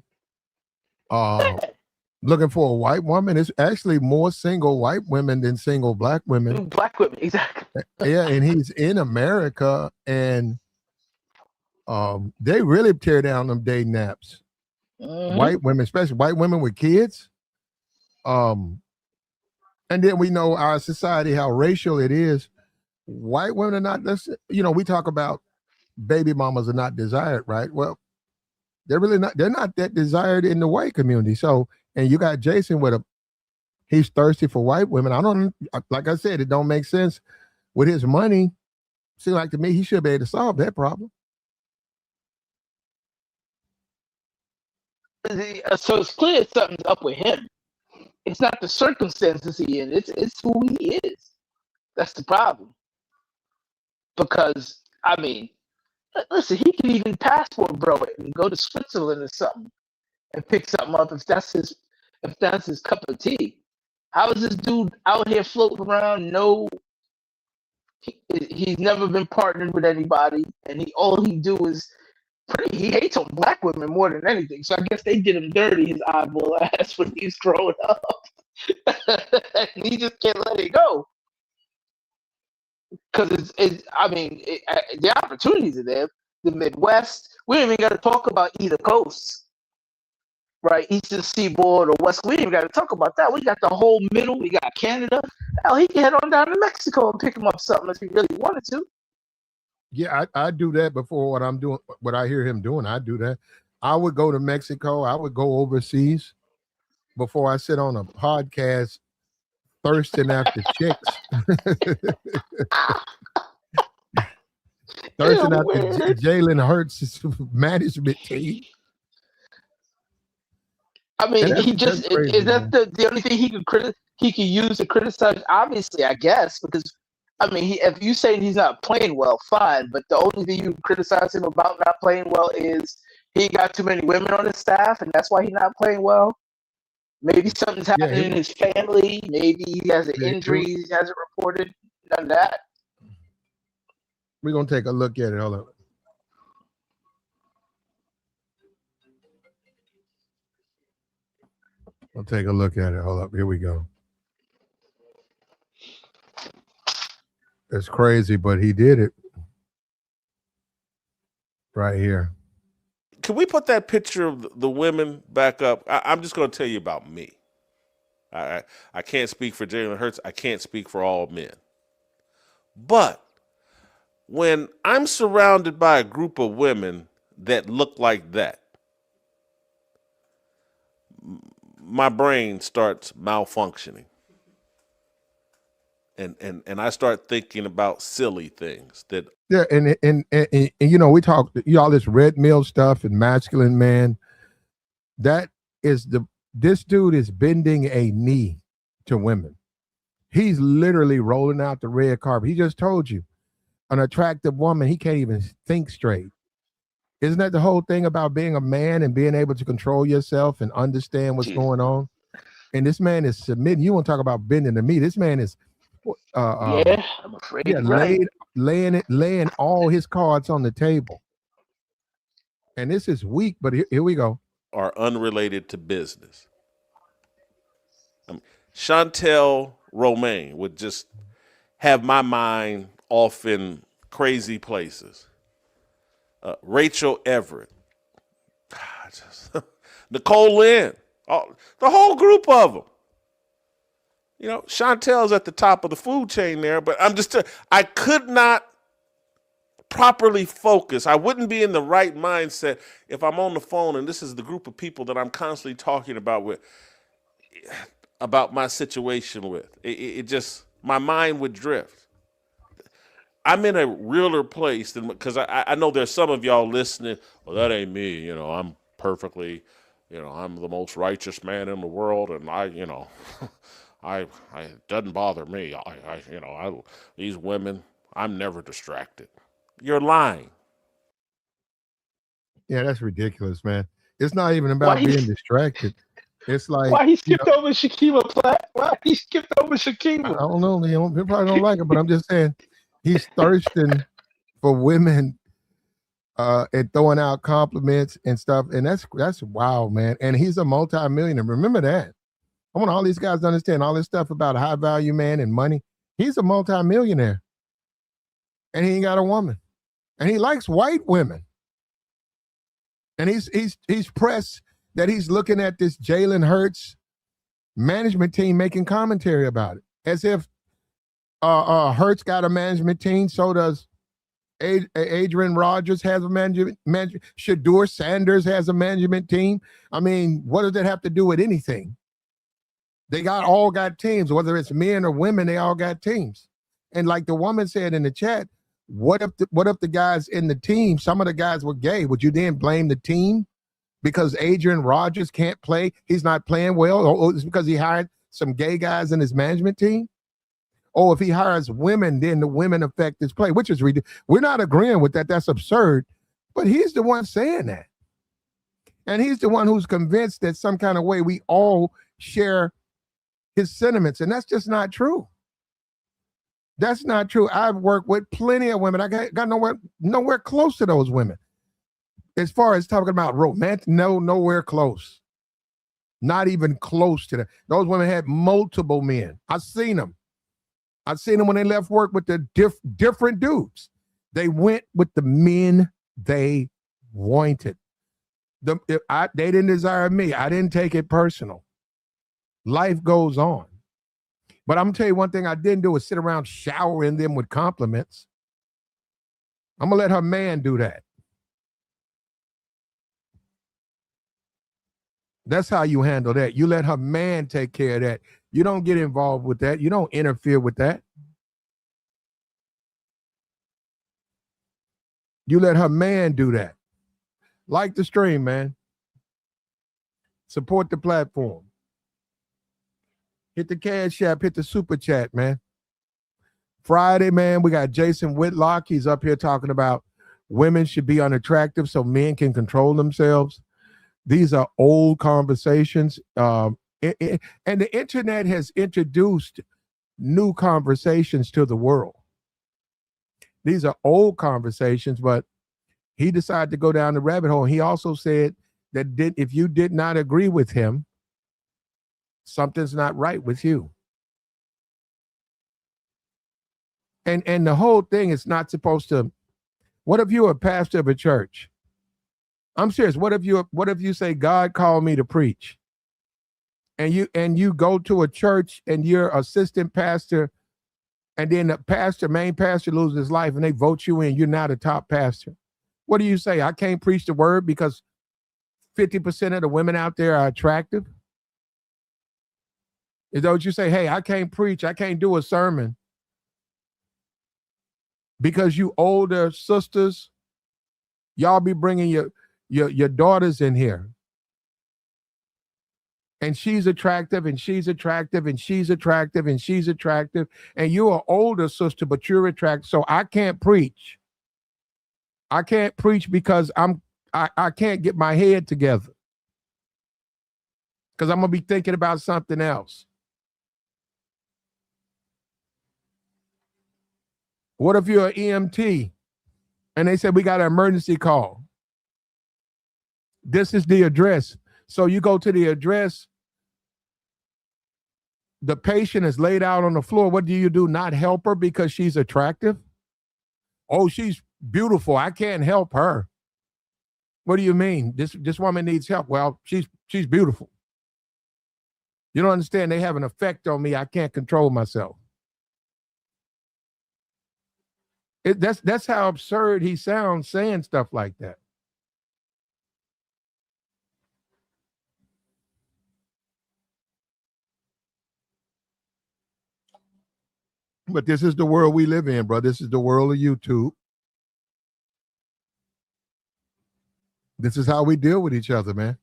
looking for a white woman. It's actually more single white women than single black women. Black women, exactly. Yeah, and he's in America, and they really tear down them dating apps. Mm-hmm. White women, especially white women with kids. And then we know our society, how racial it is. White women are not, we talk about baby mamas are not desired, right? Well, they're not that desired in the white community. So, and you got Jason he's thirsty for white women. Like I said, it don't make sense with his money. Seems like to me, he should be able to solve that problem. So it's clear something's up with him. It's not the circumstances he's in. It's who he is. That's the problem. Because, I mean, listen, he can even passport bro it and go to Switzerland or something and pick something up if that's his cup of tea. How is this dude out here floating around? No, he's never been partnered with anybody, and all he do is he hates on black women more than anything. So I guess they did him dirty, his eyeball ass, when he was growing up. He just can't let it go. Because the opportunities are there. The Midwest, we don't even got to talk about either coast, right? Eastern Seaboard or West. We don't even got to talk about that. We got the whole middle. We got Canada. Hell, he can head on down to Mexico and pick him up something if he really wanted to. Yeah, I do that before what I'm doing. What I hear him doing, I do that. I would go to Mexico. I would go overseas before I sit on a podcast thirsting after chicks. Thirsting after Jalen Hurts' management team. I mean, he just crazy, is that the only thing he could use to criticize? Obviously, I guess, because I mean, if you saying he's not playing well, fine. But the only thing you can criticize him about not playing well is he got too many women on his staff, and that's why he's not playing well. Maybe something's happening in his family. Maybe he has an injury he hasn't reported. None of that. We're going to take a look at it. Hold on. We'll take a look at it. Hold up. Here we go. It's crazy, but he did it. Right here. Can we put that picture of the women back up? I'm just going to tell you about me. I can't speak for Jalen Hurts. I can't speak for all men. But when I'm surrounded by a group of women that look like that, my brain starts malfunctioning. And I start thinking about silly things that. Yeah, and we talk all this red mill stuff and masculine man. That is this dude is bending a knee to women. He's literally rolling out the red carpet. He just told you, an attractive woman, he can't even think straight. Isn't that the whole thing about being a man and being able to control yourself and understand what's going on? And this man is submitting. You want to talk about bending the knee? This man is. I'm afraid. Yeah, laying all his cards on the table. And this is weak, but here we go. Are unrelated to business. Chantel Romaine would just have my mind off in crazy places. Rachel Everett, Nicole Lynn, the whole group of them. You know, Chantel's at the top of the food chain there, but I could not properly focus. I wouldn't be in the right mindset if I'm on the phone and this is the group of people that I'm constantly talking about my situation with. It just, my mind would drift. I'm in a realer place than, because I know there's some of y'all listening. Well, that ain't me. You know, I'm perfectly, you know, I'm the most righteous man in the world, and you know, I it doesn't bother me. These women, I'm never distracted. You're lying. Yeah, that's ridiculous, man. It's not even Why about he being distracted. It's like, why he skipped over Shakima Platt? Why he skipped over I Shakima? don't know. They probably don't like it, but I'm just saying he's thirsting for women and throwing out compliments and stuff. And that's wow, man. And he's a multimillionaire. Remember that. I want all these guys to understand all this stuff about high value man and money. He's a multimillionaire. And he ain't got a woman. And he likes white women. And he's pressed that he's looking at this Jalen Hurts management team making commentary about it. As if Hurts got a management team, so does Adrian Rogers has a management. Shador Sanders has a management team. I mean, what does that have to do with anything? They all got teams, whether it's men or women, they all got teams. And like the woman said in the chat, what if the guys in the team, some of the guys were gay? Would you then blame the team because Adrian Rogers can't play? He's not playing well, or it's because he hired some gay guys in his management team? Or if he hires women, then the women affect his play, which is ridiculous. We're not agreeing with that. That's absurd. But he's the one saying that. And he's the one who's convinced that some kind of way we all share his sentiments. And that's just not true. That's not true. I've worked with plenty of women. I got nowhere close to those women. As far as talking about romantic, nowhere close. Not even close to that. Those women had multiple men. I've seen them. I've seen them when they left work with the different dudes. They went with the men they wanted. They didn't desire me. I didn't take it personal. Life goes on. But I'm going to tell you one thing I didn't do is sit around showering them with compliments. I'm going to let her man do that. That's how you handle that. You let her man take care of that. You don't get involved with that. You don't interfere with that. You let her man do that. Like the stream, man. Support the platform. Hit the Cash App, hit the Super Chat, man. Friday, man, we got Jason Whitlock. He's up here talking about women should be unattractive so men can control themselves. These are old conversations. And the internet has introduced new conversations to the world. These are old conversations, but he decided to go down the rabbit hole. He also said that if you did not agree with him, something's not right with you. And the whole thing is not supposed to. What if you're a pastor of a church? I'm serious. What if you say God called me to preach, and you go to a church and you're assistant pastor, and then the main pastor loses his life, and they vote you in. You're now the top pastor. What do you say? I can't preach the word because 50% of the women out there are attractive. Is that what you say? Hey, I can't preach. I can't do a sermon because you older sisters, y'all be bringing your daughters in here. And she's attractive, and she's attractive, and she's attractive, and she's attractive. And you're an older sister, but you're attractive. So I can't preach. I can't preach because I can't get my head together. Because I'm going to be thinking about something else. What if you're an EMT and they said, we got an emergency call? This is the address. So you go to the address The patient is laid out on the floor. What do? Not help her because she's attractive? Oh, she's beautiful. I can't help her. What do you mean? This woman needs help. Well, she's beautiful. You don't understand. They have an effect on me. I can't control myself. That's how absurd he sounds saying stuff like that. But this is the world we live in, bro. This is the world of YouTube. This is how we deal with each other, man.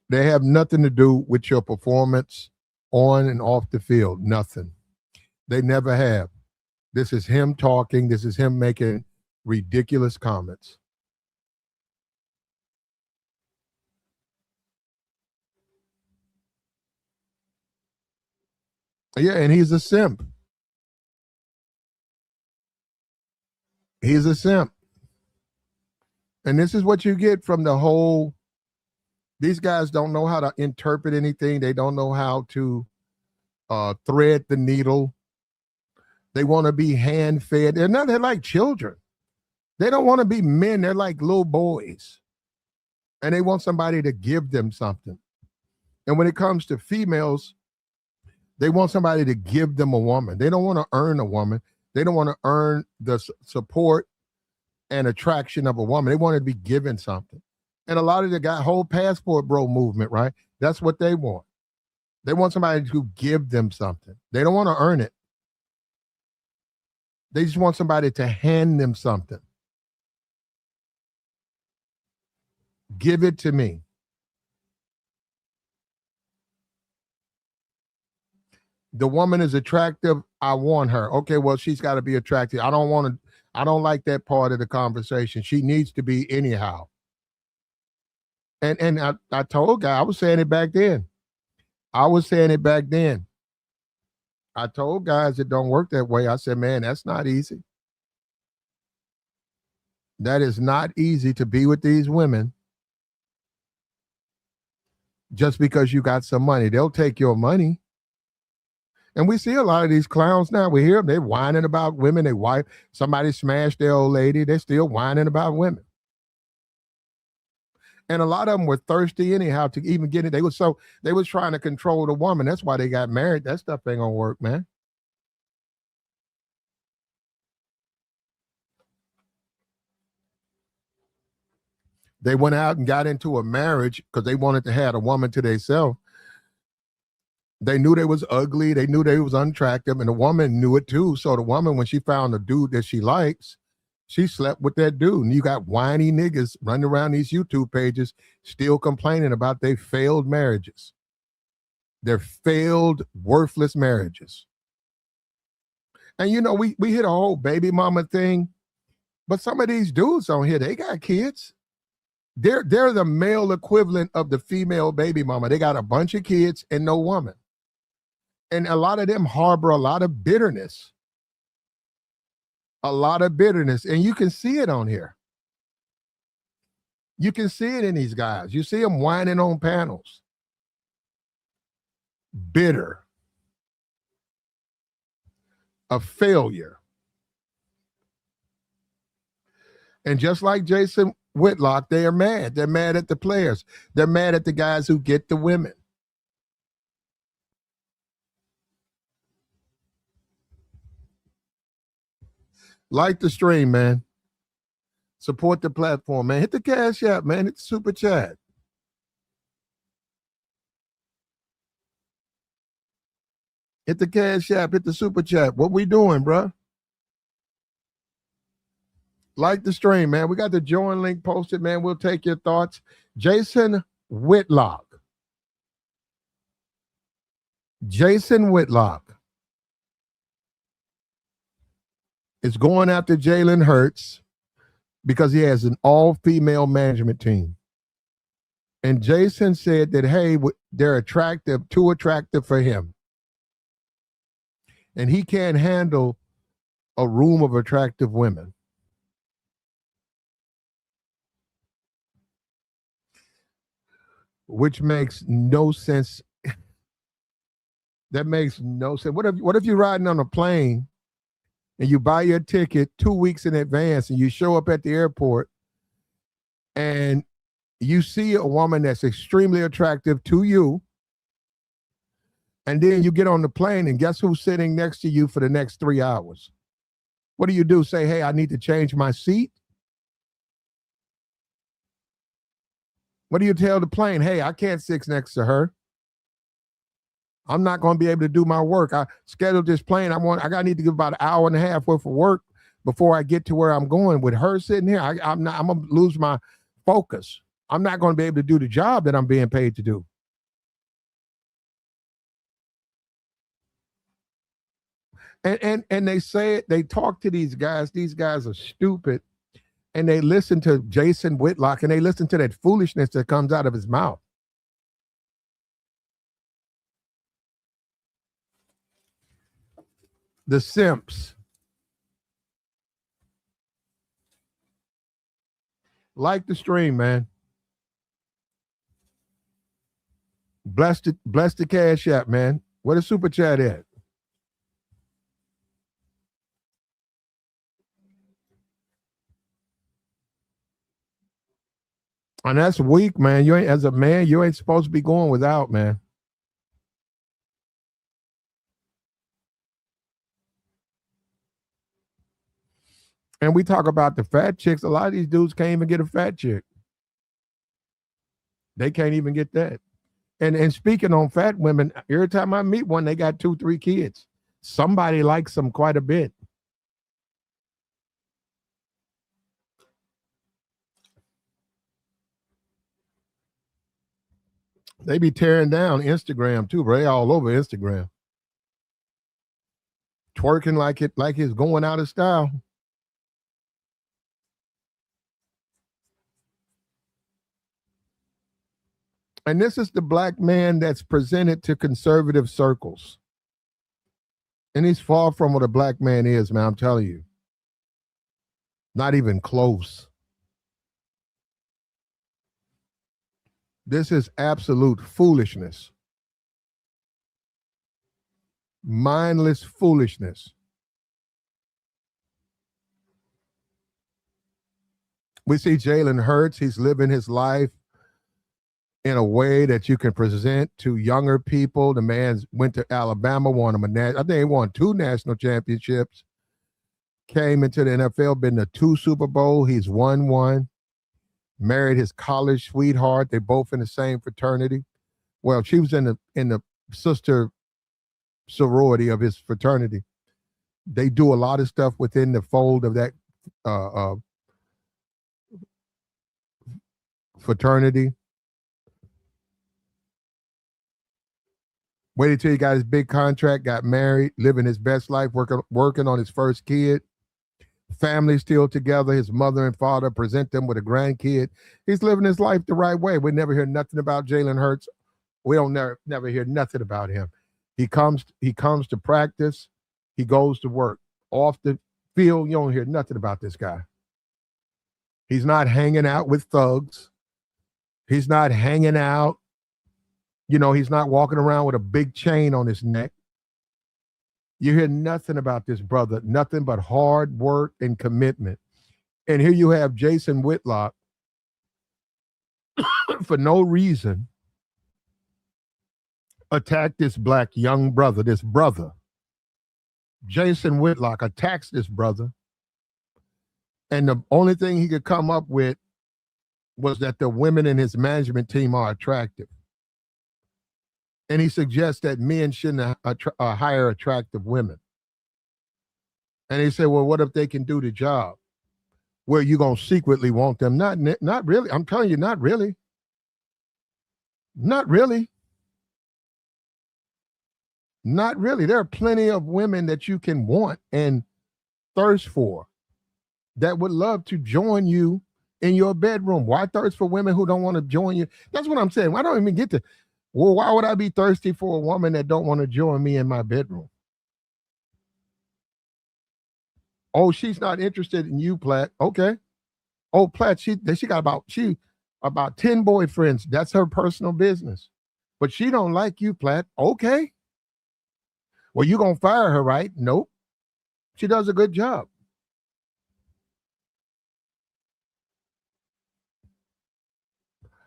They have nothing to do with your performance on and off the field. Nothing. They never have. This is him talking. This is him making ridiculous comments. Yeah, and he's a simp. He's a simp. And this is what you get from the whole, these guys don't know how to interpret anything. They don't know how to thread the needle. They want to be hand-fed. They're like children. They don't want to be men. They're like little boys. And they want somebody to give them something. And when it comes to females, they want somebody to give them a woman. They don't want to earn a woman. They don't want to earn the support and attraction of a woman. They want to be given something. And a lot of the whole passport bro movement, right? That's what they want. They want somebody to give them something. They don't want to earn it. They just want somebody to hand them something. Give it to me. The woman is attractive. I want her. Okay, well, she's got to be attractive. I don't like that part of the conversation. She needs to be anyhow. And I told guy, I was saying it back then. I told guys it don't work that way. I said, man, that's not easy. That is not easy to be with these women just because you got some money. They'll take your money. And we see a lot of these clowns now. We hear them. They're whining about women. Somebody smashed their old lady. They're still whining about women. And a lot of them were thirsty anyhow to even get it. They was trying to control the woman. That's why they got married. That stuff ain't gonna work, man. They went out and got into a marriage because they wanted to have a woman to themselves. They knew they was ugly. They knew they was unattractive, and the woman knew it too. So the woman, when she found a dude that she likes, she slept with that dude. And you got whiny niggas running around these YouTube pages still complaining about their failed marriages. Their failed, worthless marriages. And you know, we hit a whole baby mama thing, but some of these dudes on here, they got kids. They're the male equivalent of the female baby mama. They got a bunch of kids and no woman. And a lot of them harbor a lot of bitterness. And you can see it on here. You can see it in these guys. You see them whining on panels. Bitter. A failure. And just like Jason Whitlock, they are mad. They're mad at the players. They're mad at the guys who get the women. Like the stream, man. Support the platform, man. Hit the Cash App, man. Hit the Super Chat. Hit the Cash App. Hit the Super Chat. What we doing, bro? Like the stream, man. We got the join link posted, man. We'll take your thoughts. Jason Whitlock. Is going after Jalen Hurts because he has an all-female management team. And Jason said that, hey, they're attractive, too attractive for him. and he can't handle a room of attractive women. Which makes no sense. That makes no sense. What if you're riding on a plane and you buy your ticket 2 weeks in advance and you show up at the airport and you see a woman that's extremely attractive to you, and then you get on the plane and guess who's sitting next to you for the next 3 hours? What do? Say, hey, I need to change my seat? What do you tell the plane? Hey, I can't sit next to her. I'm not going to be able to do my work. I scheduled this plane. I need to give about an hour and a half worth of work before I get to where I'm going. With her sitting here, I'm going to lose my focus. I'm not going to be able to do the job that I'm being paid to do. And they say it, they talk to these guys. These guys are stupid. And they listen to Jason Whitlock and they listen to that foolishness that comes out of his mouth. The simps. Like the stream, man. Bless the cash app, man. Where the super chat at? And that's weak, man. You ain't, as a man, you ain't supposed to be going without, man. And we talk about the fat chicks. A lot of these dudes can't even get a fat chick. They can't even get that. And speaking on fat women, every time I meet one, they got 2, 3 kids. Somebody likes them quite a bit. They be tearing down Instagram too, bro. They all over Instagram. Twerking like it's going out of style. And this is the black man that's presented to conservative circles. And he's far from what a black man is, man, I'm telling you. Not even close. This is absolute foolishness. Mindless foolishness. We see Jalen Hurts. He's living his life in a way that you can present to younger people. The man went to Alabama, won him I think he won 2 national championships. Came into the NFL, been to 2 Super Bowl. He's won 1. Married his college sweetheart. They both in the same fraternity. Well, she was in the sister sorority of his fraternity. They do a lot of stuff within the fold of that fraternity. Waited till he got his big contract, got married, living his best life, working on his first kid. Family still together. His mother and father present them with a grandkid. He's living his life the right way. We never hear nothing about Jalen Hurts. We don't never hear nothing about him. He comes to practice. He goes to work. Off the field, you don't hear nothing about this guy. He's not hanging out with thugs. He's not hanging out. He's not walking around with a big chain on his neck. You hear nothing about this brother, nothing but hard work and commitment. And here you have Jason Whitlock for no reason attack this black young brother, this brother. Jason Whitlock attacks this brother. And the only thing he could come up with was that the women in his management team are attractive. And he suggests that men shouldn't hire attractive women. And he said, well, what if they can do the job? Well, you're going to secretly want them. Not really. I'm telling you, not really. Not really. Not really. There are plenty of women that you can want and thirst for that would love to join you in your bedroom. Why thirst for women who don't want to join you? That's what I'm saying. I don't even get to, well, why would I be thirsty for a woman that don't want to join me in my bedroom? Oh, she's not interested in you, Platt. Okay. Oh, Platt, she got about 10 boyfriends. That's her personal business. But she don't like you, Platt. Okay. Well, you gonna fire her, right? Nope. She does a good job.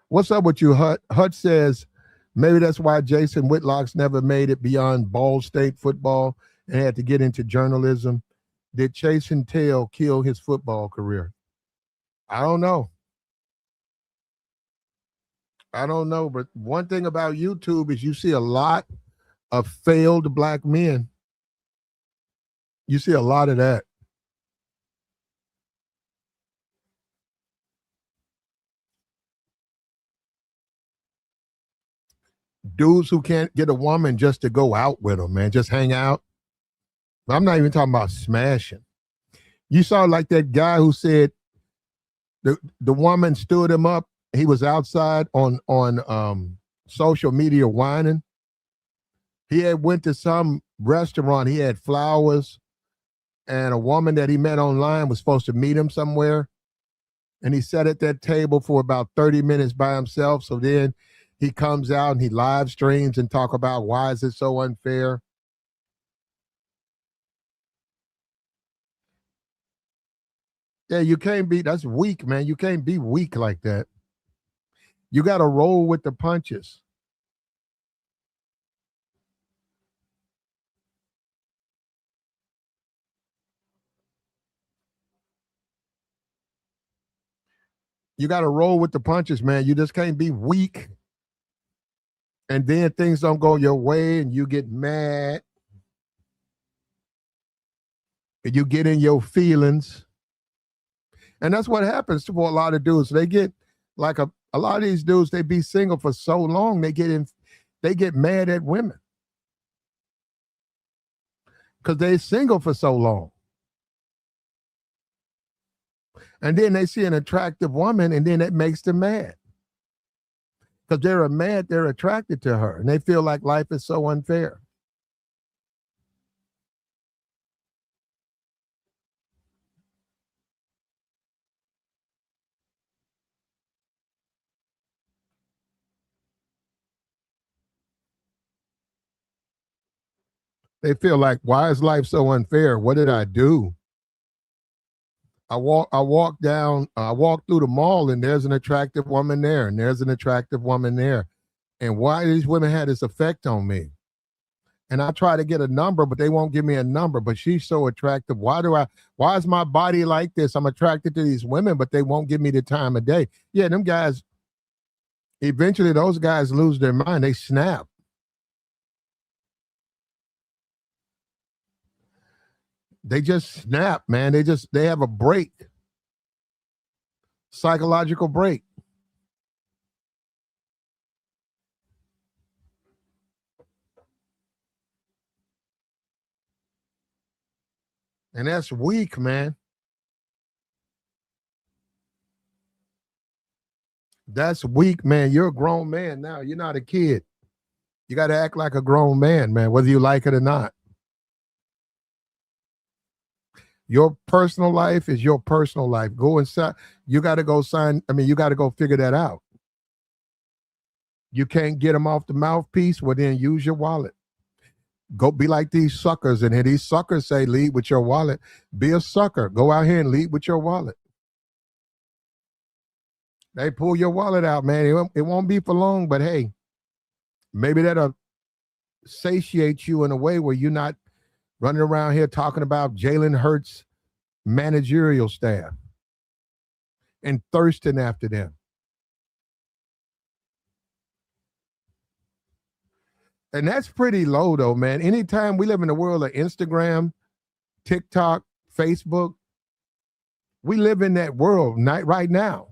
What's up with you, Hut? Hut says maybe that's why Jason Whitlock's never made it beyond Ball State football and had to get into journalism. Did Chase and Tail kill his football career? I don't know. I don't know. But one thing about YouTube is you see a lot of failed black men. You see a lot of that. Dudes who can't get a woman just to go out with them, man, just hang out. I'm not even talking about smashing. You saw like that guy who said the woman stood him up. He was outside on social media whining. He had went to some restaurant. He had flowers, and a woman that he met online was supposed to meet him somewhere. And he sat at that table for about 30 minutes by himself. So then he comes out and he live streams and talk about why is it so unfair. Yeah, you can't be, that's weak, man. You can't be weak like that. You got to roll with the punches. You got to roll with the punches, man. You just can't be weak. And then things don't go your way and you get mad. And you get in your feelings. And that's what happens to a lot of dudes. They get like a lot of these dudes, they be single for so long, they get mad at women. Because they're single for so long. And then they see an attractive woman and then it makes them mad. Because they're attracted to her and they feel like life is so unfair. They feel like, why is life so unfair? What did I do? I walk through the mall and there's an attractive woman there and there's an attractive woman there. And why these women had this effect on me? And I try to get a number, but they won't give me a number. But she's so attractive. Why is my body like this? I'm attracted to these women, but they won't give me the time of day. Yeah, them guys, eventually those guys lose their mind. They snap. They just snap, man. They have a break. Psychological break. And that's weak, man. That's weak, man. You're a grown man now. You're not a kid. You got to act like a grown man, man, whether you like it or not. Your personal life is your personal life. Go inside. You got to go you got to go figure that out. You can't get them off the mouthpiece. Well, then use your wallet. Go be like these suckers. And these suckers say, lead with your wallet. Be a sucker. Go out here and lead with your wallet. They pull your wallet out, man. It won't be for long, but hey, maybe that'll satiate you in a way where you're not running around here talking about Jalen Hurts' managerial staff and thirsting after them. And that's pretty low, though, man. Anytime we live in the world of Instagram, TikTok, Facebook, we live in that world right now.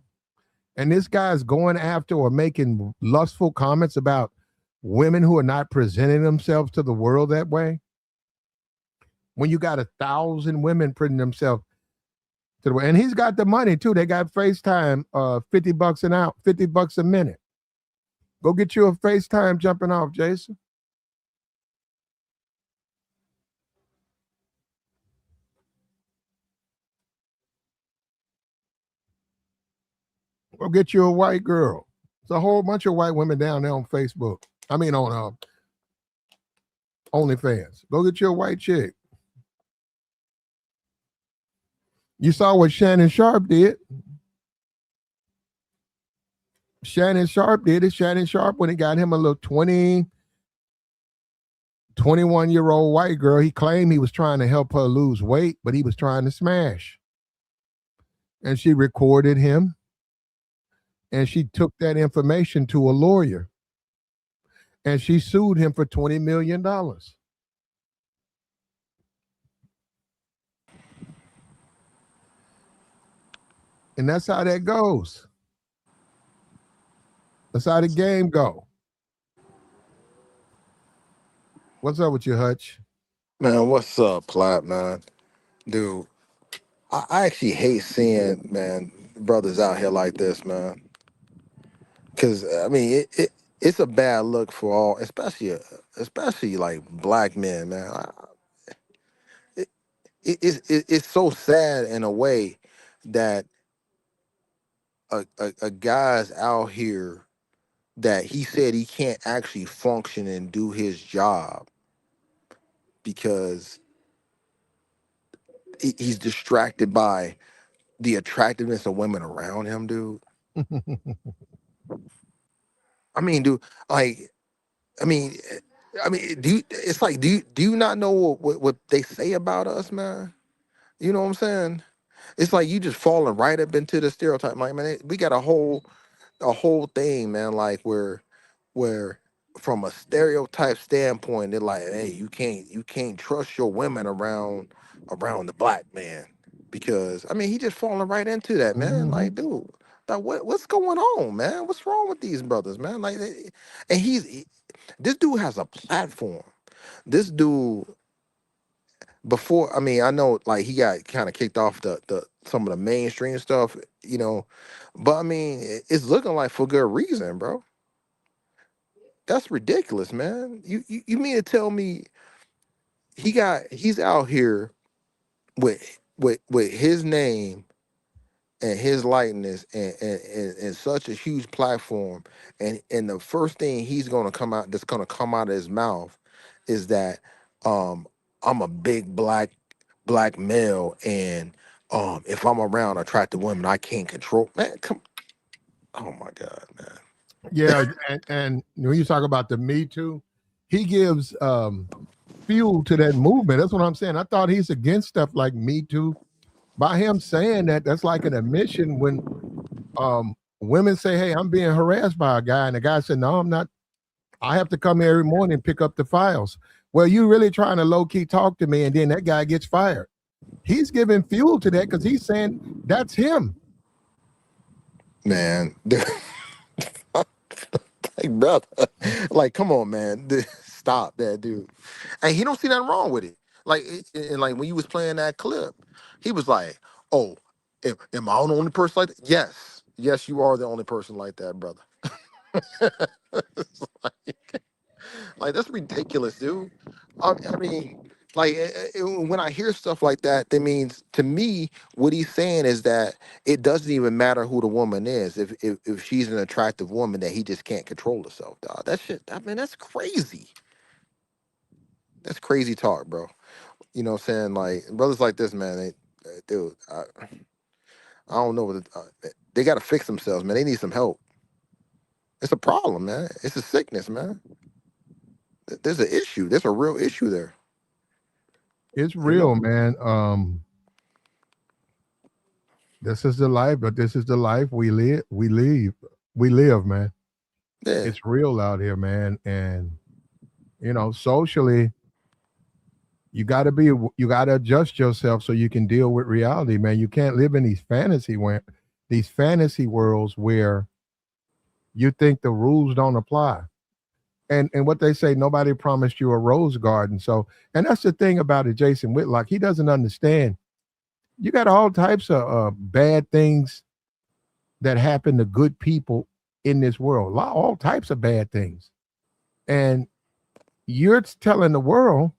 And this guy's going after or making lustful comments about women who are not presenting themselves to the world that way. When you got 1,000 women putting themselves to the world. And he's got the money, too. They got FaceTime, $50 an hour, $50 a minute. Go get you a FaceTime jumping off, Jason. Go get you a white girl. It's a whole bunch of white women down there on Facebook. I mean, on OnlyFans. Go get you a white chick. You saw what Shannon Sharp did. Shannon Sharp did it. Shannon Sharp, when he got him a little 21-year-old white girl, he claimed he was trying to help her lose weight, but he was trying to smash. And she recorded him, and she took that information to a lawyer, and she sued him for $20 million. And that's how that goes. That's how the game go. What's up with you, Hutch? Man, what's up, Plat, man? Dude, I actually hate seeing, man, brothers out here like this, man. Because, I mean, it's a bad look for all, especially like black men, man. It, it's so sad in a way that a guy's out here that he said he can't actually function and do his job because he's distracted by the attractiveness of women around him, dude. I mean, dude, like, I mean, do you? It's like, do you not know what they say about us, man? You know what I'm saying? It's like you just falling right up into the stereotype. Like, man, we got a whole thing, man. Like where from a stereotype standpoint, they're like, hey, you can't trust your women around the black man because I mean he just falling right into that, man. Mhm. Like, dude, like what's going on, man? What's wrong with these brothers, man? Like, and this dude has a platform. This dude before, I mean, I know like he got kind of kicked off the some of the mainstream stuff, but I mean, it's looking like for good reason, bro. That's ridiculous, man. You mean to tell me he's out here with his name and his likeness and such a huge platform, and the first thing that's gonna come out of his mouth is that um I'm a big black male, and if I'm around attractive women I can't control, man. Oh my god, man. Yeah, and when you talk about the Me Too, he gives fuel to that movement. That's what I'm saying. I thought he's against stuff like Me Too. By him saying that, that's like an admission when women say, "Hey, I'm being harassed by a guy," and the guy said, "No, I'm not. I have to come here every morning and pick up the files." Well, you really trying to low key talk to me, and then that guy gets fired. He's giving fuel to that because he's saying that's him. Man, like brother, like come on, man, stop that, dude. And he don't see nothing wrong with it. Like, and like when you was playing that clip, he was like, "Oh, am I the only person like that?" Yes, you are the only person like that, brother. It's like that's ridiculous, dude. I mean, like when I hear stuff like that, that means to me what he's saying is that it doesn't even matter who the woman is. If she's an attractive woman, that he just can't control herself, dog. That shit. I mean, that's crazy. That's crazy talk, bro. You know what I'm saying? Like brothers like this, man. Dude, I don't know what they got to fix themselves, man. They need some help. It's a problem, man. It's a sickness, man. There's an issue. There's a real issue there. It's You know? real, man. This is the life, but this is the life we live. We live, man. Yeah. It's real out here, man. And socially, you got to adjust yourself so you can deal with reality, man. You can't live in these fantasy worlds where you think the rules don't apply. And what they say, nobody promised you a rose garden. So, and that's the thing about it, Jason Whitlock. He doesn't understand. You got all types of bad things that happen to good people in this world. All types of bad things, and you're telling the world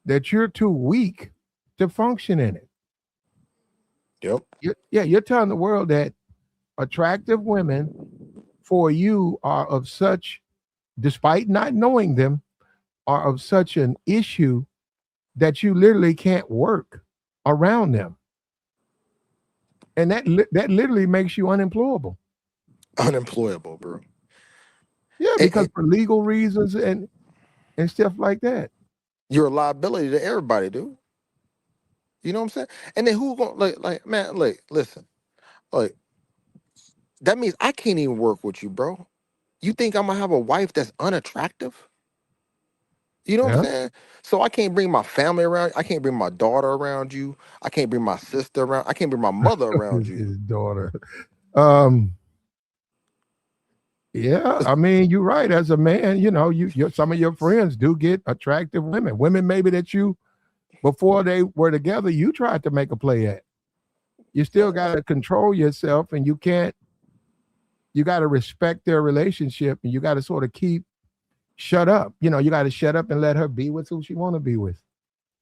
that you're too weak to function in it. Yep. You're telling the world that attractive women for you are of such, despite not knowing them, are of such an issue that you literally can't work around them, and that literally makes you unemployable. Unemployable, bro. Yeah, because And for legal reasons and stuff like that. you're a liability to everybody, dude. You know what I'm saying? And then who gonna like man, like listen, like that means I can't even work with you, bro. You think I'm gonna have a wife that's unattractive? You know what I'm Yeah, saying? So I can't bring my family around. I can't bring my daughter around you. I can't bring my sister around. I can't bring my mother around you. his daughter. Um, yeah, I mean, you're right. As a man, some of your friends do get attractive women. Women maybe that you before they were together, you tried to make a play at. You still got to control yourself, and you can't. You got to respect their relationship, and you got to sort of shut up. You got to shut up and let her be with who she want to be with.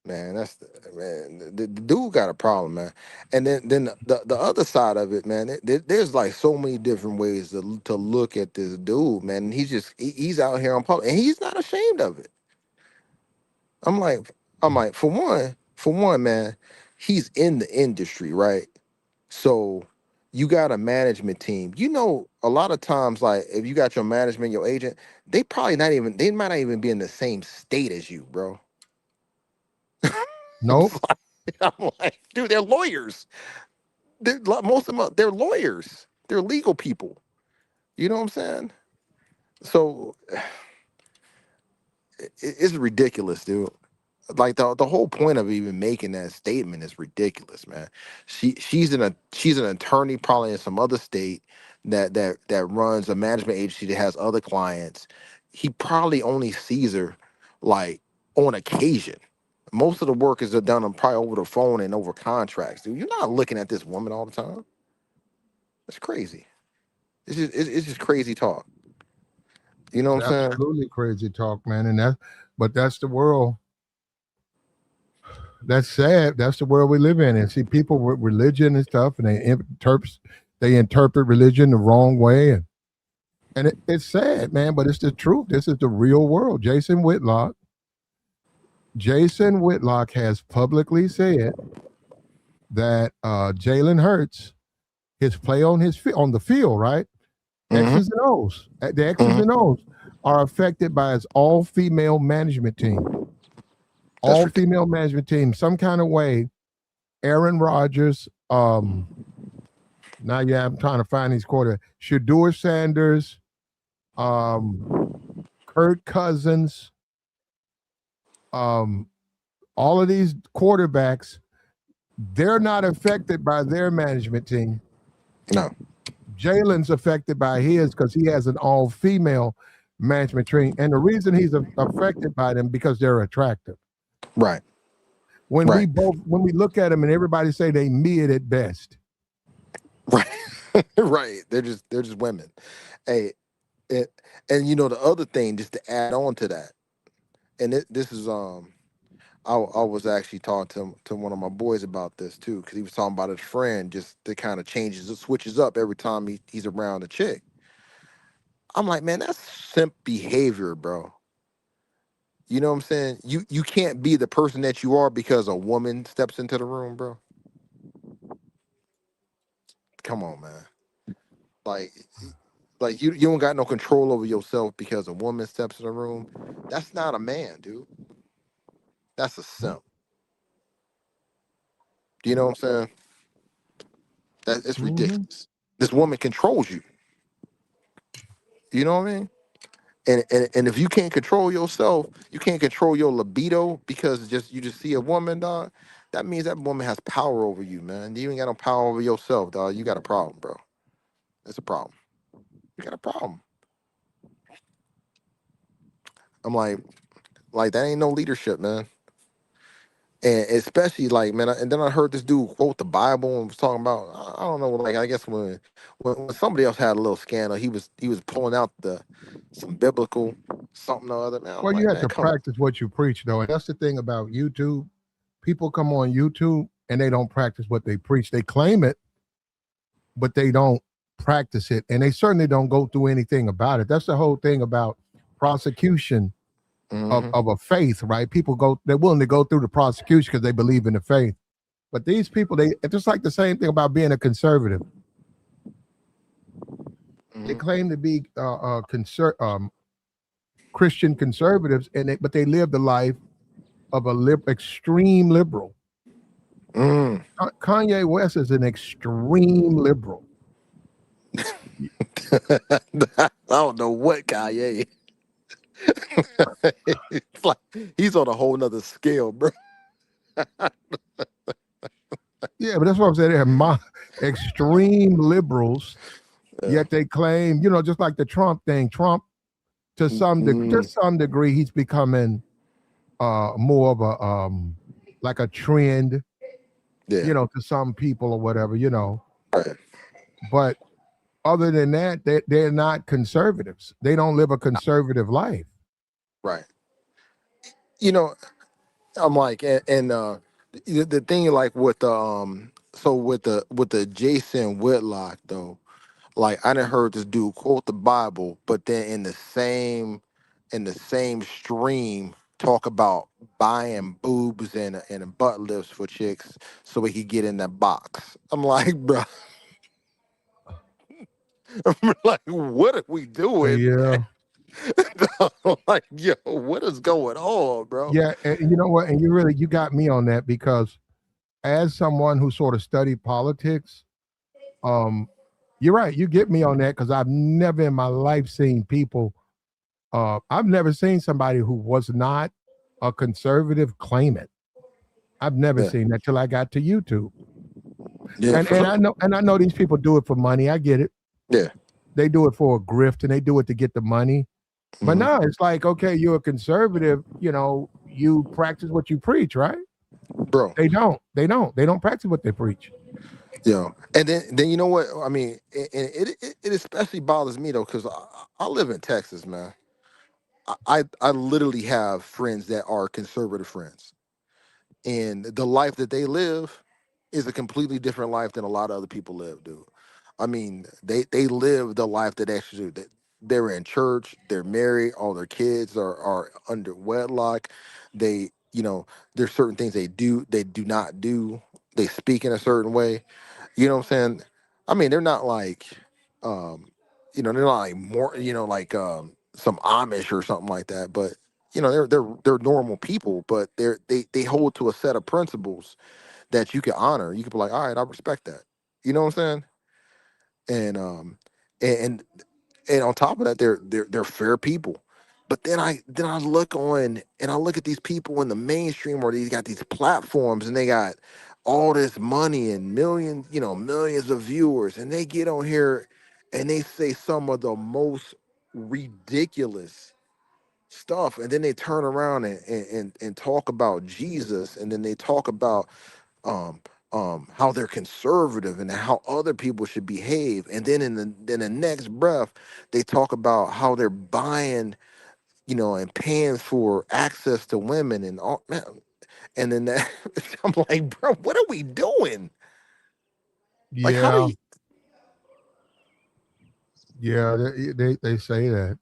Man, the dude got a problem, man. And then the other side of it, man, there's like so many different ways to look at this dude, man. And he's out here on public, and he's not ashamed of it. I'm like, for one, man, he's in the industry, right? So you got a management team. A lot of times, like if you got your management, your agent, they might not even be in the same state as you, bro. Nope. I'm like, dude, they're lawyers. Most of them, they're lawyers. They're legal people. You know what I'm saying? So it's ridiculous, dude. Like the whole point of even making that statement is ridiculous, man. She's an attorney probably in some other state that runs a management agency that has other clients. He probably only sees her like on occasion. Most of the work is done on probably over the phone and over contracts, dude. You're not looking at this woman all the time. That's crazy. It's just crazy talk. You know It's what I'm saying? absolutely crazy talk, man. But that's the world. That's sad. That's the world we live in. And see, people with religion and stuff, and they interpret religion the wrong way, and it's sad, man. But it's the truth. This is the real world. Jason Whitlock has publicly said that Jalen Hurts, his play on the field, right? Mm-hmm. X's and O's. The X's Mm-hmm. and O's are affected by his all-female management team. That's ridiculous. All-female management team, some kind of way. Aaron Rodgers. Now, yeah, I'm trying to find these quarterbacks. Shador Sanders, Kirk Cousins, all of these quarterbacks, they're not affected by their management team. No. Jalen's affected by his because he has an all-female management team, and the reason he's affected by them because they're attractive. Right. When Right. when we look at them and everybody say they mid at best. Right. Right. They're just women. Hey, and the other thing, just to add on to that, and this is I was actually talking to one of my boys about this too, because he was talking about his friend just that kind of switches up every time he's around a chick. I'm like, man, that's simp behavior, bro. You know what I'm saying? You can't be the person that you are because a woman steps into the room, bro. Come on, man. Like you don't got no control over yourself because a woman steps in the room. That's not a man, dude. That's a simp. You know what I'm saying? It's Mm-hmm. ridiculous. This woman controls you. You know what I mean? And if you can't control yourself, you can't control your libido because you just see a woman, dog. That means that woman has power over you, man. You ain't got no power over yourself, dog. You got a problem, bro. It's a problem. You got a problem. I'm like that ain't no leadership, man. And especially like, man, and then I heard this dude quote the Bible and was talking about, I don't know, like I guess when somebody else had a little scandal, he was pulling out some biblical something or other. Man, I'm Well, you like, have man, to come on. practice what you preach, though, and that's the thing about YouTube. People come on YouTube and they don't practice what they preach. They claim it, but they don't practice it, and they certainly don't go through anything about it. That's the whole thing about prosecution of a faith, right? They're willing to go through the prosecution because they believe in the faith. But these people, it's just like the same thing about being a conservative. They claim to be Christian conservatives, but they live the life of extreme liberal. Kanye West is an extreme liberal. I don't know what Kanye. It's like he's on a whole nother scale, bro. Yeah, but that's what I'm saying. They're extreme liberals, yet they claim, just like the Trump thing. Trump, to some degree, he's becoming more of a like a trend, to some people or whatever, Right. But other than that, they're not conservatives. They don't live a conservative life. Right. I'm like, and the thing like with with the Jason Whitlock though, like I done heard this dude quote the Bible, but then in the same stream talk about buying boobs and butt lifts for chicks so he could get in that box. I'm like, bro, I'm like, what are we doing? Yeah. Like, yo, what is going on, bro? Yeah, and you know what? And you got me on that, because as someone who sort of studied politics, you're right. You get me on that, because I've never in my life seen people. I've never seen somebody who was not a conservative claim it. I've never seen that till I got to YouTube. Yeah, and I know these people do it for money. I get it. Yeah. They do it for a grift, and they do it to get the money. But no, it's like, okay, you're a conservative, you practice what you preach, right? Bro. They don't practice what they preach. Yeah. And then you know what? I mean, and it especially bothers me though, because I live in Texas, man. I literally have friends that are conservative friends. And the life that they live is a completely different life than a lot of other people live, dude. I mean, they live the life that actually that they're in church, they're married, all their kids are under wedlock. They, there's certain things they do not do. They speak in a certain way. You know what I'm saying? I mean, they're not like they're not like more, like some Amish or something like that, but they're normal people, but they hold to a set of principles that you can honor. You can be like, all right, I respect that. You know what I'm saying? And and on top of that, they're fair people. But then I look on and I look at these people in the mainstream, where they got these platforms and they got all this money and millions of viewers, and they get on here and they say some of the most ridiculous stuff, and then they turn around and talk about Jesus, and then they talk about um how they're conservative and how other people should behave, and then in the next breath they talk about how they're buying, and paying for access to women and all, man. And then that, I'm like, bro, what are we doing? Like, how do Yeah. you? Yeah, they say that.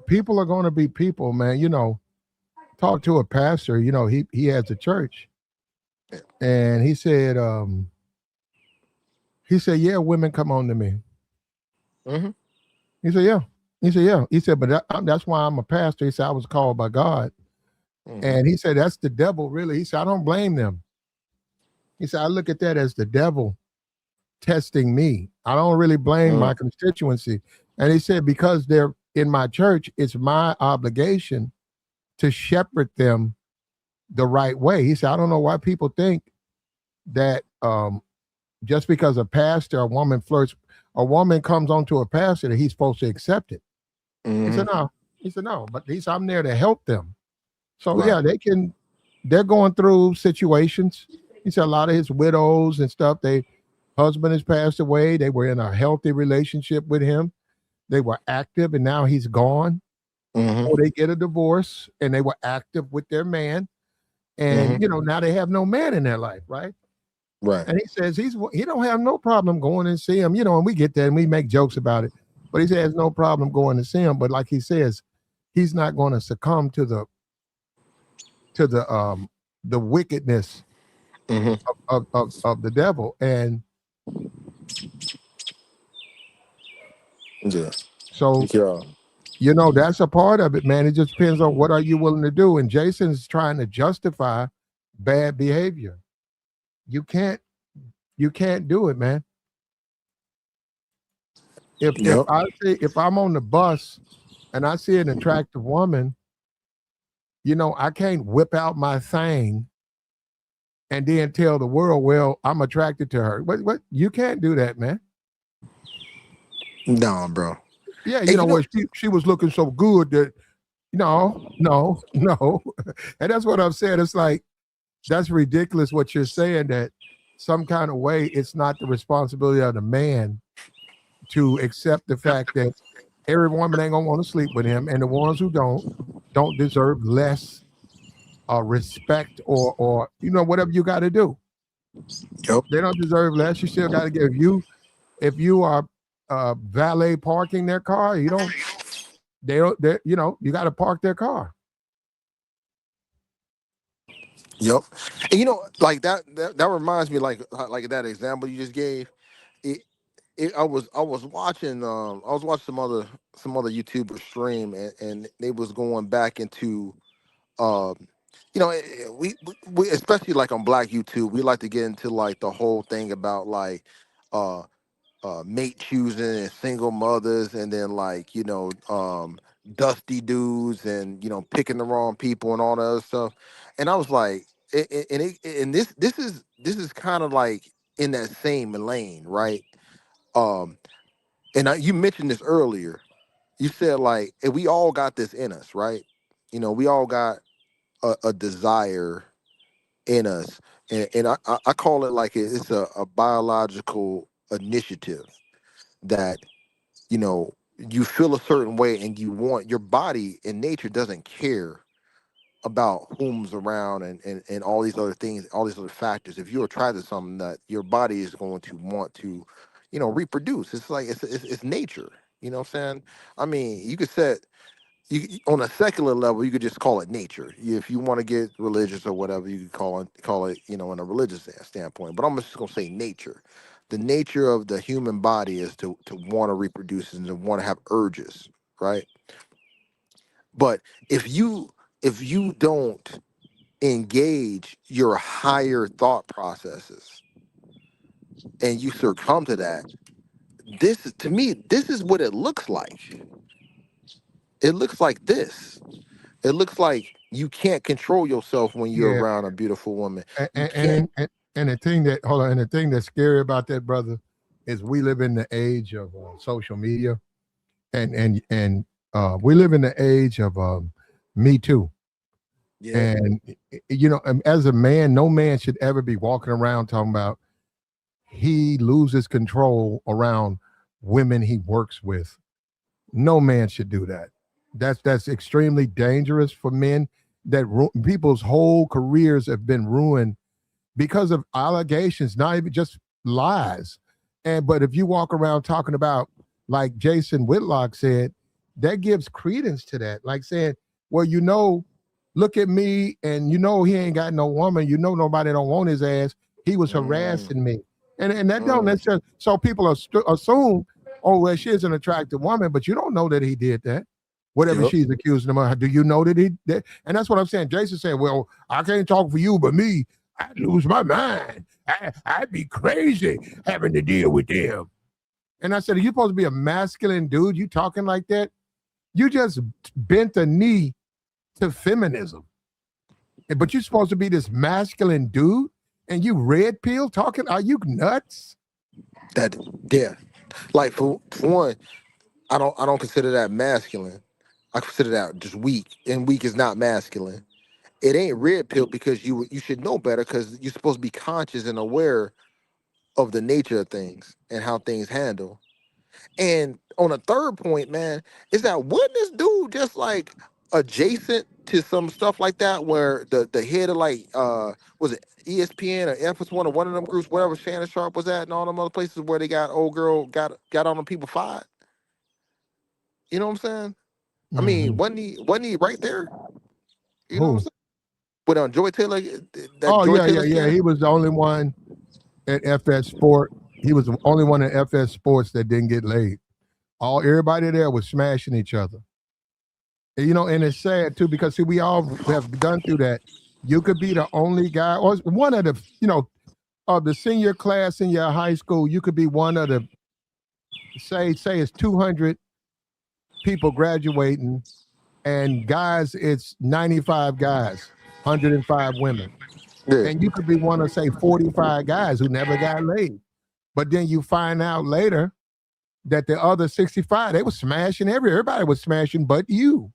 People are going to be people, man. Talk to a pastor. He has a church, and he said, yeah, women come on to me. Mhm. He said, yeah. He said, but that's why I'm a pastor. He said, I was called by God, and he said, that's the devil, really. He said, I don't blame them. He said, I look at that as the devil testing me. I don't really blame my constituency. And he said, because they're in my church, it's my obligation to shepherd them the right way. He said, I don't know why people think that just because a pastor, a woman comes onto a pastor, that he's supposed to accept it. He said, no. He said, no, but I'm there to help them. So yeah, they're going through situations. He said a lot of his widows and stuff, husband has passed away. They were in a healthy relationship with him. They were active, and now he's gone. Or they get a divorce, and they were active with their man. And, now they have no man in their life, right? Right. And he says he don't have no problem going and see him, and we get that and we make jokes about it. But he says no problem going to see him. But like he says, he's not going to succumb to the wickedness Hmm. of the devil. And Yeah. so, Yeah. that's a part of it, man. It just depends on what are you willing to do. And Jason's trying to justify bad behavior. You can't you can't do it, man. If Yep. I see if I'm on the bus and I see an attractive woman, I can't whip out my thing and then tell the world, well, I'm attracted to her. What you can't do that, man. No, bro. Yeah, And you know, where she was looking so good that no, no, no. And that's what I'm saying. It's like that's ridiculous what you're saying, that some kind of way it's not the responsibility of the man to accept the fact that every woman ain't gonna want to sleep with him, and the ones who don't deserve less respect or whatever you got to do. yep, They don't deserve less. You still got to give. If you are valet parking their car, you don't. They don't. You got to park their car. yep. And like that reminds me, like that example you just gave. It, I was watching some other YouTuber stream, and they was going back into um we especially like on Black YouTube, we like to get into like the whole thing about like uh mate choosing and single mothers, and then like dusty dudes, and picking the wrong people and all that other stuff. And I was like, and this is kind of like in that same lane, right? um you mentioned this earlier. You said like, and we all got this in us, right? We all got a desire in us, and I call it like it's a biological initiative that you feel a certain way, and you want your body in nature doesn't care about whom's around, and all these other things, all these other factors. If you're attracted to something, that your body is going to want to reproduce. It's like it's nature. You know what I'm saying? I mean, you could set on a secular level, you could just call it nature. If you want to get religious or whatever, you could call it in a religious standpoint. But I'm just gonna say nature. The nature of the human body is to want to reproduce and to want to have urges, right? But if you don't engage your higher thought processes, and you succumb to that, to me, this is what it looks like. It looks like this. It looks like you can't control yourself when you're Yeah, around a beautiful woman. and You and, can't. and the thing that hold on, and the thing that's scary about that, brother, is we live in the age of social media, and we live in the age of Me Too. Yeah. And as a man, no man should ever be walking around talking about he loses control around women he works with. No man should do that. That's extremely dangerous for men. People's whole careers have been ruined because of allegations, not even just lies. But if you walk around talking about, like Jason Whitlock said, that gives credence to that. Like saying, well, look at me, and he ain't got no woman. Nobody don't want his ass. He was Mm, harassing me, and that don't mm, necessarily. So people assume, oh, well, she's an attractive woman, but you don't know that he did that. Whatever yep. she's accusing him of, do you know that he did? And that's what I'm saying. Jason said, well, I can't talk for you, but me, I'd lose my mind. I'd be crazy having to deal with them. And I said, are you supposed to be a masculine dude? You talking like that? You just bent a knee to feminism. But you're supposed to be this masculine dude, and you red pill talking? Are you nuts? That yeah. Like for one, I don't consider that masculine. I consider that just weak, and weak is not masculine. It ain't red pill because you should know better, because you're supposed to be conscious and aware of the nature of things and how things handle. And on a third point, man, is that wasn't this dude just like adjacent to some stuff like that where the head of like was it ESPN or FS1 or one of them groups, wherever Shannon Sharp was at, and all them other places where they got old girl got on them people fired? You know what I'm saying? I mean, Mhm. wasn't he right there? You know what I'm Who? saying? With Joy Taylor, that Oh Joy yeah, Taylor yeah, yeah. scare. He was the only one at FS Sport. He was the only one at FS Sports that didn't get laid. Everybody there was smashing each other. And it's sad too because see, we all have done through that. You could be the only guy, or one of the, of the senior class in your high school. You could be one of the say it's 200 people graduating, and guys, it's 95 guys, 105 women, Yeah, and you could be one of say 45 guys who never got laid. But then you find out later that the other 65, they were smashing everybody was smashing but you.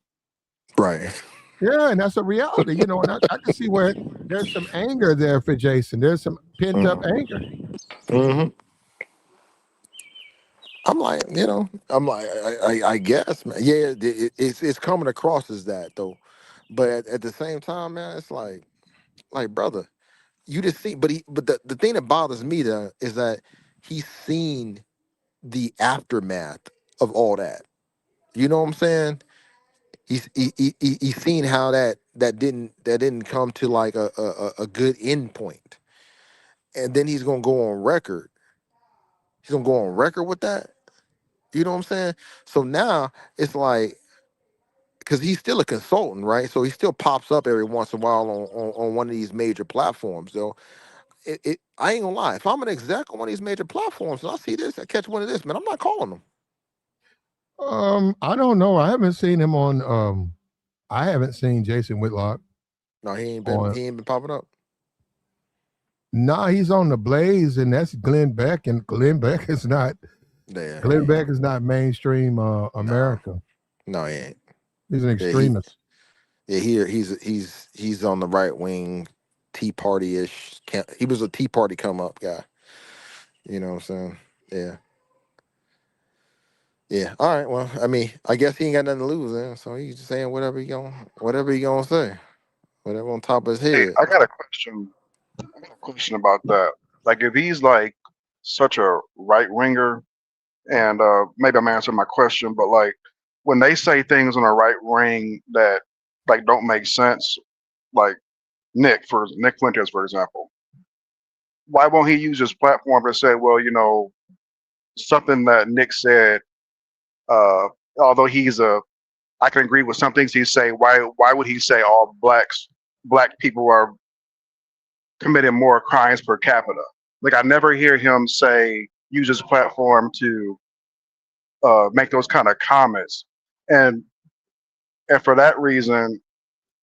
right. Yeah, and that's a reality, and I can see where there's some anger there for Jason. There's some pent up anger. Mm-hmm. I guess, man. Yeah, it's coming across as that though, but at the same time, man, it's like brother, you just see, but the thing that bothers me though is that he's seen the aftermath of all that. You know what I'm saying? He's seen how that didn't come to like a good end point, and then he's gonna go on record. He's gonna go on record with that. You know what I'm saying? So now it's like, because he's still a consultant, right? So he still pops up every once in a while on one of these major platforms. Though I ain't gonna lie, if I'm an exec on one of these major platforms and I see this, I catch one of this, man, I'm not calling him. I don't know. I haven't seen him on. I haven't seen Jason Whitlock No, he ain't been on. he ain't been popping up. Nah, he's on the Blaze, and that's Glenn Beck, and Glenn Beck is not. Yeah, Glenn Beck is not mainstream no, America. no, he ain't. He's an Yeah, extremist. he's on the right wing, Tea Party ish. He was a Tea Party come up guy. You know what I'm saying? Yeah. Yeah. All right. Well, I mean, I guess he ain't got nothing to lose then. So he's just saying whatever he gonna say. Whatever on top of his Hey, head. I got a question. I got a question about that. Like, if he's like such a right winger, and maybe I'm answering my question, but like when they say things on a right wing that like don't make sense, like Nick Fuentes, for example, why won't he use his platform to say, well, something that Nick said, uh, although I can agree with some things he say. Why would he say all black people are committing more crimes per capita? Like I never hear him use his platform to make those kind of comments, and and for that reason,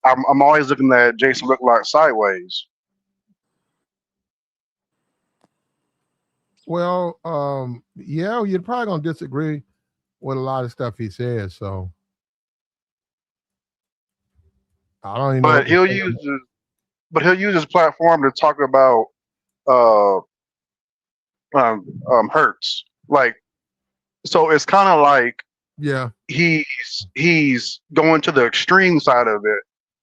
I'm always looking at Jason Whitlock sideways. Well, yeah, you're probably gonna disagree with a lot of stuff he says. So I don't even know what But to he'll say. use his, but he'll use his platform to talk about uh, Hertz. Like so, it's kind of like Yeah. he's going to the extreme side of it.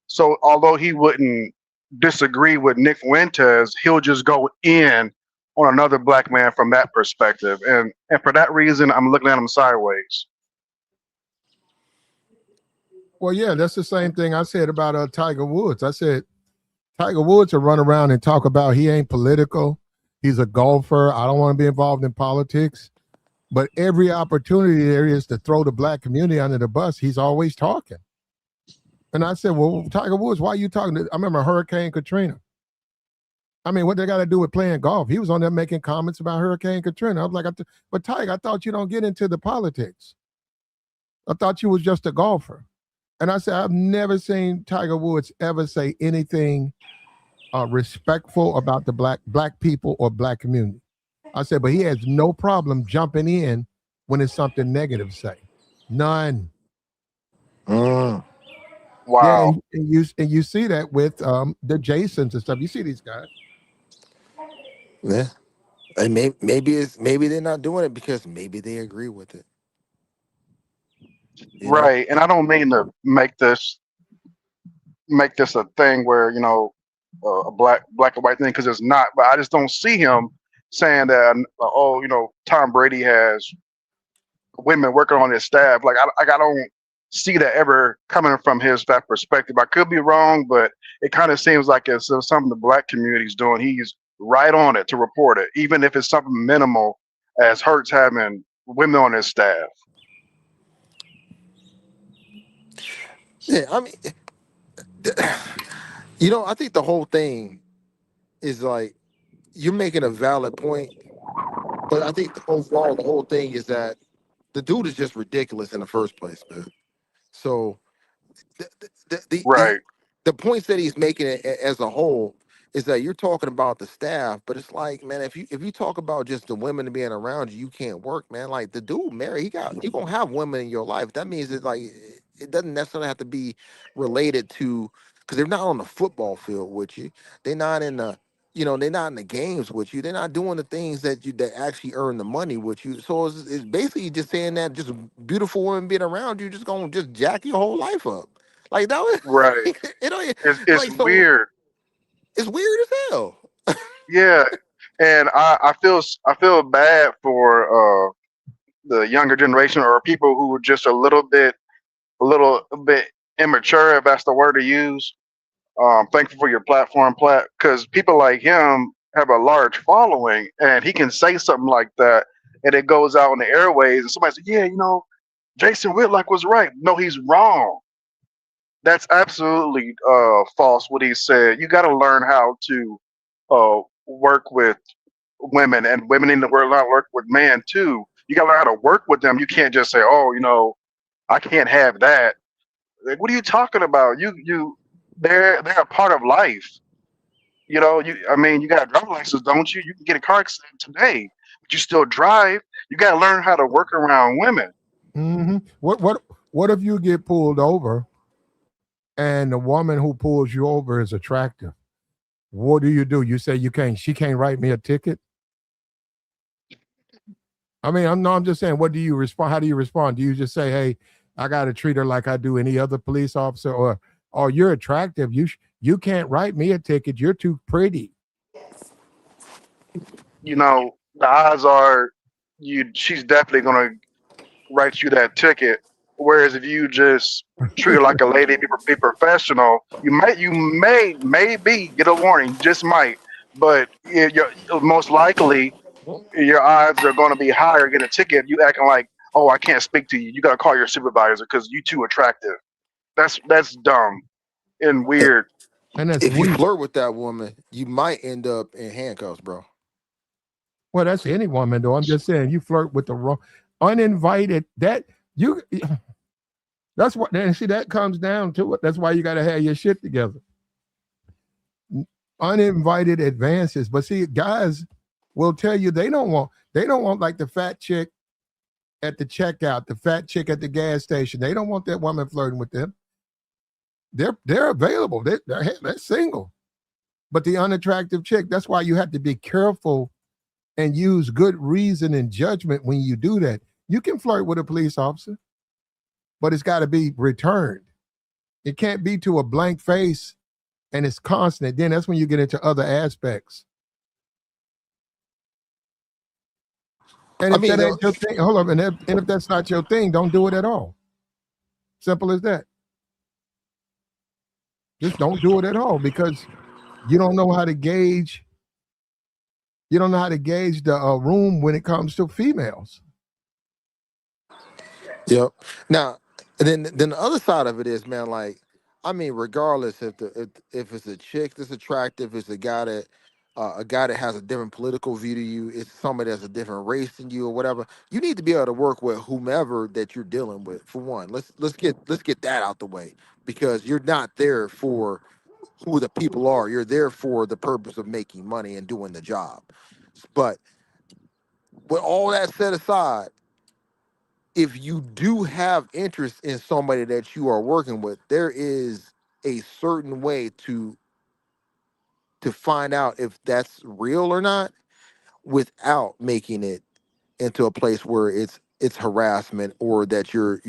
So although he wouldn't disagree with Nick Fuentes, he'll just go in on another black man from that perspective, and for that reason, I'm looking at him sideways. Well, yeah, that's the same thing I said about Tiger Woods. I said Tiger Woods will run around and talk about he ain't political. He's a golfer. I don't want to be involved in politics. But every opportunity there is to throw the black community under the bus, he's always talking. And I said, well, Tiger Woods, why are you talking? I remember Hurricane Katrina. I mean, what they got to do with playing golf? He was on there making comments about Hurricane Katrina. I was like, but Tiger, I thought you don't get into the politics. I thought you was just a golfer. And I said, I've never seen Tiger Woods ever say anything respectful about the black people or black community. I said, but he has no problem jumping in when it's something negative to say. None. Mm. Yeah, Wow. and you see that with the Jasons and stuff. You see these guys. Yeah. And maybe they're not doing it because maybe they agree with it. You know? Right. And I don't mean to make this make this a thing where a black and white thing because it's not. But I just don't see him saying that. Oh, Tom Brady has women working on his staff. I don't see that ever coming from that perspective. I could be wrong, but it kind of seems like it's something the black community's doing. He's right on it to report it, even if it's something minimal as Hurts having women on his staff. Yeah, I mean, I think the whole thing is like you're making a valid point, but I think overall the whole thing is that the dude is just ridiculous in the first place, man. So the the the, the, Right, the points that he's making as a whole is that you're talking about the staff, but it's like, man, if you talk about just the women being around you, you can't work, man. Like the dude married, you gonna have women in your life. That means that like it doesn't necessarily have to be related to because they're not on the football field with you. They're not in the they're not in the games with you. They're not doing the things that actually earn the money with you. So it's basically just saying that just beautiful women being around you just gonna just jack your whole life up. Like that was right. you know It's like so weird. it's weird as hell. Yeah, and I feel bad for the younger generation or people who are just a little bit immature, if that's the word to use. Thankful for your platform, because people like him have a large following, and he can say something like that, and it goes out on the airways, and somebody says, "Yeah, Jason Whitlock was right." No, he's wrong. That's absolutely false. What he said. You got to learn how to work with women, and women in the world learn how to work with men too. You got to learn how to work with them. You can't just say, "Oh, I can't have that." Like, what are you talking about? They're a part of life. I mean, you got a driver's license, don't you? You can get a car accident today, but you still drive. You got to learn how to work around women. What if you get pulled over and the woman who pulls you over is attractive? What do? You say she can't write me a ticket? I mean, I'm just saying, what do you respond? How do you respond? Do you just say, "Hey, I got to treat her like I do any other police officer," or "Oh, you're attractive. You can't write me a ticket. You're too pretty." The odds are she's definitely gonna write you that ticket. Whereas if you just treat her like a lady, be professional, you may maybe get a warning, just might, but most likely your odds are going to be higher getting a ticket. You acting like, oh, I can't speak to you. You got to call your supervisor because you too attractive. That's dumb and weird. And that's If you weak. flirt with that woman, you might end up in handcuffs, bro. Well, that's any woman, though. I'm just saying, you flirt with the wrong, uninvited. That you. That's what. And see, that comes down to it. That's why you got to have your shit together. Uninvited advances, but see, guys will tell you they don't want like the fat chick at the checkout, the fat chick at the gas station. They don't want that woman flirting with them. They're available. They're single. But the unattractive chick, that's why you have to be careful and use good reason and judgment when you do that. You can flirt with a police officer, but it's got to be returned. It can't be to a blank face and it's constant. Then that's when you get into other aspects. And I if mean, that ain't your thing, hold on. And if that's not your thing, don't do it at all. Simple as that. Just don't do it at all because you don't know how to gauge. You don't know how to gauge the room when it comes to females. yep. Now, then the other side of it is, man, like, I mean, regardless if it's a chick that's attractive, it's a guy that has a different political view to you, it's somebody that's a different race than you or whatever. You need to be able to work with whomever that you're dealing with. For one, let's get that out the way because you're not there for who the people are. You're there for the purpose of making money and doing the job. But with all that set aside, if you do have interest in somebody that you are working with, there is a certain way to find out if that's real or not without making it into a place where it's it's harassment, or that you're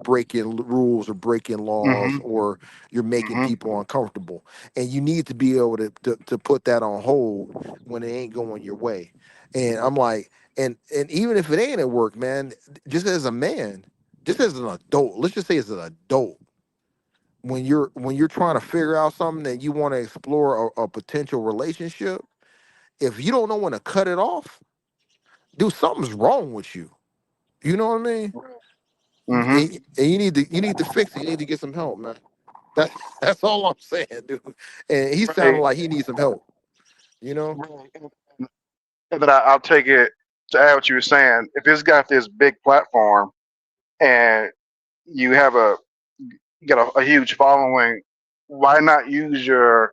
breaking rules or breaking laws, Mm-hmm. or you're making Mm-hmm. people uncomfortable, and you need to be able to put that on hold when it ain't going your way. And I'm like, and even if it ain't at work, man, just as a man, just as an adult, let's just say as an adult, when you're trying to figure out something that you want to explore a potential relationship, if you don't know when to cut it off, dude, something's wrong with you. You know what I mean? Mm-hmm. And you need to fix it. You need to get some help, man. That's all I'm saying, dude. And he sounded Right. like he needs some help. You know? Right. And then I'll take it to add what you were saying. If it's got this big platform and you have you got a huge following, why not use your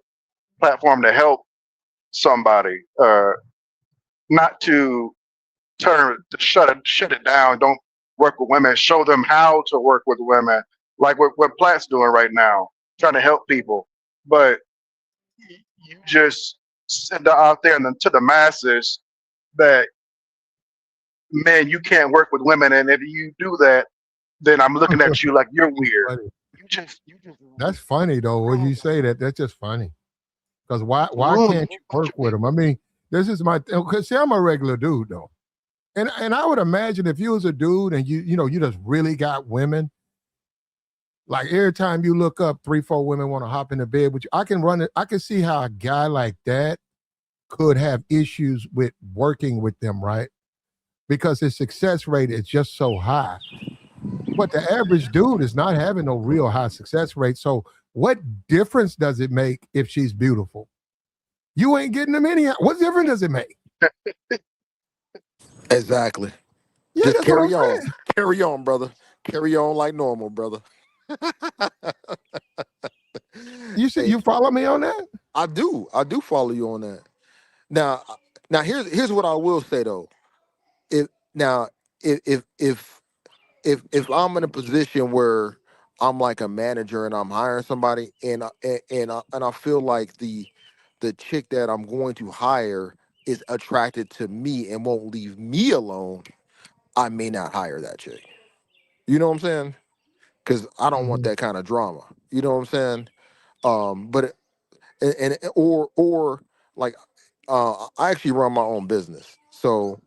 platform to help somebody? Not to to shut it down. Don't work with women. Show them how to work with women, like what Platt's doing right now, trying to help people. But you just send out there and then to the masses that, man, you can't work with women, and if you do that, then I'm looking at you like you're weird. Funny. You just That's funny though. When you say that, that's just funny. Because why ruin can't you work with them? I mean, this is my because see, I'm a regular dude though. And I would imagine if you was a dude and you just really got women, like every time you look up, 3, 4 women want to hop into bed with you. I can run it. I can see how a guy like that could have issues with working with them, right? Because his success rate is just so high. But the average dude is not having no real high success rate. So what difference does it make if she's beautiful? You ain't getting them anyhow. What difference does it make? Exactly. Yeah, Just that's what I'm carry on. saying. Carry on, brother. Carry on like normal, brother. You see, Hey, you follow me on that? I do. I do follow you on that. Now, here's what I will say though. If now if if if if I'm in a position where I'm like a manager and I'm hiring somebody, and I feel like the chick that I'm going to hire is attracted to me and won't leave me alone, I may not hire that chick. You know what I'm saying? Because I don't want Mhm. that kind of drama. You know what I'm saying? But or like I actually run my own business, so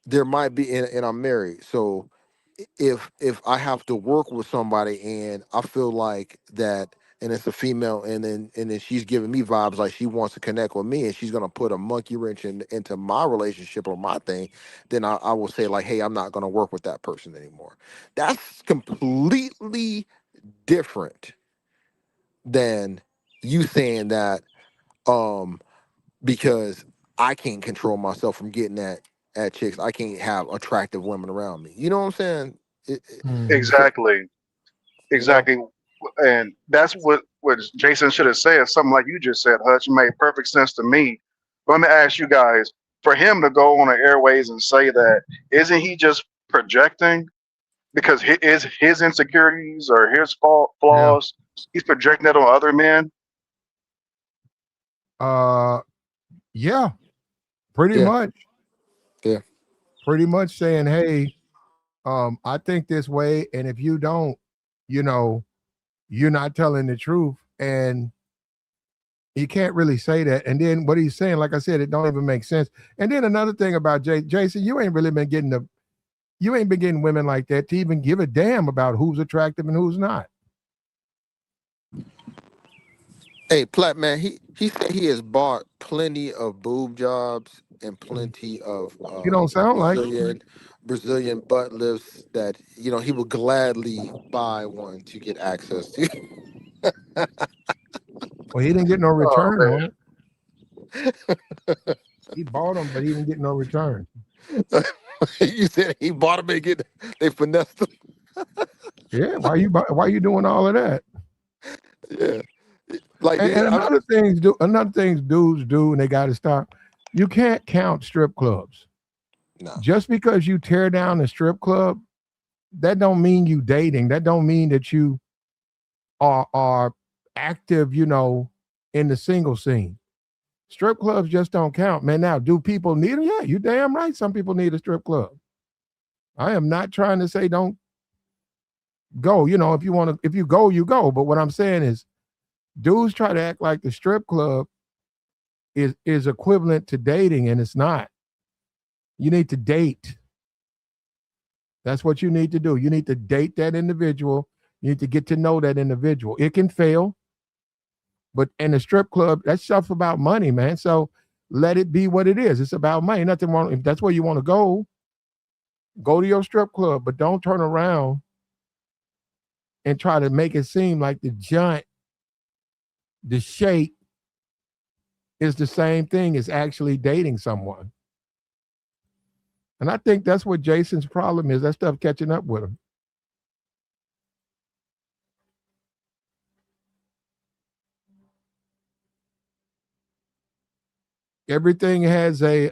there might be, and I'm married, so if I have to work with somebody and I feel like that, and it's a female, and then she's giving me vibes like she wants to connect with me, and she's gonna put a monkey wrench into my relationship or my thing, then I will say like, hey, I'm not gonna work with that person anymore. That's completely different than you saying that um because I can't control myself from getting at chicks. I can't have attractive women around me. You know what I'm saying? Mhm. So, exactly, you know, exactly, and that's what Jason should have said. Something like you just said, Hutch, made perfect sense to me. Let me ask you guys: for him to go on the airways and say that, isn't he just projecting? Because his insecurities or his Yeah. flaws, he's projecting that on other men. Uh yeah, pretty yeah, much. yeah. Pretty much saying, hey, I think this way, and if you don't, you know, you're not telling the truth. And he can't really say that. And then what he's saying, like I said, it don't even make sense. And then another thing about Jason, you ain't really been getting you ain't been getting women like that to even give a damn about who's attractive and who's not. Hey, Platt man, he said he has bought plenty of boob jobs and plenty of You don't sound like it. Brazilian butt lifts that he would gladly buy one to get access to. Well, he didn't get no Oh return man, on it. He bought them, but he didn't get no return. You said he bought them and they finessed them. Yeah, why you doing all of that? Yeah, like And I, another things dudes do, and they got to stop. You can't count strip clubs. no. Just because you tear down a strip club, that don't mean you dating. That don't mean that you are active, in the single scene. Strip clubs just don't count, man. Now, do people need them? Yeah, you damn right. Some people need a strip club. I am not trying to say don't go. You know, if you go, you go. But what I'm saying is, dudes try to act like the strip club is equivalent to dating, and it's not. You need to date. That's what you need to do. You need to date that individual. You need to get to know that individual. It can fail, but in the strip club, that stuff's about money, man. So let it be what it is. It's about money. Nothing wrong. If that's where you want to go to your strip club, but don't turn around and try to make it seem like the shape is the same thing as actually dating someone. And I think that's what Jason's problem is. That stuff catching up with him. Everything has a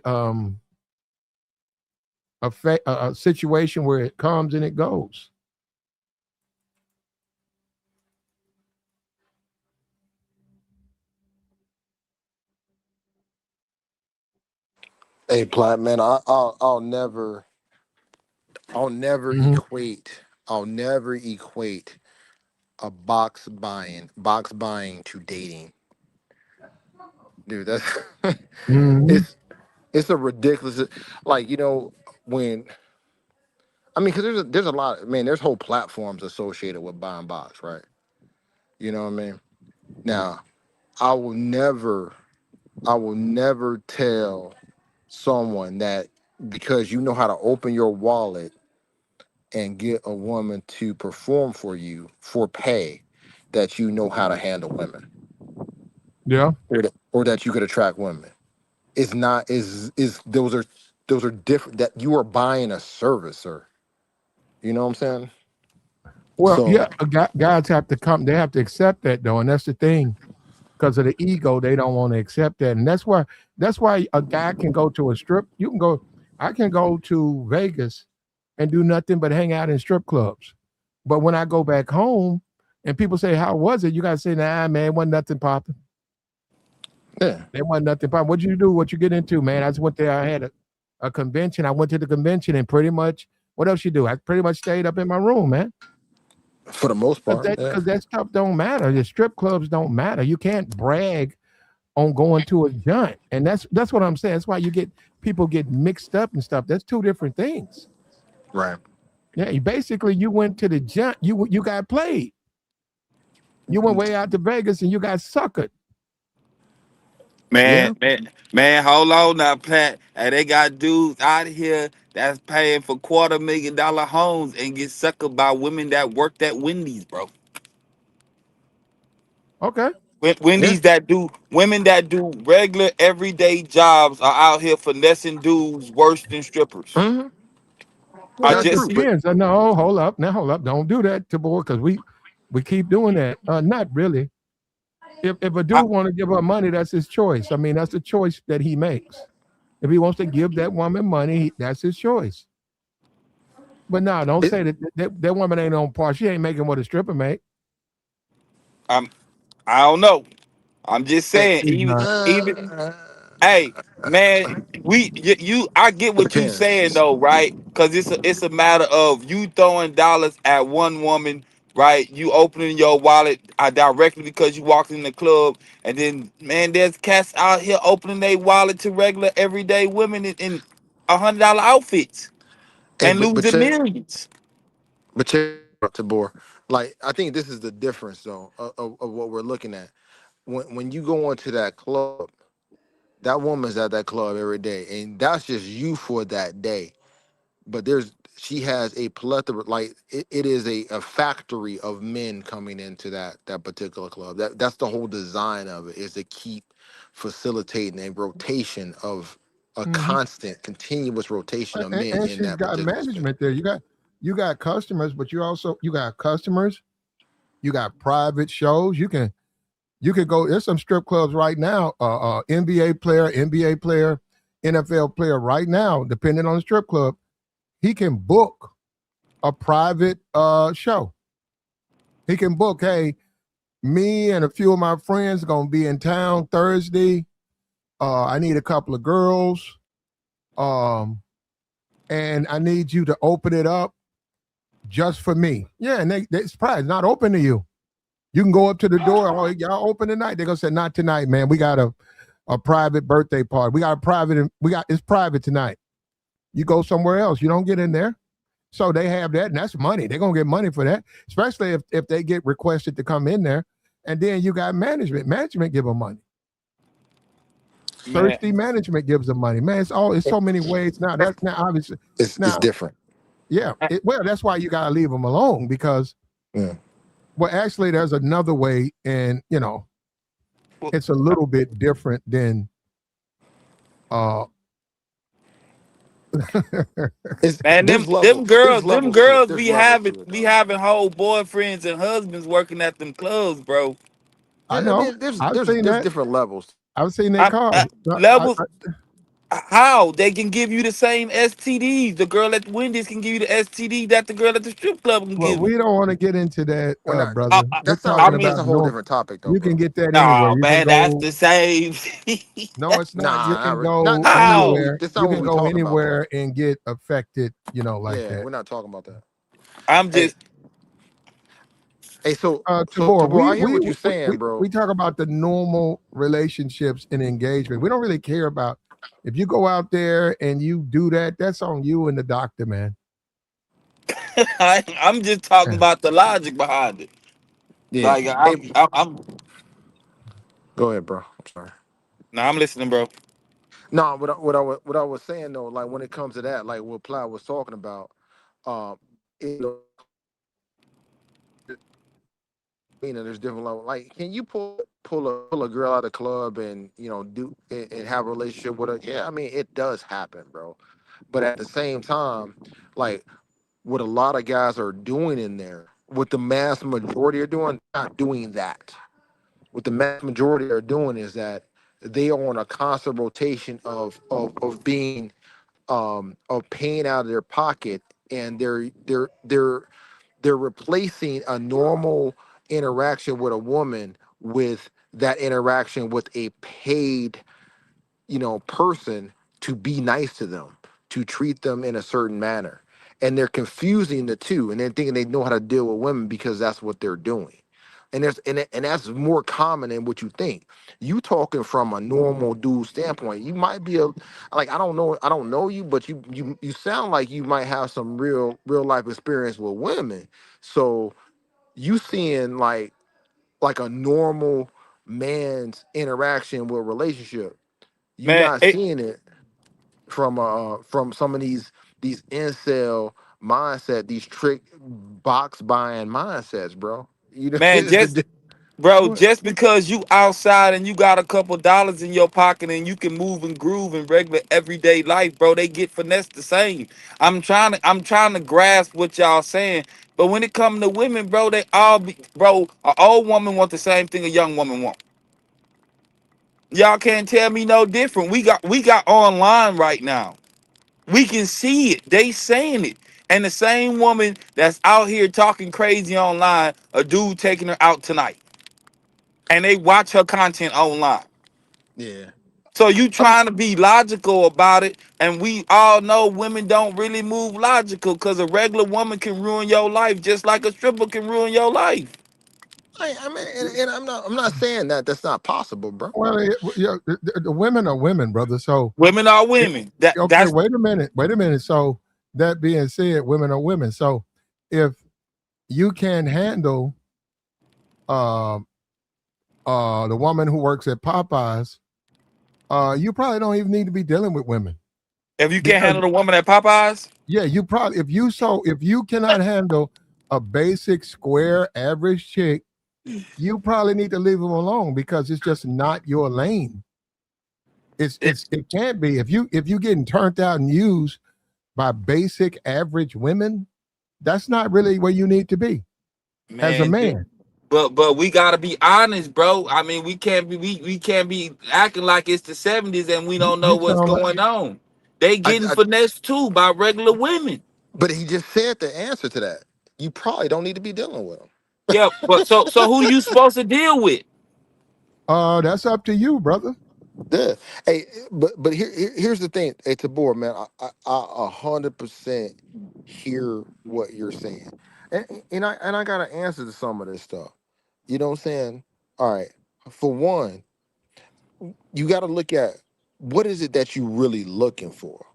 situation where it comes and it goes. Hey, Plat, man, I'll never Mhm. equate, I'll never equate a box buying to dating, dude. That's Mhm. it's a ridiculous, like, when because there's a lot, man. There's whole platforms associated with buying box, right? You know what I mean? Now, I will never, I will never tell someone that because you know how to open your wallet and get a woman to perform for you for pay, that you know how to handle women, Yeah. or that you could attract women. It's not is those are different. That you are buying a service, sir. You know what I'm saying? Well, So yeah, guys have to come. They have to accept that though, and that's the thing. Because of the ego, they don't want to accept that, and that's why a guy can go to a strip. You can go. I can go to Vegas and do nothing but hang out in strip clubs. But when I go back home, and people say, "How was it?" You gotta say, "Nah, man, it wasn't nothing popping. yeah, It wasn't nothing popping. What you do? What you get into, man?" I just went there. I had a convention. I went to the convention, and pretty much, what else you do? I pretty much stayed up in my room, man. for the most Because part, that yeah. because that stuff don't matter. The strip clubs don't matter. You can't brag on going to a joint, and that's what I'm saying. That's why you get people get mixed up and stuff. That's two different things. Right. Yeah, you went to the joint. You got played. You went way out to Vegas and you got suckered. Man, Yeah. man, man, hold on now, Pat. Hey, they got dudes out here that's paying for $250,000 homes and get suckered by women that worked at Wendy's, bro. Okay. Yeah. Wendy's that do women that do regular everyday jobs are out here finessing dudes worse than strippers. hmm Well, I that That's just true. But depends. No, hold up. Now, hold up. Don't do that to boy, because we keep doing that. Not really. If a I, dude want to give her money, that's his choice. I mean, that's the choice that he makes. If he wants to give that woman money, that's his choice. But no, don't it, say that woman ain't on par. She ain't making what a stripper make. I'm I don't know. I'm just it, saying, She's not. even hey, man, I get it what you saying depends. though, right? Because it's a matter of you throwing dollars at one woman, right? You opening your wallet directly because you walked in the club, and then man, there's cats out here opening their wallet to regular everyday women in $100 outfits Hey, and but losing check, millions. but check Tabor. Like, I think this is the difference though of what we're looking at. When you go into that club, that woman's at that club every day, and that's just you for that day. But she has a plethora, like it is a factory of men coming into that particular club. That's the whole design of it, is to keep facilitating a rotation of a Mhm. constant continuous rotation of men And in she's that got particular space. management there. You got customers, but you got customers. You got private shows. You can go. There's some strip clubs right now. NBA player, NFL player right now. Depending on the strip club, he can book a private show. He can book. Hey, me and a few of my friends are gonna be in town Thursday. I need a couple of girls. Um, and I need you to open it up just for me. Yeah, and it's probably not open to you. You can go up to the door. Oh, y'all open tonight? They're gonna say not tonight, man. We got a private birthday party. We got a private. It's private tonight. You go somewhere else. You don't get in there. So they have that, and that's money. They're gonna get money for that, especially if they get requested to come in there. And then you got management. Management give them money. Man, Thirsty management gives them money. Man, it's so many ways now. That's now obviously It's now, different. yeah. Well, that's why you gotta leave them alone because Yeah. well, actually, there's another way, and well, it's a little bit different than uh It's man, there's them levels. There's girls, them levels to it. girls There's be levels having to it be though. having whole boyfriends and husbands working at them clubs, bro. I I know. mean, there's I've there's seen there's that. different levels. I've seen that I, cars. levels. How they can give you the same STDs? The girl at Wendy's can give you the STD that the girl at the strip club can Well, give you. we don't want to get into that, We're not. I, brother. I, We're I talking That's mean, a about whole no. different topic though, You can bro. get that anywhere. nah, You can man, that's go. the same. No, it's not. You Nah, can not go that's not what How? we anywhere. that's You not what can we go talking about though. anywhere and get affected. Like Yeah, that. we're not talking about that. I'm Hey, just hey, so Tabor, Tabor, I hear what you're saying, we bro. talk about the normal relationships and engagement. We don't really care about if you go out there and you do that. That's on you and the doctor, man. I'm just talking Yeah. about the logic behind it. Yeah. Like Hey, I'm go ahead, bro. I'm sorry. nah, I'm listening, bro. No, what I was saying though, like when it comes to that, like what Plow was talking about, um, you know, there's different levels. Like, can you pull a girl out of the club and do and have a relationship with her? Yeah, I mean it does happen, bro. But at the same time, like what a lot of guys are doing in there, what the mass majority are doing, not doing that. What the mass majority are doing is that they are on a constant rotation of being of paying out of their pocket, and they're replacing a normal interaction with a woman with that interaction with a paid person to be nice to them, to treat them in a certain manner. And they're confusing the two and then thinking they know how to deal with women because that's what they're doing. And that's more common than what you think. You talking from a normal dude standpoint. You might be like I don't know you, but you sound like you might have some real life experience with women. So you seeing like a normal man's interaction with relationship. You Man, not seeing it from some of these incel mindset, these trick box buying mindsets, bro. You know, man, it's just the bro, Well, just because you outside and you got a couple dollars in your pocket and you can move and groove in regular everyday life, bro, they get finessed the same. I'm trying to grasp what y'all saying. But when it comes to women, bro, they all be bro, an old woman want the same thing a young woman want. Y'all can't tell me no different. We got online right now. We can see it. They saying it. And the same woman that's out here talking crazy online, a dude taking her out tonight. And they watch her content online. yeah. So you I'm trying to be logical about it, and we all know women don't really move logical because a regular woman can ruin your life just like a stripper can ruin your life. I mean, and I'm not saying that that's not possible, bro. well, the women are women, brother. So Women are it, women. That okay, that's wait a minute. Wait a minute. So that being said, women are women. So if you can handle um the woman who works at Popeyes, you probably don't even need to be dealing with women if you can't because handle the woman at Popeyes, yeah, you probably if you cannot handle a basic square average chick, you probably need to leave them alone because it's just not your lane. it, It can't be if you getting turned out and used by basic average women, that's not really where you need to be as a man. man. But we gotta be honest, bro. I mean, we can't be acting like it's the '70s and we don't know You what's sound like going on. They I, getting I finessed too by regular women. but he just said the answer to that. You probably don't need to be dealing with them. Yeah, but so who you supposed to deal with? that's up to you, brother. Yeah. Hey, but here's the thing. Hey, Tabor, man, I 100% hear what you're saying, and I got to answer to some of this stuff. You know what I'm saying? All right. For one, you got to look at what is it that you really looking for.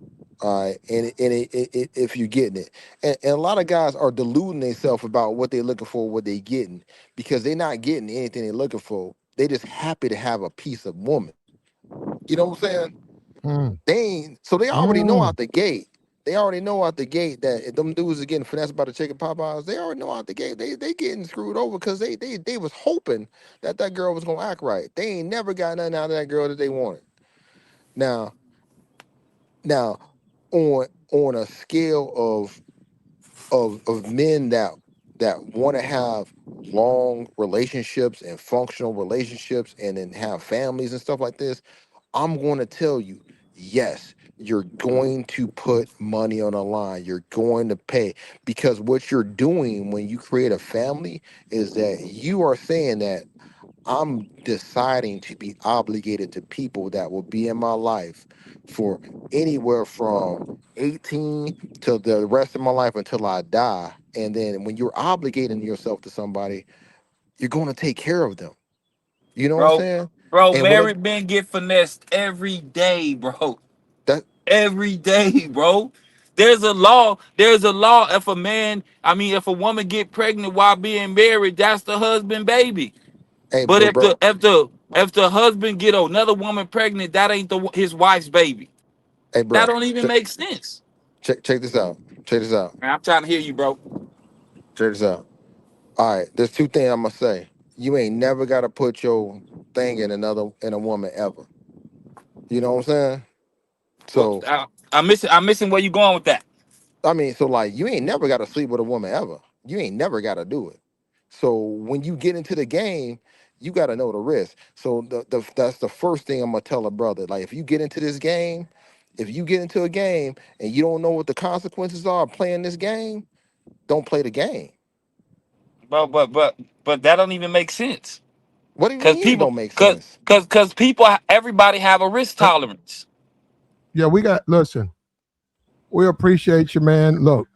All right, if you're getting it, and a lot of guys are deluding themselves about what they're looking for, what they're getting, because they're not getting anything they're looking for. They just happy to have a piece of woman. You know what I'm saying? Mm, They ain't, so they already know mm. out the gate. They already know out the gate that if them dudes are getting finessed by the chicken Popeyes, they already know out the gate they getting screwed over because they was hoping that girl was gonna act right. They ain't never got nothing out of that girl that they wanted. Now, now, on a scale of men that want to have long relationships and functional relationships and then have families and stuff like this, I'm going to tell you, yes, you're going to put money on the line. You're going to pay because what you're doing when you create a family is that you are saying that I'm deciding to be obligated to people that will be in my life for anywhere from 18 to the rest of my life until I die. And then when you're obligating yourself to somebody, you're going to take care of them. You know what I'm bro. saying? Bro, And when it, married men get finessed every day, bro. that Every day, bro. There's a law. There's a law. If a man, I mean, if a woman get pregnant while being married, that's the husband, baby. hey, But but bro, if the husband get another woman pregnant, that ain't his wife's baby. hey, That bro, don't even make sense. check this out. Check this out. Man, I'm trying to hear you, bro. Check this out. All right, there's two things I'm gonna say. You ain't never gotta put your thing in a woman ever. You know what I'm saying? Well, So I'm missing where you going with that. I mean, so like you ain't never gotta sleep with a woman ever. You ain't never gotta do it. So when you get into the game, you gotta know the risk. So that's the first thing I'm gonna tell a brother. Like if you get into this game, if you get into a game and you don't know what the consequences are of playing this game, don't play the game. But that don't even make sense. What do you Cause mean it people, don't make cause sense? cause cause people, everybody have a risk tolerance. Yeah, listen, we appreciate you, man. Look,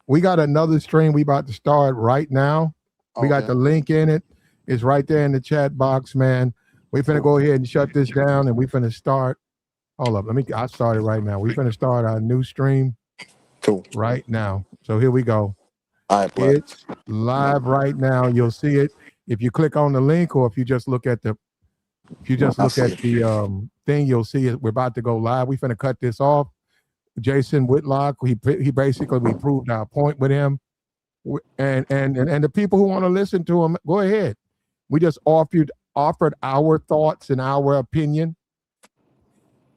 we got another stream we about to start right now. We got Okay, the link in it. It's right there in the chat box, man. We finna cool, go ahead and shut this down and we finna start. Hold up. I started right now. We finna start our new stream cool. right now. So here we go. All right, but It's live right now. You'll see it if you click on the link, or if you just I look see at it. the thing, you'll see it. We're about to go live. We finna cut this off. Jason Whitlock, he basically we proved our point with him, and the people who want to listen to him, go ahead. We just offered our thoughts and our opinion,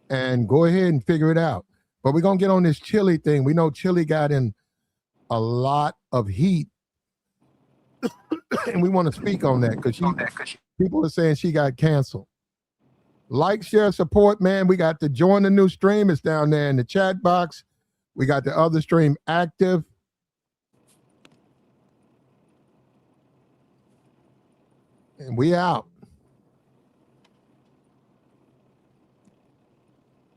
and go ahead and figure it out. But we're gonna get on this Chili thing. We know Chili got in a lot of heat, and we want to speak on that because people are saying she got canceled. Like, share, support, man. We got to join the new stream. It's down there in the chat box. We got the other stream active. And we out.